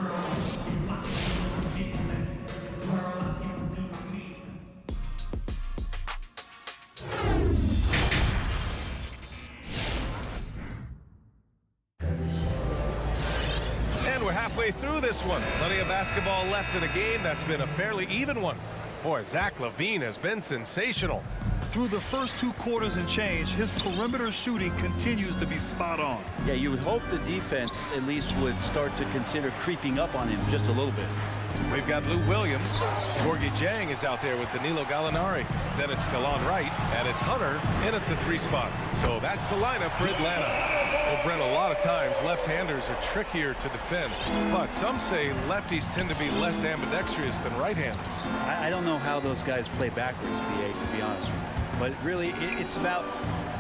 And we're halfway through this one. Plenty of basketball left in a game that's been a fairly even one. Boy, Zach LaVine has been sensational. Through the first 2 quarters and change, his perimeter shooting continues to be spot on. Yeah, you would hope the defense at least would start to consider creeping up on him just a little bit. We've got Lou Williams. Gorgie Jang is out there with Danilo Gallinari. Then it's DeLon Wright, and it's Hunter in at the 3 spot. So that's the lineup for Atlanta. Well, Brent, a lot of times left-handers are trickier to defend, but some say lefties tend to be less ambidextrous than right-handers. I don't know how those guys play backwards, BA, to be honest with you. But really, it's about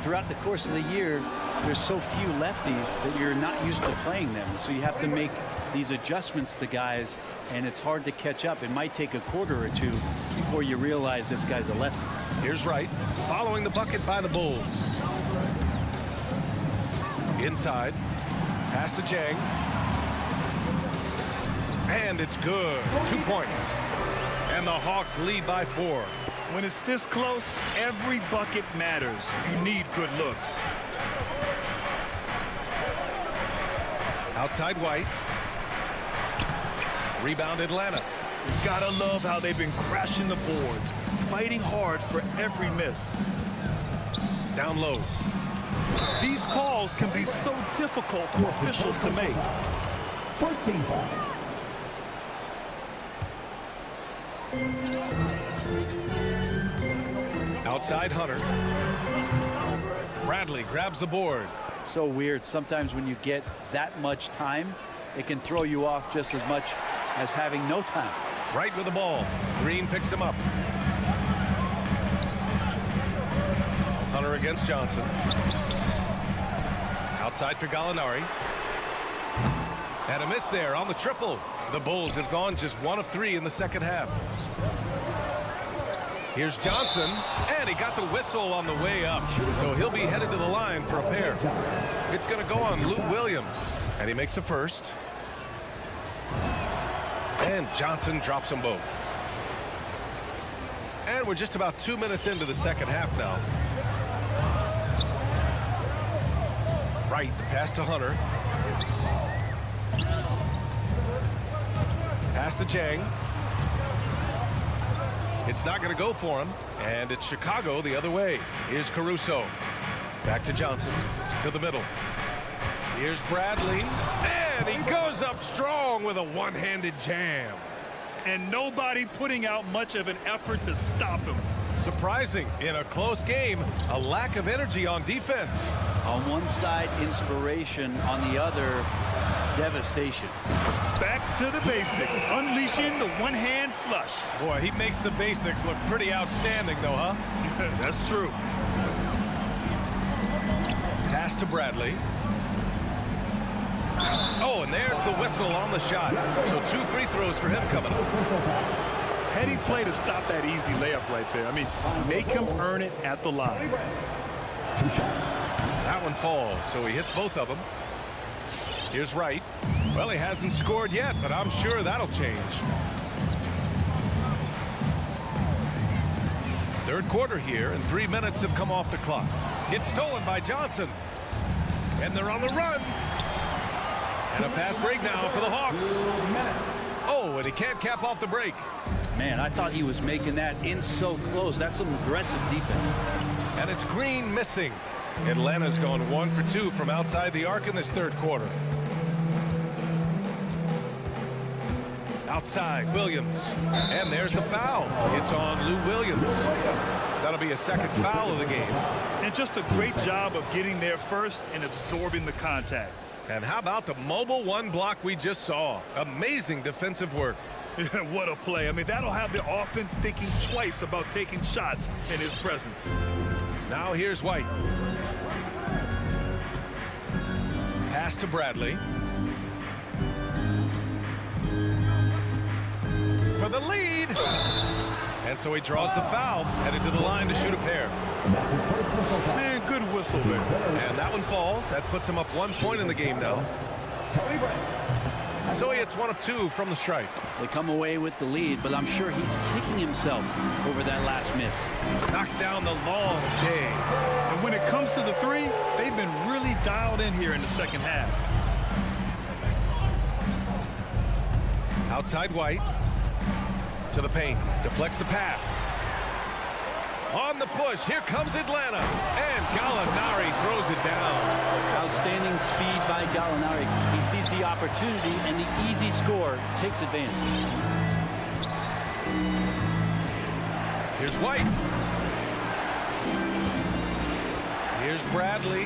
throughout the course of the year, there's so few lefties that you're not used to playing them. So you have to make these adjustments to guys, and it's hard to catch up. It might take a quarter or 2 before you realize this guy's a lefty. Here's Wright, following the bucket by the Bulls. Inside, pass to Jang. And it's good. 2 points. And the Hawks lead by 4. When it's this close, every bucket matters. You need good looks. Outside White. Rebound Atlanta. You gotta love how they've been crashing the boards, fighting hard for every miss. Down low. These calls can be so difficult for officials to make. First team foul. Outside Hunter. Bradley grabs the board. So weird. Sometimes when you get that much time, it can throw you off just as much as having no time. Right with the ball. Green picks him up. Hunter against Johnson. Outside for Gallinari. And a miss there on the triple. The Bulls have gone just 1 of 3 in the second half. Here's Johnson, and he got the whistle on the way up. So he'll be headed to the line for a pair. It's going to go on Lou Williams, and he makes the first. And Johnson drops them both. And we're just about 2 minutes into the second half now. Right, the pass to Hunter. Pass to Jang. It's not going to go for him, and it's Chicago the other way. Here's Caruso. Back to Johnson. To the middle. Here's Bradley. And he goes up strong with a one-handed jam. And nobody putting out much of an effort to stop him. Surprising in a close game, a lack of energy on defense. On one side, inspiration. On the other, devastation. Back to the basics, unleashing the one-hand flush. Boy, he makes the basics look pretty outstanding, though, huh? That's true. Pass to Bradley. Oh, and there's the whistle on the shot. So 2 free throws for him coming up. Heady play to stop that easy layup right there. I mean, make him earn it at the line. That one falls, so he hits both of them. Here's Wright. Well, he hasn't scored yet, but I'm sure that'll change. Third quarter here, and 3 minutes have come off the clock. It's stolen by Johnson. And they're on the run. And a fast break now for the Hawks. Oh, and he can't cap off the break. Man, I thought he was making that in so close. That's some aggressive defense. And it's Green missing. Atlanta's gone 1 for 2 from outside the arc in this third quarter. Outside, Williams. And there's the foul. It's on Lou Williams. That'll be a second foul of the game. And just a great job of getting there first and absorbing the contact. And how about the mobile one block we just saw? Amazing defensive work. What a play. I mean, that'll have the offense thinking twice about taking shots in his presence. Now here's White. Pass to Bradley. For the lead. And so he draws the foul, headed to the line to shoot a pair. Man, good whistle there. And that one falls. That puts him up 1 point in the game now. So he hits 1 of 2 from the stripe. They come away with the lead, but I'm sure he's kicking himself over that last miss. Knocks down the long J. And when it comes to the three, they've been really dialed in here in the second half. Outside White. To the paint. Deflects the pass. On the push. Here comes Atlanta. And Gallinari throws it down. Outstanding speed by Gallinari. He sees the opportunity, and the easy score takes advantage. Here's White. Here's Bradley.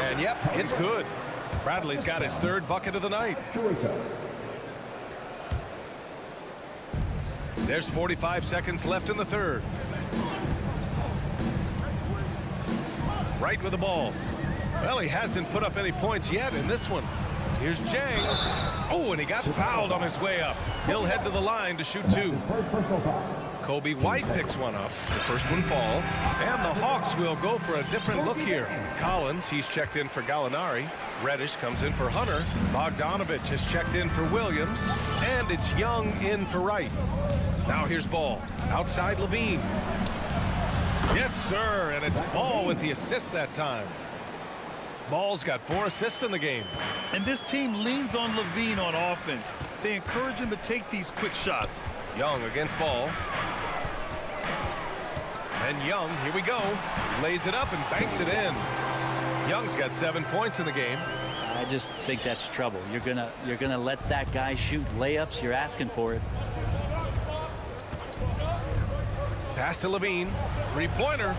And yep, it's good. Bradley's got his third bucket of the night. There's 45 seconds left in the third. Right with the ball. Well, he hasn't put up any points yet in this one. Here's Jang. Oh, and he got fouled on his way up. He'll head to the line to shoot 2. Kobe White picks one up. The first one falls. And the Hawks will go for a different look here. Collins, he's checked in for Gallinari. Reddish comes in for Hunter. Bogdanovich has checked in for Williams. And it's Young in for Wright. Now here's Ball. Outside Levine. Yes, sir. And it's Ball with the assist that time. Ball's got 4 assists in the game. And this team leans on Levine on offense. They encourage him to take these quick shots. Young against Ball. And Young, here we go. Lays it up and banks it in. Young's got 7 points in the game. I just think that's trouble. You're gonna let that guy shoot layups. You're asking for it. Pass to Levine. Three-pointer.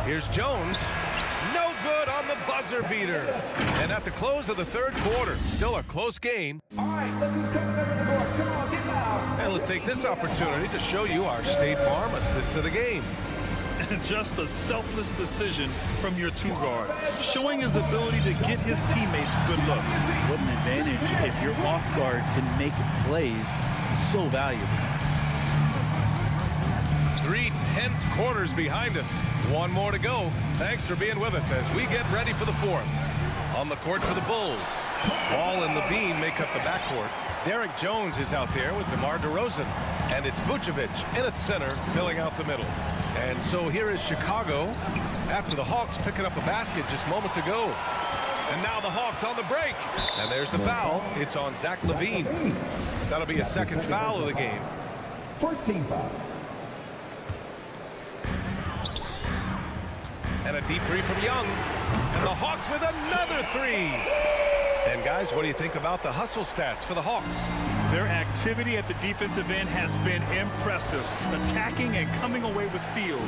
Here's Jones. No good on the buzzer beater. And at the close of the third quarter, still a close game. All right, and let's take this opportunity to show you our State Farm assist to the game. Just a selfless decision from your 2-guard, showing his ability to get his teammates good looks. What an advantage if your off guard can make plays. So valuable. 3 tense quarters behind us. 1 more to go. Thanks for being with us as we get ready for the 4th. On the court for the Bulls. Ball and Levine make up the backcourt. Derek Jones is out there with DeMar DeRozan. And it's Vucevic in at center, filling out the middle. And so here is Chicago after the Hawks picking up a basket just moments ago. And now the Hawks on the break. And there's the foul. It's on Zach LaVine. That'll be a second foul of the game. First team foul. And a deep three from Young. And the Hawks with another three. And guys, what do you think about the hustle stats for the Hawks? Their activity at the defensive end has been impressive, attacking and coming away with steals.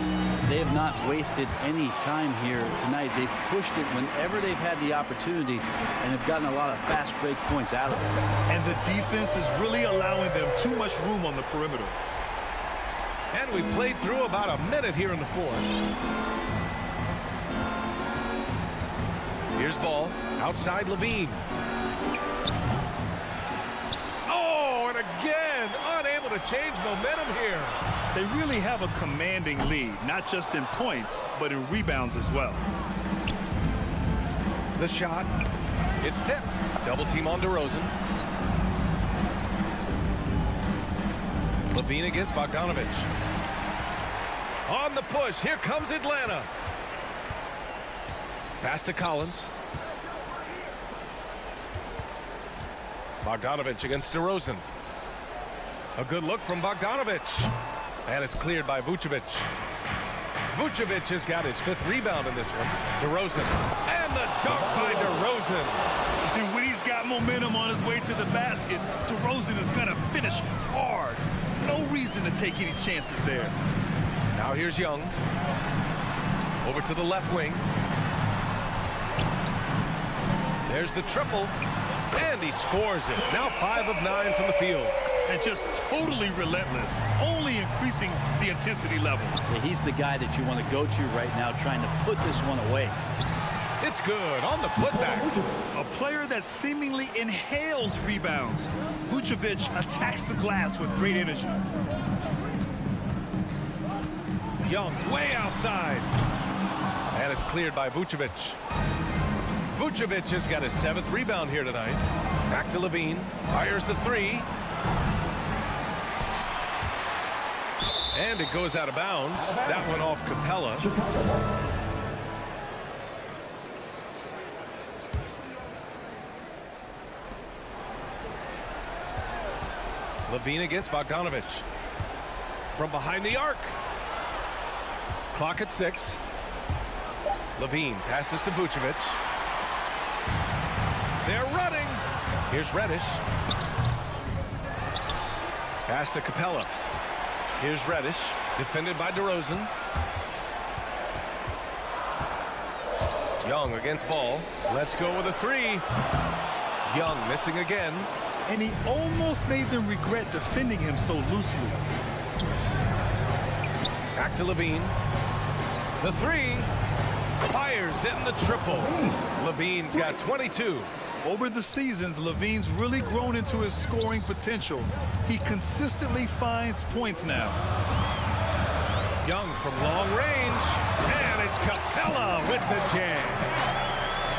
They have not wasted any time here tonight. They've pushed it whenever they've had the opportunity and have gotten a lot of fast break points out of it. And the defense is really allowing them too much room on the perimeter. And we played through about a minute here in the fourth. Here's ball outside LaVine. Oh, and again, unable to change momentum here. They really have a commanding lead, not just in points, but in rebounds as well. The shot. It's tipped. Double team on DeRozan. LaVine against Bogdanovich. On the push. Here comes Atlanta. Pass to Collins. Bogdanovich against DeRozan. A good look from Bogdanovich. And it's cleared by Vucevic. Vucevic has got his 5th rebound in this one. DeRozan. And the dunk by DeRozan. And when he's got momentum on his way to the basket, DeRozan is going to finish hard. No reason to take any chances there. Now here's Young. Over to the left wing. There's the triple. And he scores it. Now 5 of 9 from the field. And just totally relentless, only increasing the intensity level. Yeah, he's the guy that you want to go to right now, trying to put this one away. It's good on the putback. A player that seemingly inhales rebounds. Vucevic attacks the glass with great energy. Young way outside. And it's cleared by Vucevic. Vucevic has got his 7th rebound here tonight. Back to LaVine. Fires the 3. And it goes out of bounds. That one off Capella. LaVine against Bogdanovich. From behind the arc. Clock at 6. LaVine passes to Vucevic. They're running. Here's Reddish. Pass to Capella. Here's Reddish. Defended by DeRozan. Young against Ball. Let's go with a 3. Young missing again. And he almost made them regret defending him so loosely. Back to LaVine. The 3. Fires in the triple. LaVine's got 22. Over the seasons, LaVine's really grown into his scoring potential. He consistently finds points now. Young from long range. And it's Capella with the jam.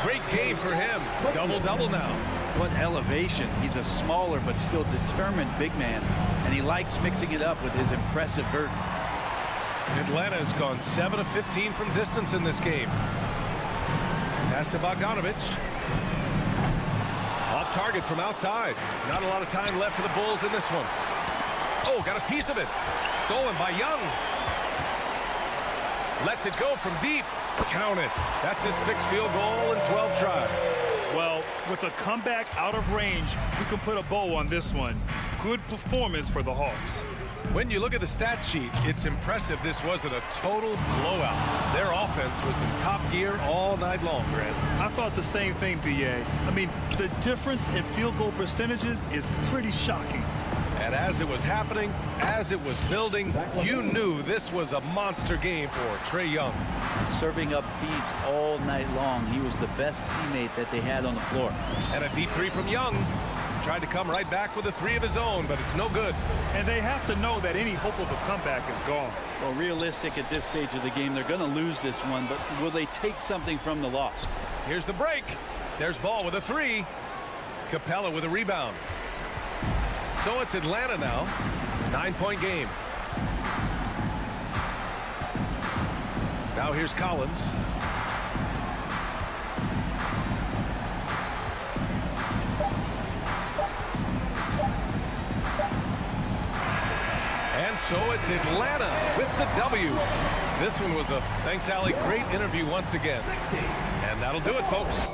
Great game for him. Double-double now. What elevation. He's a smaller but still determined big man. And he likes mixing it up with his impressive vert. Atlanta has gone 7 of 15 from distance in this game. Pass to Bogdanovich. Off target from outside. Not a lot of time left for the Bulls in this one. Oh, got a piece of it. Stolen by Young. Lets it go from deep. Count it. That's his 6th field goal in 12 tries. Well, with a comeback out of range, we can put a bow on this one. Good performance for the Hawks. When you look at the stat sheet, it's impressive this wasn't a total blowout. Their offense was in top gear all night long, Grant. I thought the same thing, B.A. I mean, the difference in field goal percentages is pretty shocking. And as it was happening, as it was building, you knew this was a monster game for Trae Young. Serving up feeds all night long. He was the best teammate that they had on the floor. And a deep 3 from Young. Tried to come right back with a 3 of his own, but it's no good. And they have to know that any hope of a comeback is gone. Well, realistic at this stage of the game, they're going to lose this one, but will they take something from the loss? Here's the break. There's Ball with a 3. Capella with a rebound. So it's Atlanta now. 9-point game. Now here's Collins. So it's Atlanta with the W. This one was a thanks, Allie. Great interview once again. And that'll do it, folks.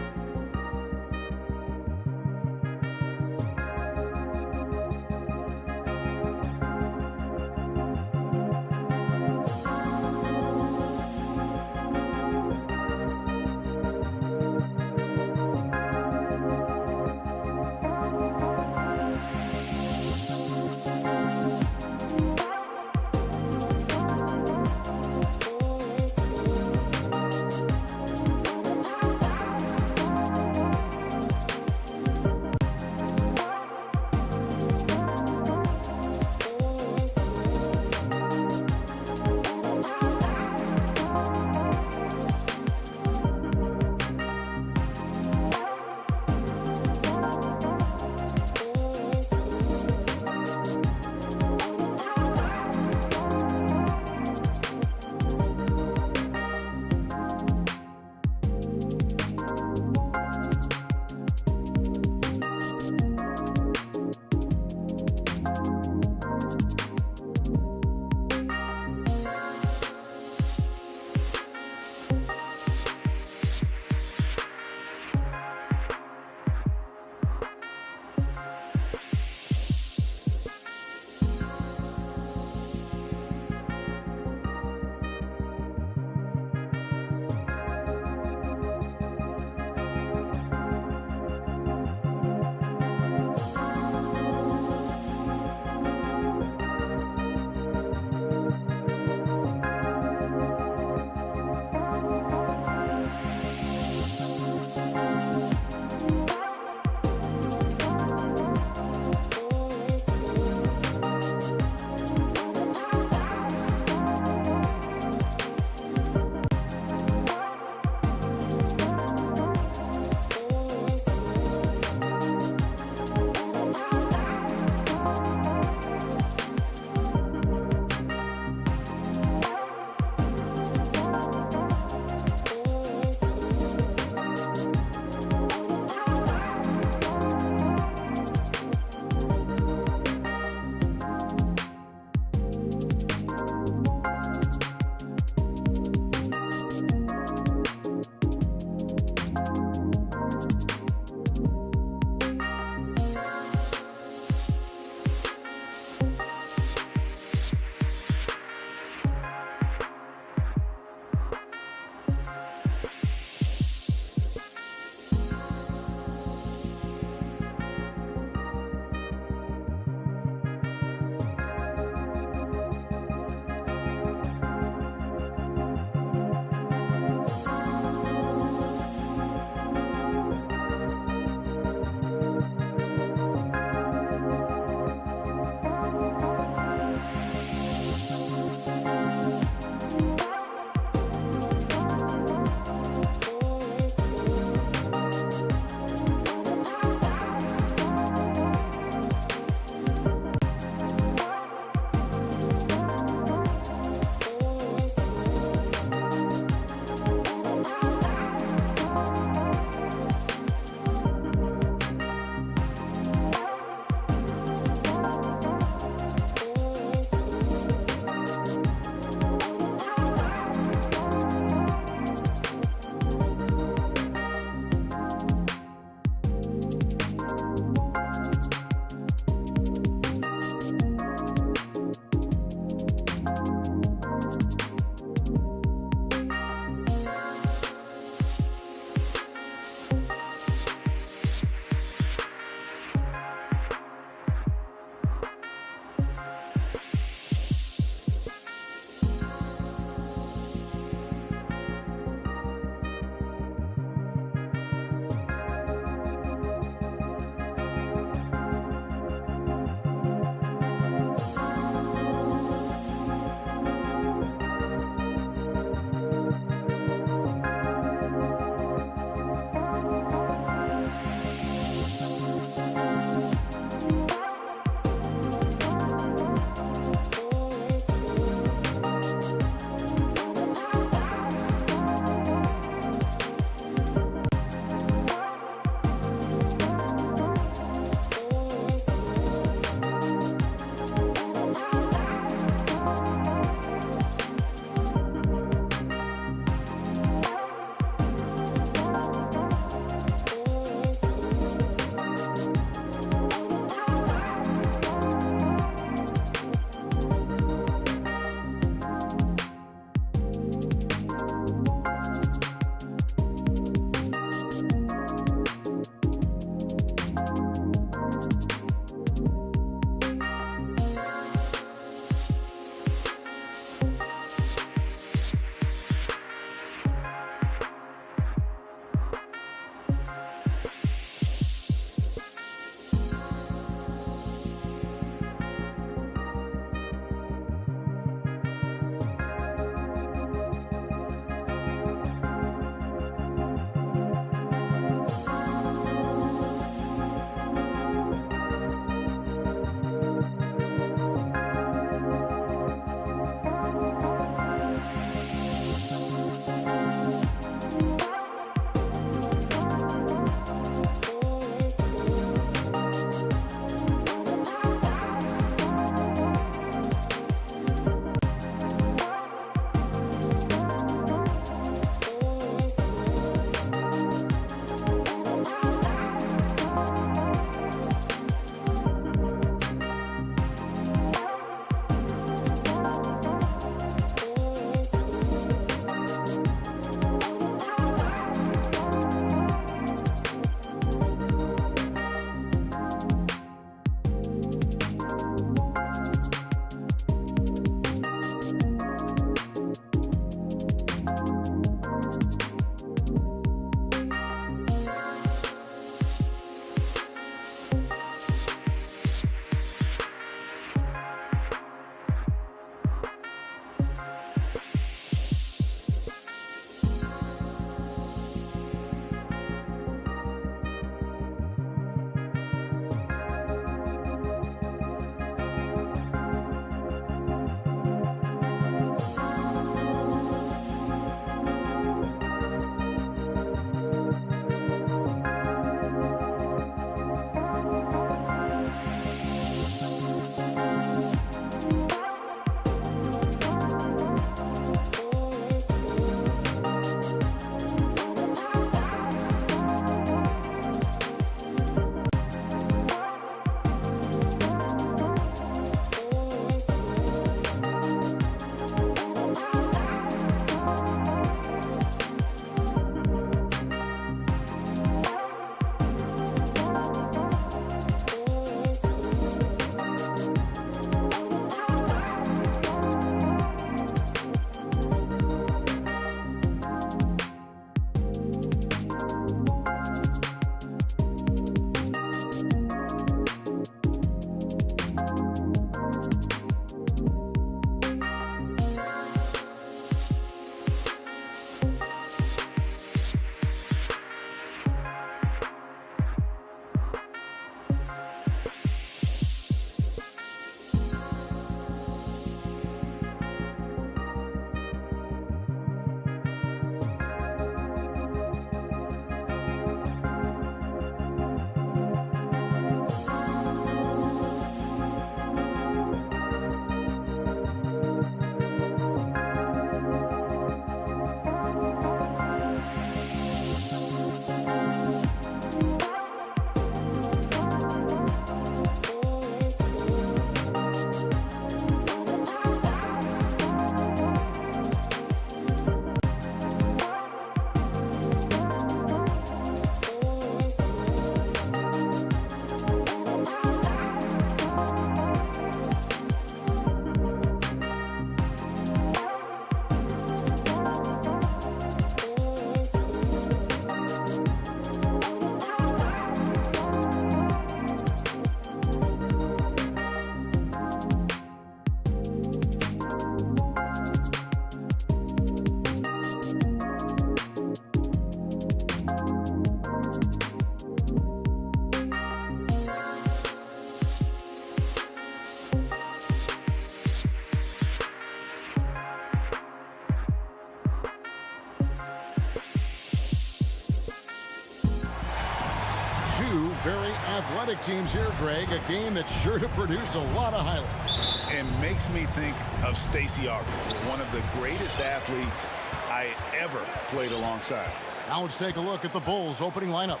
very athletic teams here, Greg. A game that's sure to produce a lot of highlights. And makes me think of Stacey Aubrey, one of the greatest athletes I ever played alongside. Now let's take a look at the Bulls' opening lineup.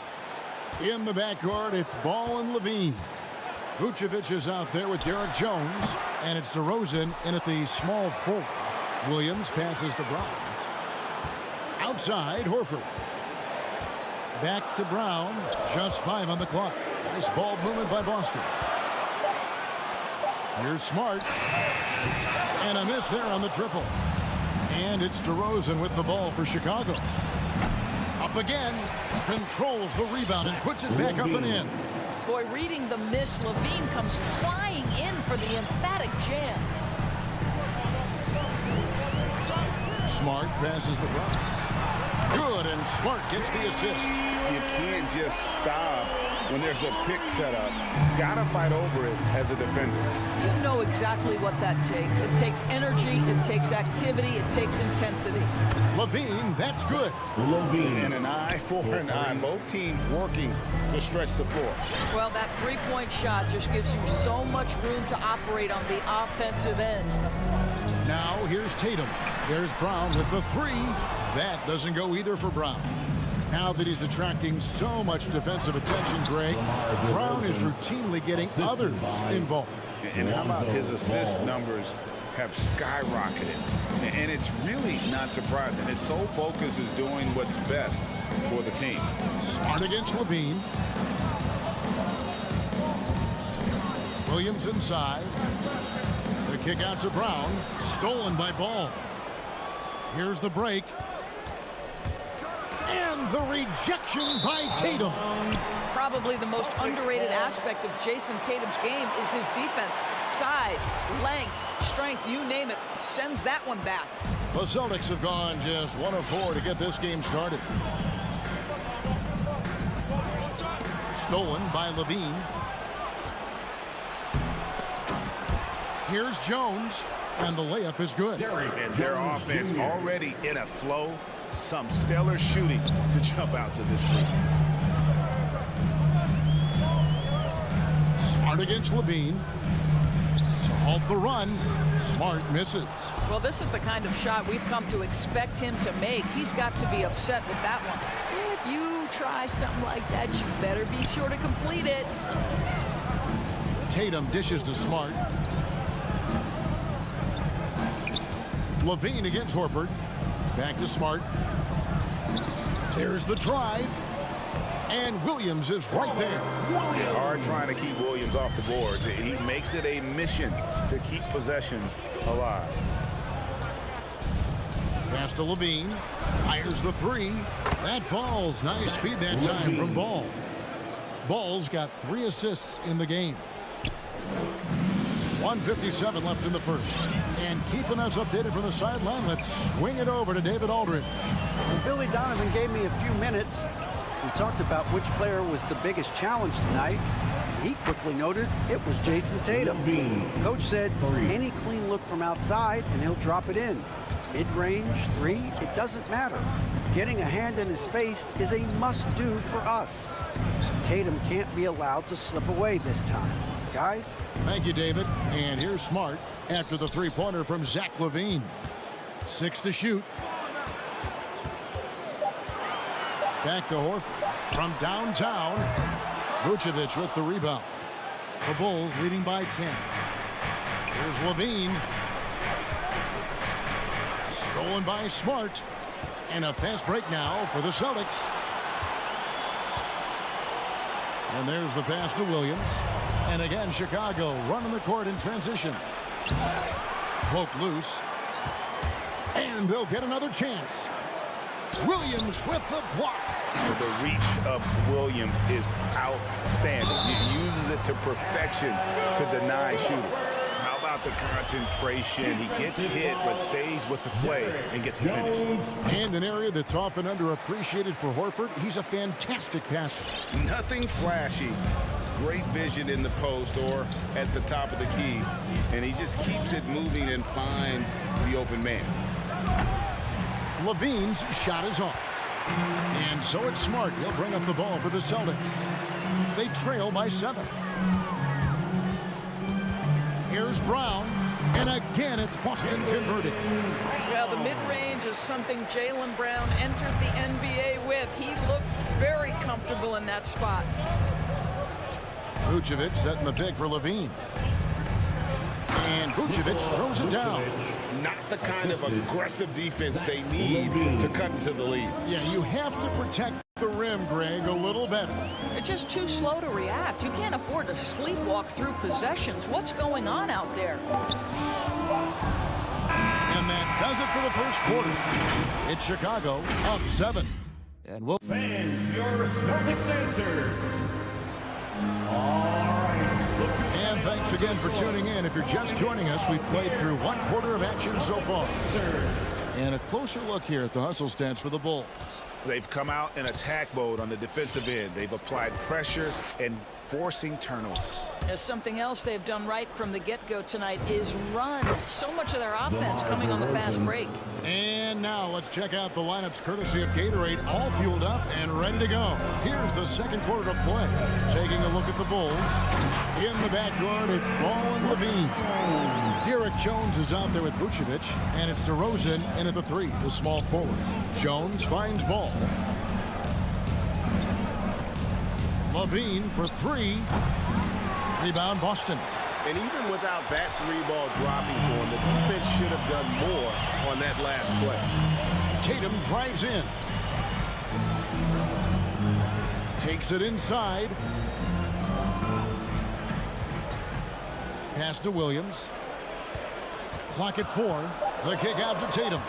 In the backcourt, it's Ball and Levine. Vucevic is out there with Derek Jones, and it's DeRozan in at the small forward. Williams passes to Brown. Outside, Horford. Back to Brown. Just 5 on the clock. Nice ball movement by Boston. Here's Smart. And a miss there on the triple. And it's DeRozan with the ball for Chicago. Up again. Controls the rebound and puts it back up and in. Boy, reading the miss, Levine comes flying in for the emphatic jam. Smart passes to Brown. Good, and Smart gets the assist. You can't just stop when there's a pick set up. Gotta fight over it as a defender. You know exactly what that takes. It takes energy, it takes activity, it takes intensity. Levine, that's good. Levine. And an eye for an eye. Both teams working to stretch the floor. Well, that three-point shot just gives you so much room to operate on the offensive end. Now here's Tatum. There's Brown with the three. That doesn't go either for Brown. Now that he's attracting so much defensive attention, Greg, Brown is routinely getting others involved. And how about his assist numbers have skyrocketed? And it's really not surprising. His sole focus is doing what's best for the team. Smart against Levine. Williams inside. The kick out to Brown. Stolen by Ball. Here's the break. And the rejection by Tatum. Probably the most underrated aspect of Jason Tatum's game is his defense. Size, length, strength, you name it, sends that one back. The Celtics have gone just 1 of 4 to get this game started. Stolen by Levine. Here's Jones, and the layup is good. And their offense already in a flow. Some stellar shooting to jump out to this lead. Smart against Levine. To halt the run. Smart misses. Well, this is the kind of shot we've come to expect him to make. He's got to be upset with that one. If you try something like that, you better be sure to complete it. Tatum dishes to Smart. Levine against Horford. Back to Smart. There's the drive. And Williams is right there. Yeah, hard trying to keep Williams off the boards. He makes it a mission to keep possessions alive. Pass to Levine. Fires the three. That falls. Nice feed that time from Ball. Ball's got 3 assists in the game. 1:57 left in the first. And keeping us updated from the sideline, let's swing it over to David Aldridge. Well, Billy Donovan gave me a few minutes. We talked about which player was the biggest challenge tonight. And he quickly noted it was Jason Tatum. Coach said any clean look from outside and he'll drop it in. Mid-range, 3, it doesn't matter. Getting a hand in his face is a must-do for us. So Tatum can't be allowed to slip away this time. Guys? Thank you, David. And here's Smart after the three-pointer from Zach LaVine. 6 to shoot. Back to Horford from downtown. Vucevic with the rebound. The Bulls leading by 10. Here's Levine. Stolen by Smart. And a fast break now for the Celtics. And there's the pass to Williams. And again, Chicago running the court in transition. Cloak loose. And they'll get another chance. Williams with the block. The reach of Williams is outstanding. He uses it to perfection to deny shooters. How about the concentration? He gets hit but stays with the play and gets the finish. And an area that's often underappreciated for Horford, he's a fantastic passer. Nothing flashy. Great vision in the post or at the top of the key. And he just keeps it moving and finds the open man. Levine's shot is off. And so it's Smart. He'll bring up the ball for the Celtics. They trail by 7. Here's Brown. And again, it's Boston converted. Well, the mid-range is something Jaylen Brown entered the NBA with. He looks very comfortable in that spot. Vucevic setting the pick for Levine. And Vucevic throws it down. Not the kind of aggressive defense they need to cut into the lead. Yeah, you have to protect the rim, Greg, a little better. They're just too slow to react. You can't afford to sleepwalk through possessions. What's going on out there? And that does it for the first quarter. It's Chicago up 7. And we'll... Fans, your Celtics answers. All right. And thanks again for tuning in. If you're just joining us, we've played through 1 quarter of action so far. And a closer look here at the hustle stats for the Bulls. They've come out in attack mode on the defensive end. They've applied pressure and forcing turnovers. Something else they've done right from the get-go tonight is run. So much of their offense coming on the fast break. And now let's check out the lineups courtesy of Gatorade, all fueled up and ready to go. Here's the second quarter of play. Taking a look at the Bulls. In the backcourt, it's Ball and Levine. Derek Jones is out there with Vucevic, and it's DeRozan in at the 3, the small forward. Jones finds Ball. Levine for 3. Rebound Boston. And even without that 3-ball dropping for him, the defense should have done more on that last play. Tatum drives in. Takes it inside. Pass to Williams. Clock at 4. The kick out to Tatum.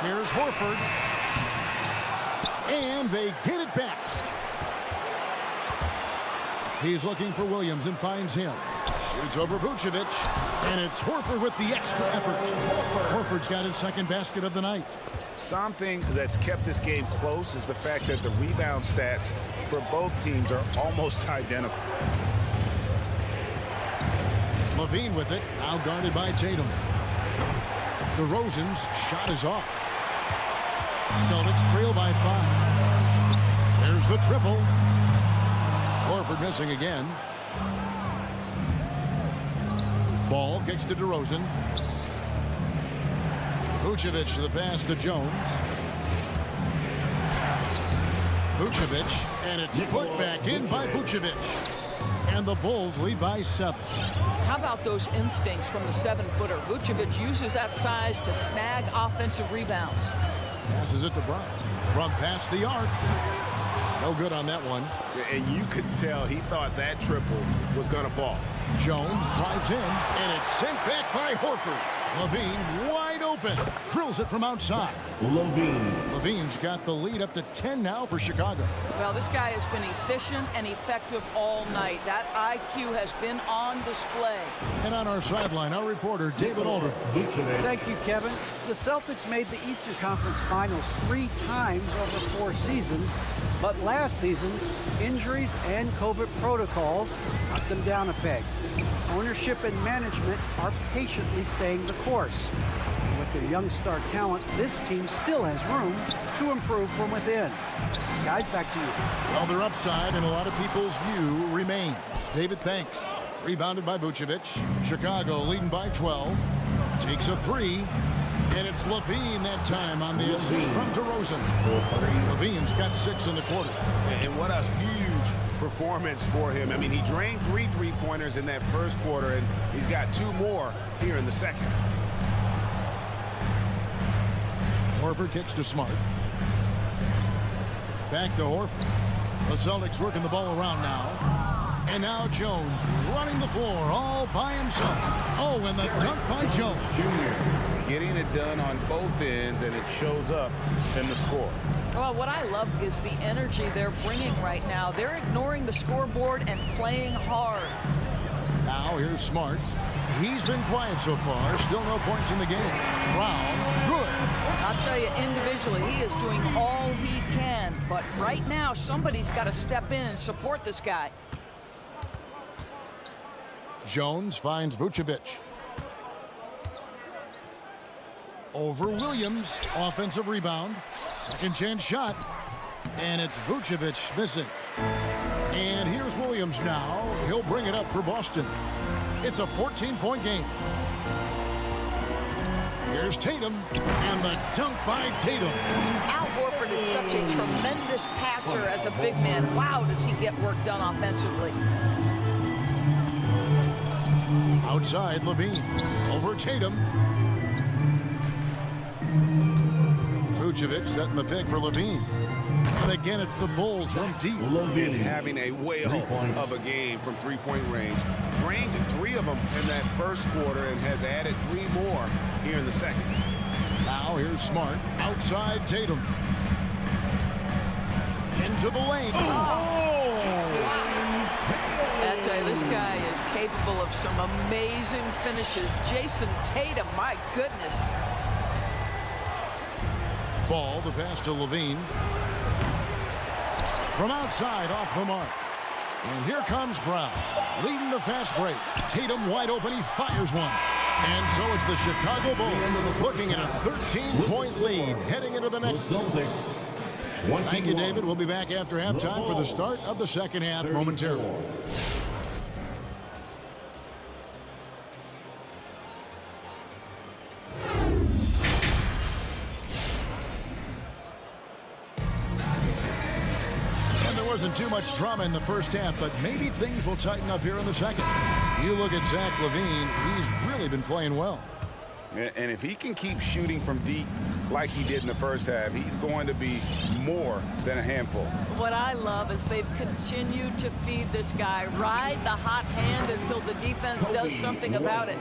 Here's Horford. And they get it back. He's looking for Williams and finds him. Shoots over Vucevic. And it's Horford with the extra effort. Horford's got his second basket of the night. Something that's kept this game close is the fact that the rebound stats for both teams are almost identical. Levine with it, now guarded by Tatum. DeRozan's shot is off. Celtics trail by 5. There's the triple. Horford missing again. Ball kicks to DeRozan. Vucevic the pass to Jones. Vucevic, and it's put back in by Vucevic. And the Bulls lead by 7. How about those instincts from the 7-footer? Vucevic uses that size to snag offensive rebounds. Passes it to Brown. From past the arc. No good on that one. And you could tell he thought that triple was going to fall. Jones drives in, and it's sent back by Horford. Levine wide open. Drills it from outside. Levine's got the lead up to 10 now for Chicago. Well, this guy has been efficient and effective all night. That IQ has been on display. And on our sideline, our reporter, David Aldridge. Thank you, Kevin. The Celtics made the Eastern Conference Finals 3 times over 4 seasons, but last season, injuries and COVID protocols knocked them down a peg. Ownership and management are patiently staying the course. And with their young star talent, this team still has room to improve from within. Guys, back to you. Well, their upside in a lot of people's view remains. David, thanks. Rebounded by Vucevic. Chicago leading by 12. Takes a 3. And it's Levine that time on the assist from DeRozan. Levine's got 6 in the quarter. And what a huge performance for him. I mean, he drained 3 3-pointers in that first quarter, and he's got 2 more here in the second. Horford kicks to Smart. Back to Horford. The Celtics working the ball around now. And now Jones running the floor all by himself. Oh, and the dunk by Jones. Getting it done on both ends, and it shows up in the score. Well, what I love is the energy they're bringing right now. They're ignoring the scoreboard and playing hard. Now here's Smart. He's been quiet so far. Still no points in the game. Brown, good. I'll tell you, individually, he is doing all he can. But right now, somebody's got to step in and support this guy. Jones finds Vucevic. Over Williams. Offensive rebound. Second chance shot. And it's Vucevic missing. And here's Williams now. He'll bring it up for Boston. It's a 14-point game. Here's Tatum, and the dunk by Tatum. Al Horford is such a tremendous passer as a big man. Wow, does he get work done offensively. Outside, Levine. Over Tatum. Vucevic setting the pick for Levine. And again, it's the Bulls from deep. Levine having a whale of a game from three-point range. Drained 3 of them in that first quarter and has added 3 more here in the second. Now here's Smart. Outside Tatum. Into the lane. I tell you, this guy is capable of some amazing finishes. Jason Tatum, my goodness. Ball, the pass to Levine. From outside, off the mark. And here comes Brown, leading the fast break. Tatum wide open, he fires one. And so it's the Chicago Bulls looking at a 13-point lead heading into the next. Thank you, David. We'll be back after halftime for the start of the second half momentarily. Wasn't too much drama in the first half, but maybe things will tighten up here in the second. You look at Zach LaVine, he's really been playing well. And if he can keep shooting from deep like he did in the first half, he's going to be more than a handful. What I love is they've continued to feed this guy, ride the hot hand until the defense does something about it.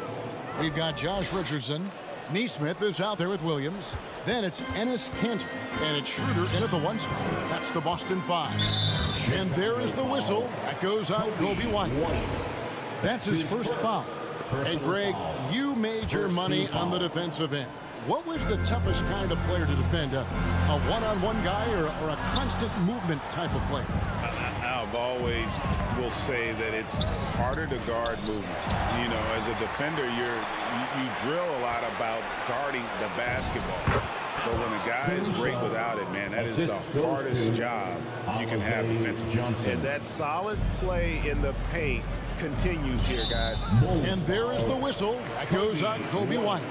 We've got Josh Richardson. Neesmith is out there with Williams. Then it's Enes Kanter, and it's Schroeder in at the 1 spot. That's the Boston 5. And there is the whistle. That goes on Kobe White. That's his first foul. And Greg, you made your money on the defensive end. What was the toughest kind of player to defend? A one-on-one guy or a constant movement type of player? I've always will say that it's harder to guard movement. You know, as a defender, you drill a lot about guarding the basketball. But when a guy is great without it, man, that is the hardest job you can have defensively. And that solid play in the paint continues here, guys. And there is the whistle. That goes on Kobe White.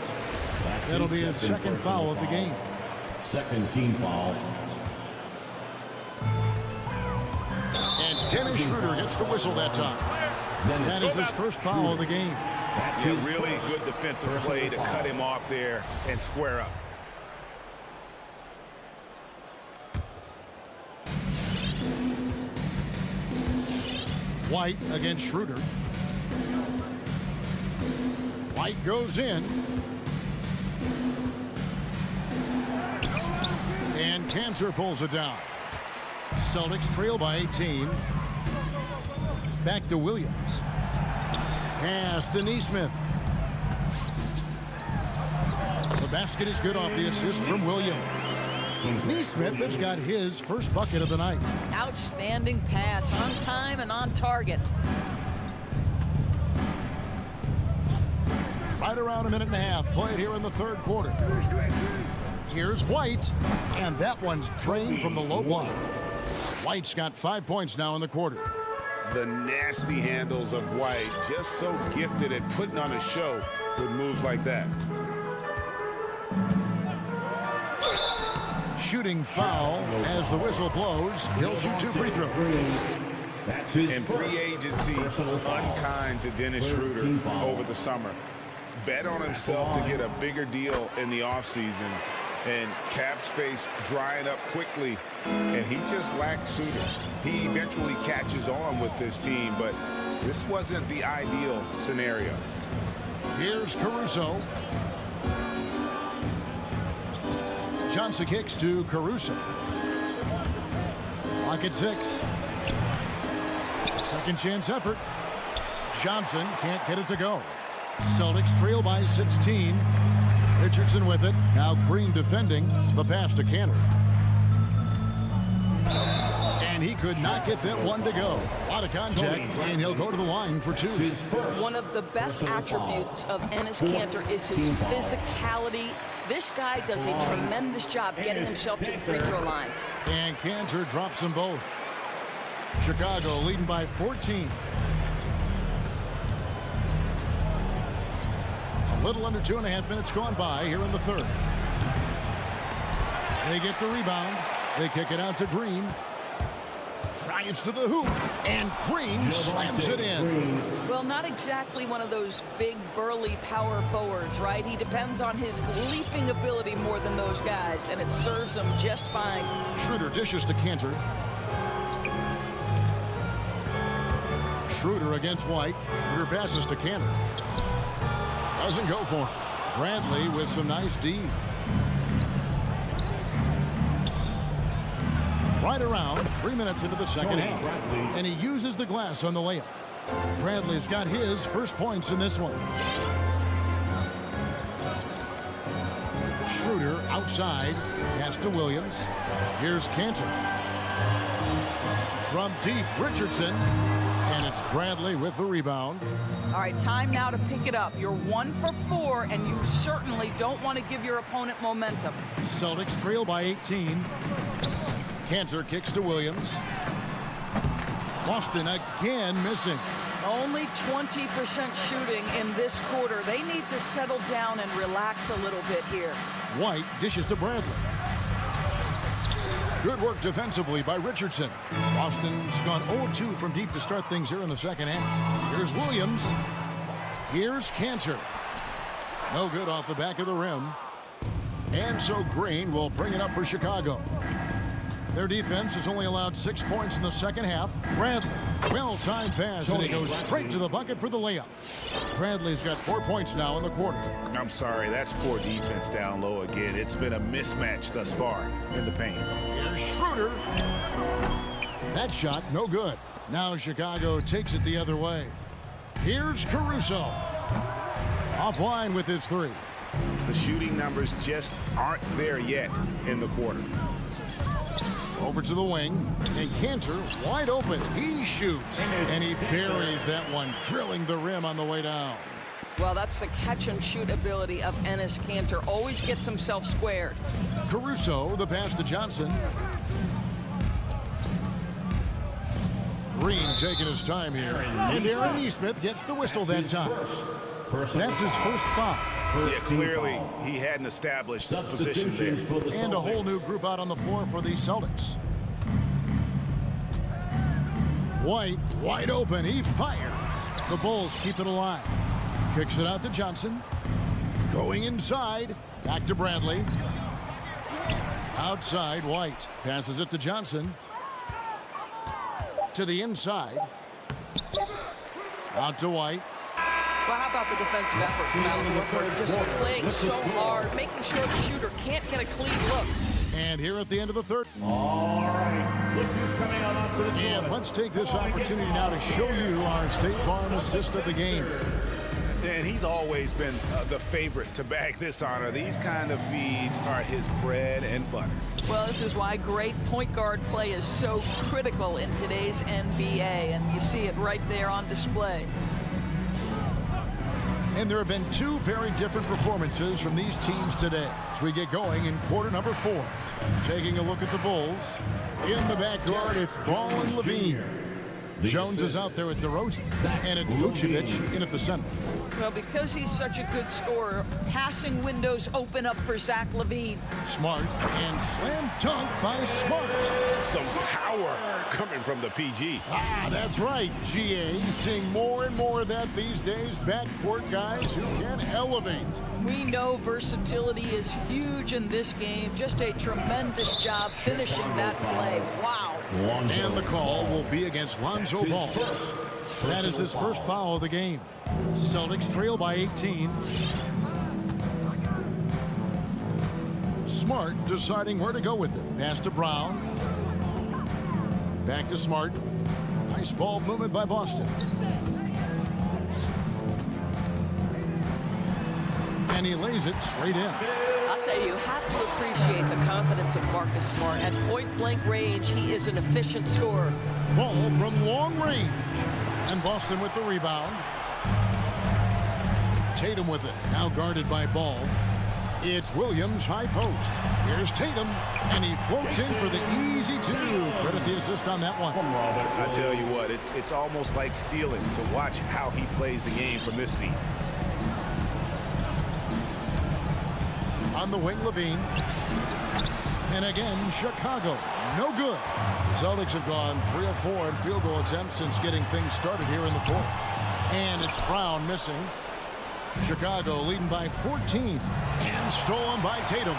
That'll be his second foul of the game. Second team foul. And Dennis Schroeder gets the whistle that time. That is his first foul of the game. Yeah, really good defensive play to cut him off there and square up. White against Schroeder. White goes in. And Kanter pulls it down. Celtics trail by 18. Back to Williams. Pass to Neesmith. The basket is good off the assist from Williams. Neesmith has got his first bucket of the night. Outstanding pass, on time and on target. Right around a minute and a half played here in the third quarter. Here's White, and that one's drained from the low block. White's got 5 points now in the quarter. The nasty handles of White, just so gifted at putting on a show with moves like that. Shooting foul as the whistle blows. He'll shoot 2 free throws. In free agency, unkind to Dennis Schroeder over the summer. Bet on himself to get a bigger deal in the offseason. And cap space drying up quickly. And he just lacks suitors. He eventually catches on with this team, but this wasn't the ideal scenario. Here's Caruso. Johnson kicks to Caruso. Lock at 6. Second chance effort. Johnson can't get it to go. Celtics trail by 16. Richardson with it. Now Green defending. The pass to Kanter. And he could not get that one to go. A lot of contact, and he'll go to the line for 2. One of the best attributes of Enes Kanter is his physicality. This guy does a tremendous job getting himself to the free throw line. And Cantor drops them both. Chicago leading by 14. A little under 2.5 minutes gone by here in the third. They get the rebound. They kick it out to Green. Drives to the hoop, and Green slams it in. Well, not exactly one of those big, burly power forwards, right? He depends on his leaping ability more than those guys, and it serves him just fine. Schroeder dishes to Cantor. Schroeder against White. Schroeder passes to Cantor. Doesn't go for him. Bradley with some nice D. Right around 3 minutes into the second half. And he uses the glass on the layup. Bradley's got his first points in this one. Schroeder outside. Pass to Williams. Here's Cantor. From deep, Richardson. And it's Bradley with the rebound. All right, time now to pick it up. You're 1 for 4, and you certainly don't want to give your opponent momentum. Celtics trail by 18. Cantor kicks to Williams. Boston again missing. Only 20% shooting in this quarter. They need to settle down and relax a little bit here. White dishes to Bradley. Good work defensively by Richardson. Boston's gone 0-2 from deep to start things here in the second half. Here's Williams. Here's Cantor. No good off the back of the rim. And so Green will bring it up for Chicago. Their defense has only allowed 6 points in the second half. Bradley, well-timed pass, and he goes straight to the bucket for the layup. Bradley's got 4 points now in the quarter. I'm sorry, that's poor defense down low again. It's been a mismatch thus far in the paint. Here's Schroeder. That shot, no good. Now Chicago takes it the other way. Here's Caruso. Offline with his three. The shooting numbers just aren't there yet in the quarter. Over to the wing, and Cantor wide open. He shoots, and he buries that one, drilling the rim on the way down. Well, that's the catch-and-shoot ability of Enes Kanter. Always gets himself squared. Caruso, the pass to Johnson. Green taking his time here. And Aaron Nesmith gets the whistle that time. That's his first foul. Yeah, clearly he hadn't established a position there. And a whole new group out on the floor for the Celtics. White, wide open. He fires. The Bulls keep it alive. Kicks it out to Johnson. Going inside. Back to Bradley. Outside, White. Passes it to Johnson. To the inside. Out to White. Well, how about the defensive effort from Al Horford? Just playing so hard, making sure the shooter can't get a clean look. And here at the end of the third. All right. Look who's coming on onto the court. And let's take this opportunity now to show you our State Farm assist of the game. And he's always been the favorite to bag this honor. These kind of feeds are his bread and butter. Well, this is why great point guard play is so critical in today's NBA, and you see it right there on display. And there have been two very different performances from these teams today as we get going in quarter number 4. Taking a look at the Bulls. In the backcourt, it's Ball and Levine. Jones is out there with DeRozan, and it's Vucevic in at the center. Well, because he's such a good scorer, passing windows open up for Zach LaVine. Smart, and slam dunk by Smart. Some power coming from the PG. Ah, that's right, GA. Seeing more and more of that these days. Backcourt guys who can elevate. We know versatility is huge in this game. Just a tremendous job finishing that play. Wow. And the call will be against Lonzo Ball. That is his first foul of the game. Celtics trail by 18. Smart deciding where to go with it. Pass to Brown. Back to Smart. Nice ball movement by Boston. And he lays it straight in. I'll tell you have to appreciate the confidence of Marcus Smart. At point-blank range, he is an efficient scorer. Ball from long range. And Boston with the rebound. Tatum with it. Now guarded by Ball. It's Williams high post. Here's Tatum, and he floats in for the easy two. Credit the assist on that one. I tell you what, it's almost like stealing to watch how he plays the game from this seat. On the wing, Levine. And again, Chicago. No good. The Celtics have gone 3 of 4 in field goal attempts since getting things started here in the fourth. And it's Brown missing. Chicago leading by 14. And stolen by Tatum.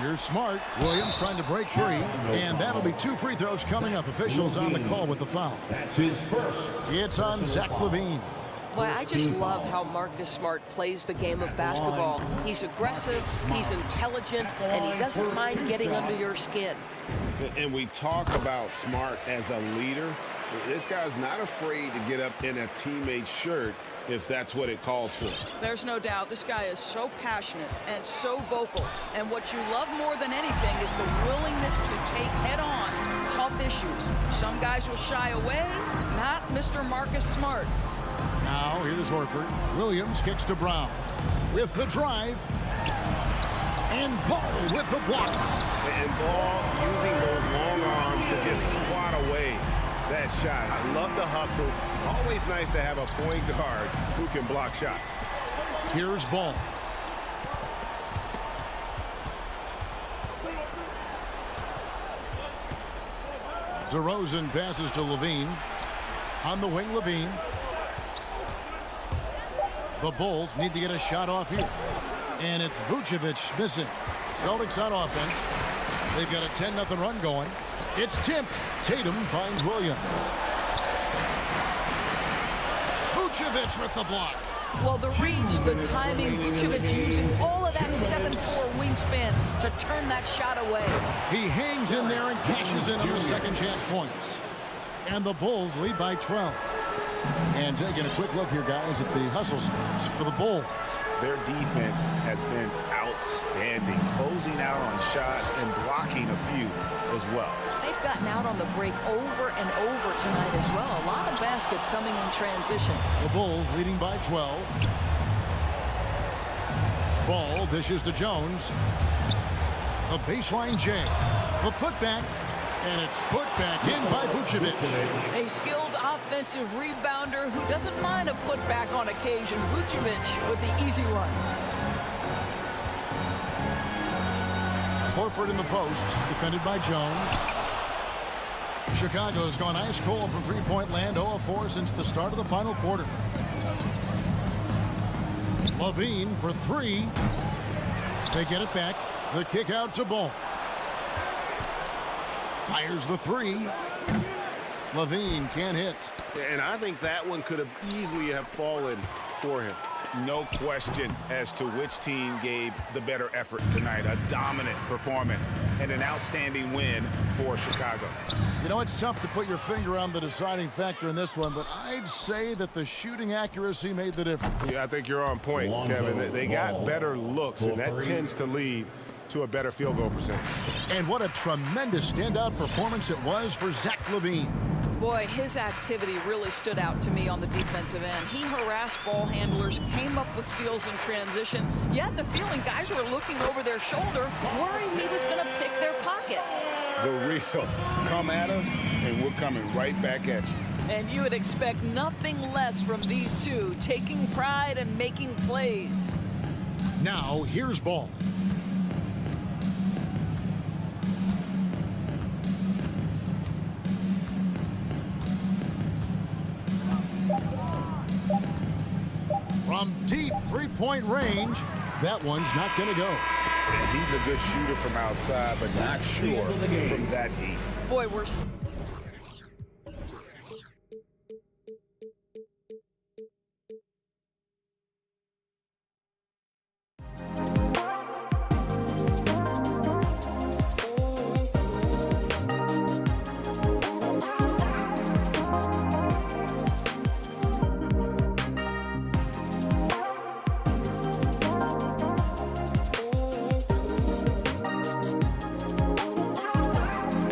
Here's Smart. Williams trying to break free. And that'll be 2 free throws coming up. Officials on the call with the foul. That's his first. It's on Zach LaVine. Boy, I just love how Marcus Smart plays the game of basketball. He's aggressive, he's intelligent, and he doesn't mind getting under your skin. And we talk about Smart as a leader. This guy's not afraid to get up in a teammate's shirt if that's what it calls for. There's no doubt this guy is so passionate and so vocal. And what you love more than anything is the willingness to take head-on tough issues. Some guys will shy away, not Mr. Marcus Smart. Now, here's Horford. Williams kicks to Brown. With the drive. And Ball with the block. And Ball using those long arms to just swat away that shot. I love the hustle. Always nice to have a point guard who can block shots. Here's Ball. DeRozan passes to Levine. On the wing, Levine. The Bulls need to get a shot off here. And it's Vucevic missing. Celtics on offense. They've got a 10-0 run going. It's tipped. Tatum finds Williams. Vucevic with the block. Well, the reach, the timing, Vucevic using all of that 7'4" wingspan to turn that shot away. He hangs in there and cashes in on the second chance points. And the Bulls lead by 12. And taking a quick look here, guys, at the hustle spots for the Bulls. Their defense has been outstanding, closing out on shots and blocking a few as well. They've gotten out on the break over and over tonight as well. A lot of baskets coming in transition. The Bulls leading by 12. Ball dishes to Jones. A baseline J. The putback. And it's put back in by Vucevic. A skilled offensive rebounder who doesn't mind a putback on occasion. Vucevic with the easy one. Horford in the post, defended by Jones. Chicago's gone ice cold from three-point land, 0 of 4 since the start of the final quarter. Levine for 3. They get it back. The kick out to Ball. Fires the 3. Levine can't hit. And I think that one could have easily have fallen for him. No question as to which team gave the better effort tonight. A dominant performance and an outstanding win for Chicago. You know, it's tough to put your finger on the deciding factor in this one, but I'd say that the shooting accuracy made the difference. Yeah, I think you're on point, Kevin. They got better looks, and that tends to lead to a better field goal percentage. And what a tremendous standout performance it was for Zach LaVine. Boy, his activity really stood out to me on the defensive end. He harassed ball handlers, came up with steals in transition. You had the feeling guys were looking over their shoulder, worried he was going to pick their pocket. The real come at us, and we're coming right back at you. And you would expect nothing less from these two, taking pride and making plays. Now, here's Ball. From deep three-point range, that one's not going to go. He's a good shooter from outside, but not sure from that deep. Boy, we're